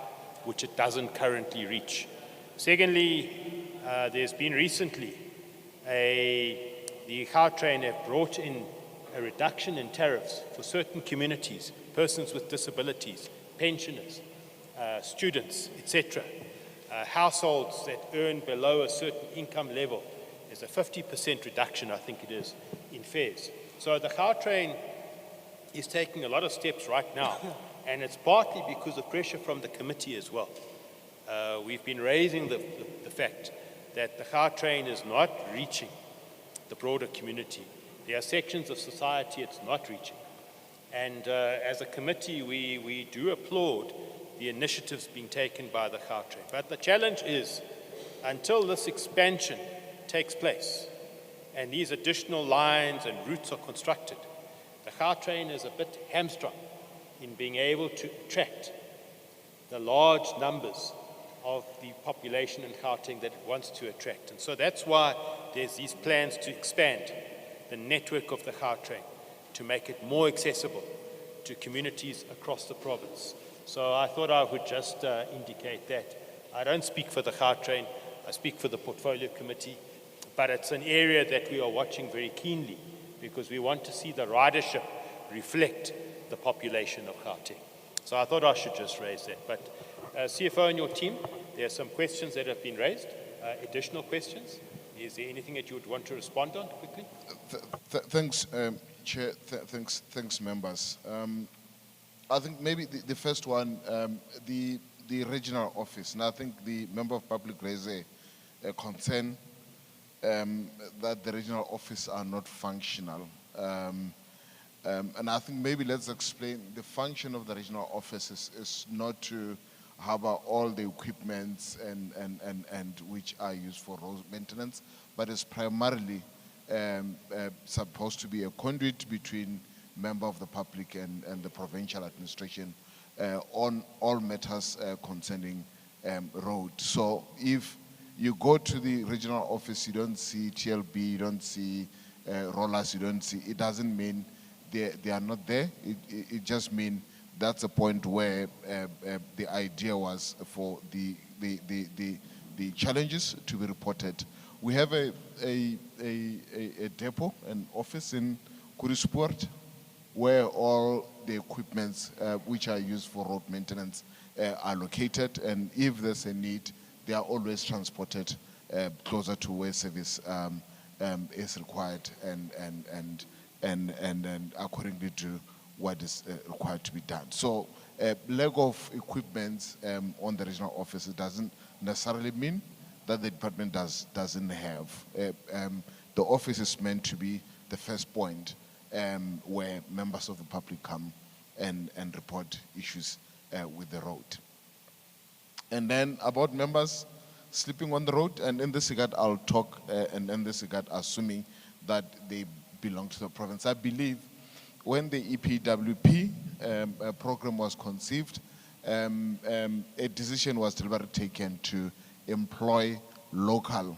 which it doesn't currently reach. Secondly, there's been recently the Gautrain have brought in a reduction in tariffs for certain communities, persons with disabilities, pensioners, students, etc. Households that earn below a certain income level. There's a 50% reduction, I think it is, in fares. So the Gautrain is taking a lot of steps right now, and it's partly because of pressure from the committee as well. We've been raising the fact that the Gautrain is not reaching the broader community. There are sections of society it's not reaching. And as a committee, we do applaud the initiatives being taken by the Gautrain. But the challenge is, until this expansion takes place and these additional lines and routes are constructed, the Gautrain is a bit hamstrung in being able to attract the large numbers of the population in Gauteng that it wants to attract. And so that's why there's these plans to expand the network of the Gautrain, to make it more accessible to communities across the province. So I thought I would just indicate that. I don't speak for the Gautrain, I speak for the Portfolio Committee, but it's an area that we are watching very keenly because we want to see the ridership reflect the population of Gauteng. So I thought I should just raise that. But CFO and your team, there are some questions that have been raised, additional questions. Is there anything that you would want to respond on quickly? Thanks, Chair. Thanks, members. I think maybe the first one, the regional office, and I think the member of public raised a concern that the regional office are not functional. And I think maybe let's explain the function of the regional office is not to have all the equipments and which are used for road maintenance, but it's primarily supposed to be a conduit between member of the public and the provincial administration on all matters concerning road. So if you go to the regional office, you don't see TLB, you don't see rollers, you don't see, it doesn't mean they are not there. It just means that's a point where the idea was for the challenges to be reported. We have a depot, an office in Kurisport, where all the equipments which are used for road maintenance are located, and if there's a need, they are always transported closer to where service is required and accordingly to what is required to be done. So lack of equipment on the regional office, it doesn't necessarily mean that the department doesn't have. The office is meant to be the first point where members of the public come and report issues with the road. And then about members sleeping on the road, and in this regard I'll talk, and in this regard assuming that they belong to the province. I believe when the EPWP program was conceived, a decision was deliberately taken to employ local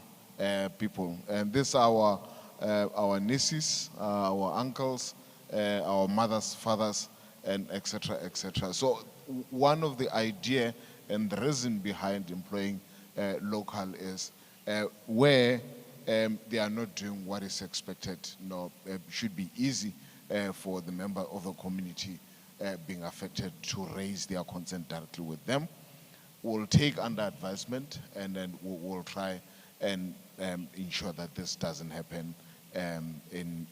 people. And this are our nieces, our uncles, our mothers, fathers, and et cetera, et cetera. So one of the idea and the reason behind employing local is where they are not doing what is expected, should be easy for the member of the community being affected to raise their concern directly with them. We'll take under advisement and then we'll try and ensure that this doesn't happen in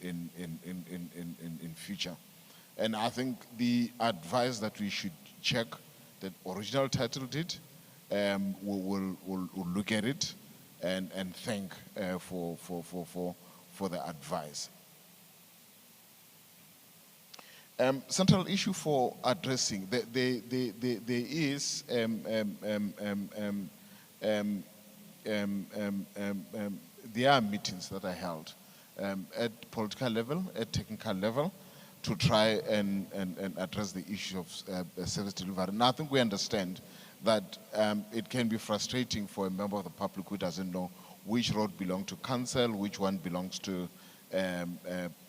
future. And I think the advice that we should check the original title deed, we'll look at it and thank for the advice. Central issue for addressing, there is there are meetings that are held at political level, at technical level, to try and address the issue of service delivery. And I think we understand that it can be frustrating for a member of the public who doesn't know which road belongs to council, which one belongs to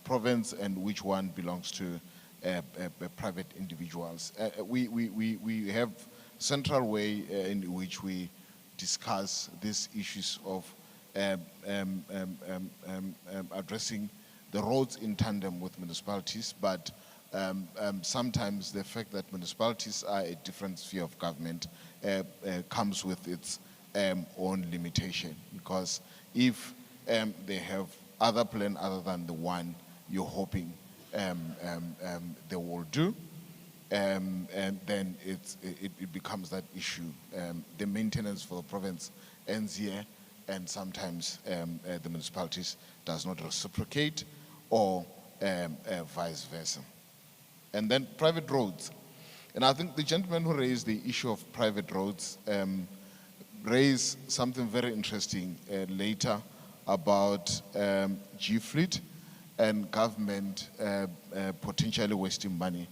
province, and which one belongs to private individuals. We have central way in which we discuss these issues of addressing the roads in tandem with municipalities, but sometimes the fact that municipalities are a different sphere of government comes with its own limitation, because if they have other plan other than the one you're hoping they will do, and then it becomes that issue. The maintenance for the province ends here, and sometimes the municipalities does not reciprocate, or vice versa. And then private roads. And I think the gentleman who raised the issue of private roads raised something very interesting later about G-Fleet and government potentially wasting money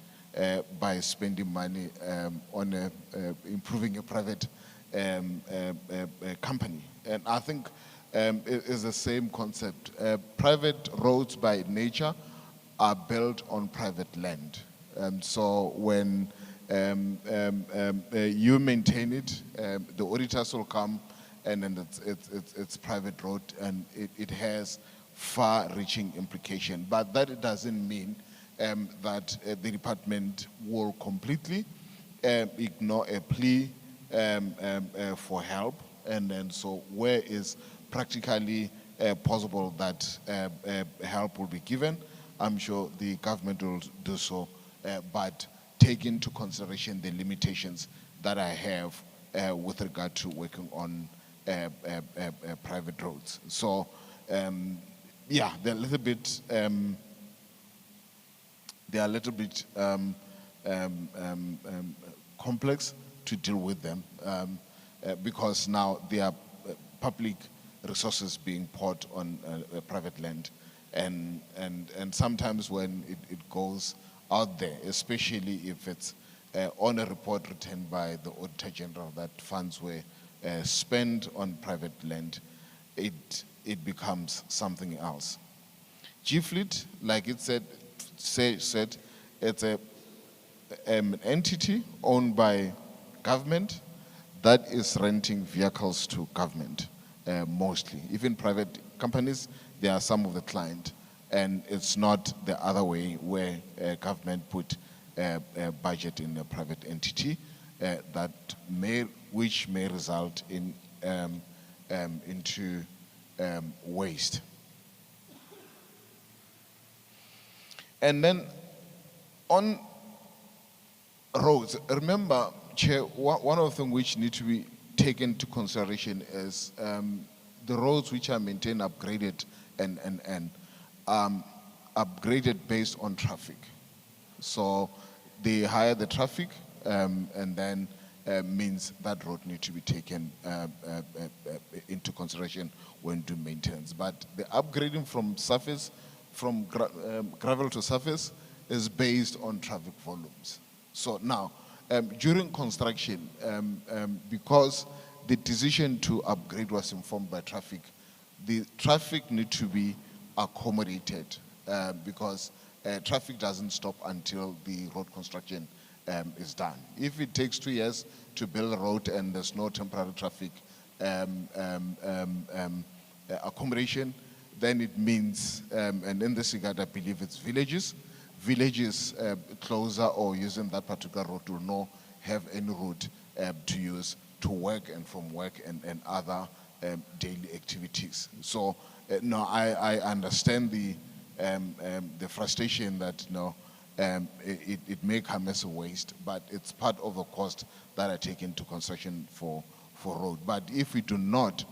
by spending money on improving a private company. And I think it is the same concept. Private roads by nature are built on private land. So when you maintain it, the auditors will come, and then it's private road, and it has far-reaching implication. But that doesn't mean that the department will completely ignore a plea for help, and then so where is practically possible that help will be given, I'm sure the government will do so, but take into consideration the limitations that I have with regard to working on private roads. So, yeah, they're a little bit, complex to deal with them because now there are public resources being poured on private land, and sometimes when it goes out there, especially if it's on a report written by the Auditor General that funds were spent on private land, it becomes something else. G-Fleet, like it said, it's an entity owned by government that is renting vehicles to government, mostly. Even private companies, they are some of the client, and it's not the other way where government put a budget in a private entity which may result in into waste. And then on roads, remember, Chair, one of the things which need to be taken into consideration is the roads which are maintained, upgraded, and upgraded based on traffic. So the higher the traffic, and then means that road need to be taken into consideration when doing maintenance. But the upgrading from surface, from gravel to surface, is based on traffic volumes. So now, during construction, because the decision to upgrade was informed by traffic, the traffic need to be accommodated because traffic doesn't stop until the road construction is done. If it takes 2 years to build a road and there's no temporary traffic accommodation, then it means, and in this regard I believe it's villages closer or using that particular road will not have any route to use to work and from work and other daily activities. So no, I understand the frustration that it may come as a waste, but it's part of the cost that I take into consideration for road. But if we do not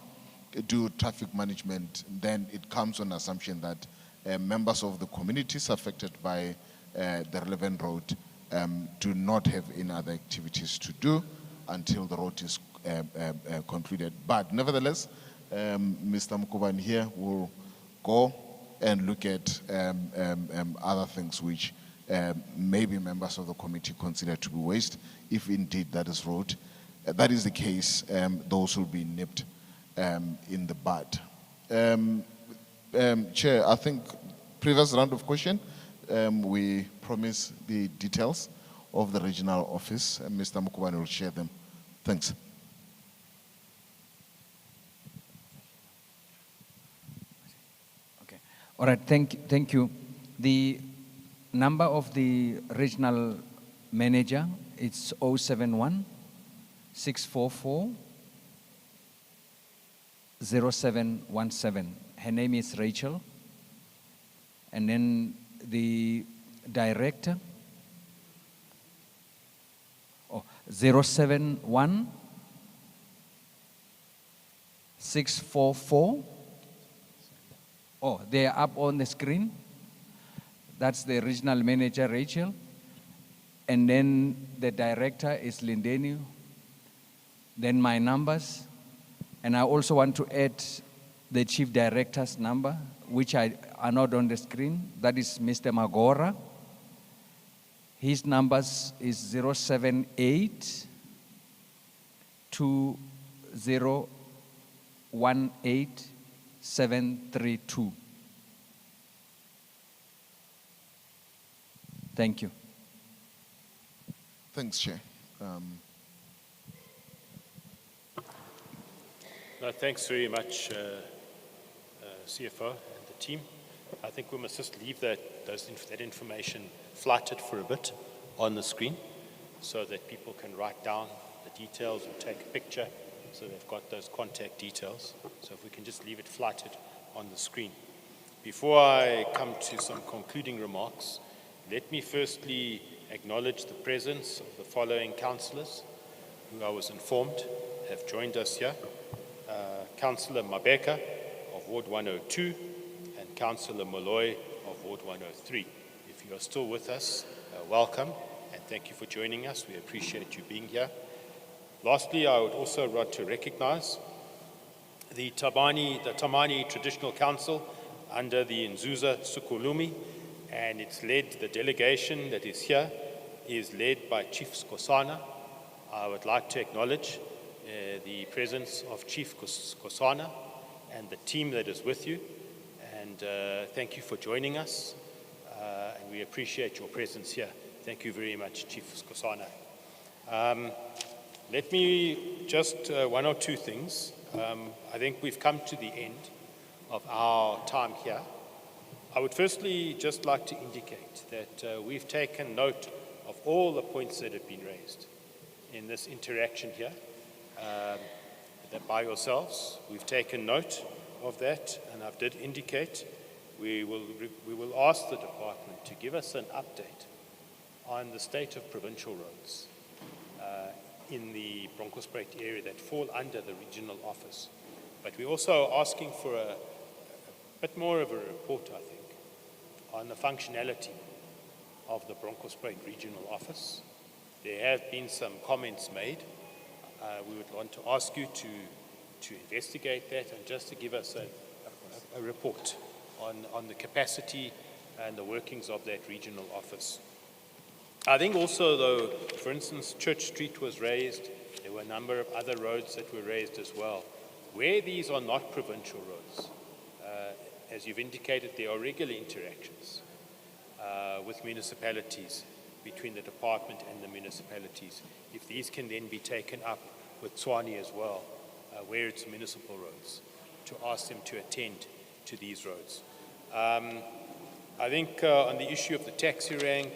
do traffic management, then it comes on assumption that members of the communities affected by the relevant road do not have any other activities to do until the road is concluded. But nevertheless, Mr. Mukubani here will go and look at other things which maybe members of the committee consider to be waste. If indeed that is road, that is the case, those will be nipped in the bud. Chair, I think previous round of question, we promised the details of the regional office, and Mr. Mukubani will share them. Thanks. Okay. All right, thank you. The number of the regional manager, it's 071 644 0717. Her name is Rachel. And then the director, 071 644. Oh, they are up on the screen. That's the regional manager, Rachel. And then the director is Lindeni. Then my numbers. And I also want to add the chief director's number, which are not on the screen. That is Mr. Magora. His numbers is 078 2018-732. Thank you. Thanks, Chair. No, thanks very much, CFO and the team. I think we must just leave that information flighted for a bit on the screen so that people can write down the details or take a picture so they've got those contact details. So if we can just leave it flighted on the screen. Before I come to some concluding remarks, let me firstly acknowledge the presence of the following councillors who I was informed have joined us here. Councillor Mabeka of Ward 102 and Councillor Molloy of Ward 103. If you are still with us, welcome and thank you for joining us. We appreciate you being here. Lastly, I would also want to recognize the Tamani Traditional Council under the Nzuza Sukulumi, and the delegation that is here is led by Chief Skosana. I would like to acknowledge the presence of Chief Skosana and the team that is with you, and thank you for joining us, and we appreciate your presence here. Thank you very much, Chief Skosana. Let me just one or two things. I think we've come to the end of our time here. I would firstly just like to indicate that we've taken note of all the points that have been raised in this interaction here that by yourselves. We've taken note of that, and I did indicate we will ask the department to give us an update on the state of provincial roads in the Bronkhorstspruit area that fall under the regional office. But we're also asking for a bit more of a report, I think, on the functionality of the Bronkhorstspruit regional office. There have been some comments made. We would want to ask you to investigate that and just to give us a report on the capacity and the workings of that regional office. I think also, though, for instance, Church Street was raised. There were a number of other roads that were raised as well. Where these are not provincial roads, as you've indicated, there are regular interactions with municipalities, between the department and the municipalities. If these can then be taken up with Tshwane as well, where it's municipal roads, to ask them to attend to these roads. I think on the issue of the taxi rank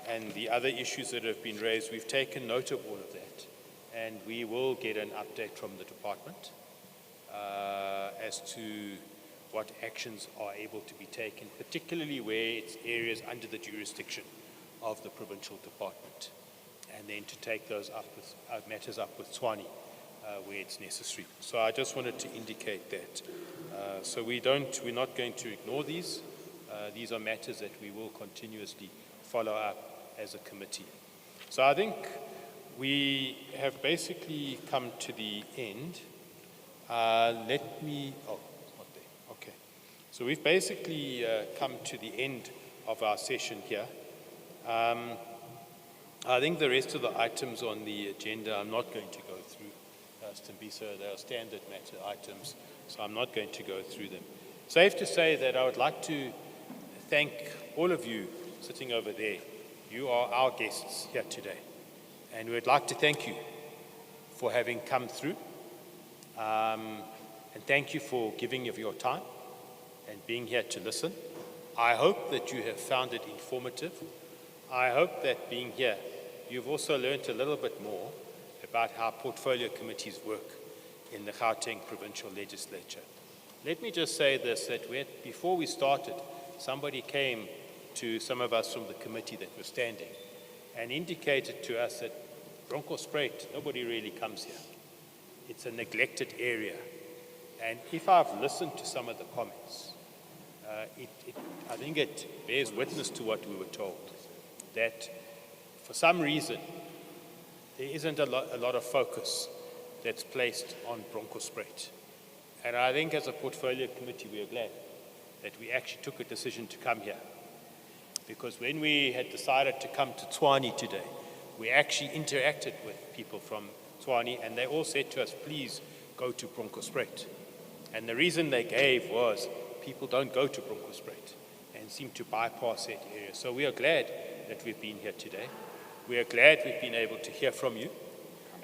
and the other issues that have been raised, we've taken note of all of that, and we will get an update from the department as to what actions are able to be taken, particularly where it's areas under the jurisdiction of the provincial department, and then to take those matters up with Tshwane where it's necessary. So I just wanted to indicate that. So we're not going to ignore these. These are matters that we will continuously follow up as a committee. So I think we have basically come to the end. Okay. So we've basically come to the end of our session here. I think the rest of the items on the agenda I'm not going to go through, Stambisa. They are standard matter items, so I'm not going to go through them. Safe to say that I would like to thank all of you sitting over there. You are our guests here today, and we would like to thank you for having come through, and thank you for giving of your time and being here to listen. I hope that you have found it informative. I hope that being here, you've also learned a little bit more about how portfolio committees work in the Gauteng Provincial Legislature. Let me just say this, that before we started, somebody came to some of us from the committee that were standing and indicated to us that Bronkhorstspruit, nobody really comes here. It's a neglected area. And if I've listened to some of the comments, I think it bears witness to what we were told, that for some reason, there isn't a lot of focus that's placed on Bronkhorstspruit. And I think as a portfolio committee, we are glad that we actually took a decision to come here. Because when we had decided to come to Tshwane today, we actually interacted with people from Tshwane, and they all said to us, please go to Bronkhorstspruit. And the reason they gave was people don't go to Bronkhorstspruit and seem to bypass that area. So we are glad that we've been here today. We are glad we've been able to hear from you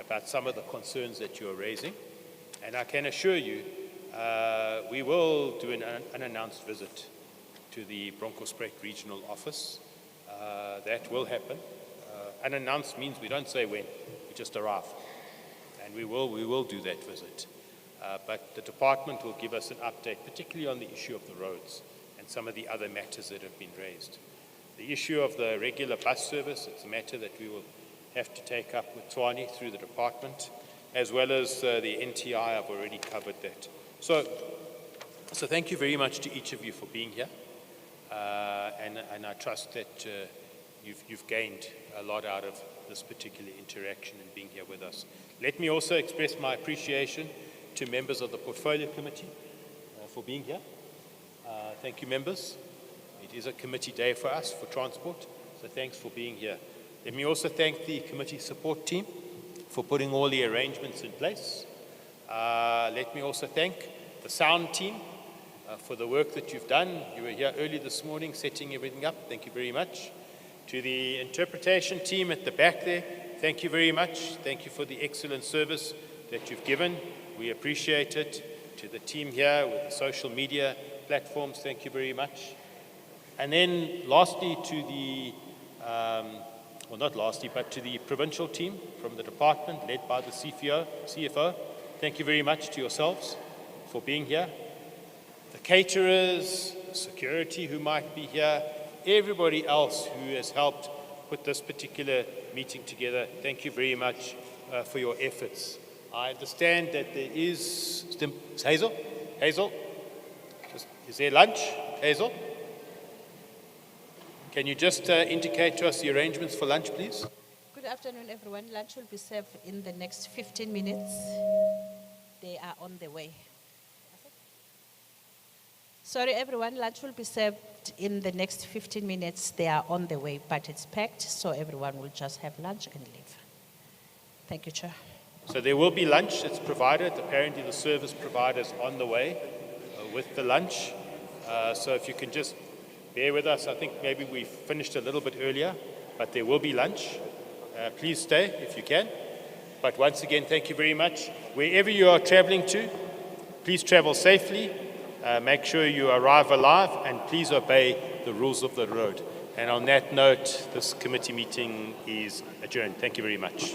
about some of the concerns that you are raising. And I can assure you, we will do an unannounced visit to the Bronkhorstspruit Regional Office. That will happen. Unannounced means we don't say when, we just arrive. And we will do that visit. But the department will give us an update, particularly on the issue of the roads and some of the other matters that have been raised. The issue of the regular bus service, it's a matter that we will have to take up with Tshwane through the department, as well as the NTI. I've already covered that. So thank you very much to each of you for being here. And I trust that you've gained a lot out of this particular interaction and being here with us. Let me also express my appreciation to members of the Portfolio Committee for being here. Thank you, members. It is a committee day for us, for transport, so thanks for being here. Let me also thank the committee support team for putting all the arrangements in place. Let me also thank the sound team for the work that you've done. You were here early this morning setting everything up. Thank you very much. To the interpretation team at the back there, thank you very much. Thank you for the excellent service that you've given. We appreciate it. To the team here with the social media platforms, thank you very much. And then lastly to the, well not lastly, but to the provincial team from the department led by the CFO, thank you very much to yourselves for being here. The caterers, security who might be here, everybody else who has helped put this particular meeting together, thank you very much for your efforts. I understand that there is Hazel? Is there lunch? Hazel? Can you just indicate to us the arrangements for lunch, please? Good afternoon, everyone. Lunch will be served in the next 15 minutes. They are on the way. Sorry, everyone. Lunch will be served in the next 15 minutes. They are on the way, but it's packed, so everyone will just have lunch and leave. Thank you, Chair. So there will be lunch that's provided. Apparently the service provider is on the way with the lunch. So if you can just bear with us, I think maybe we finished a little bit earlier, but there will be lunch. Please stay if you can. But once again, thank you very much. Wherever you are traveling to, please travel safely. Make sure you arrive alive, and please obey the rules of the road. And on that note, this committee meeting is adjourned. Thank you very much.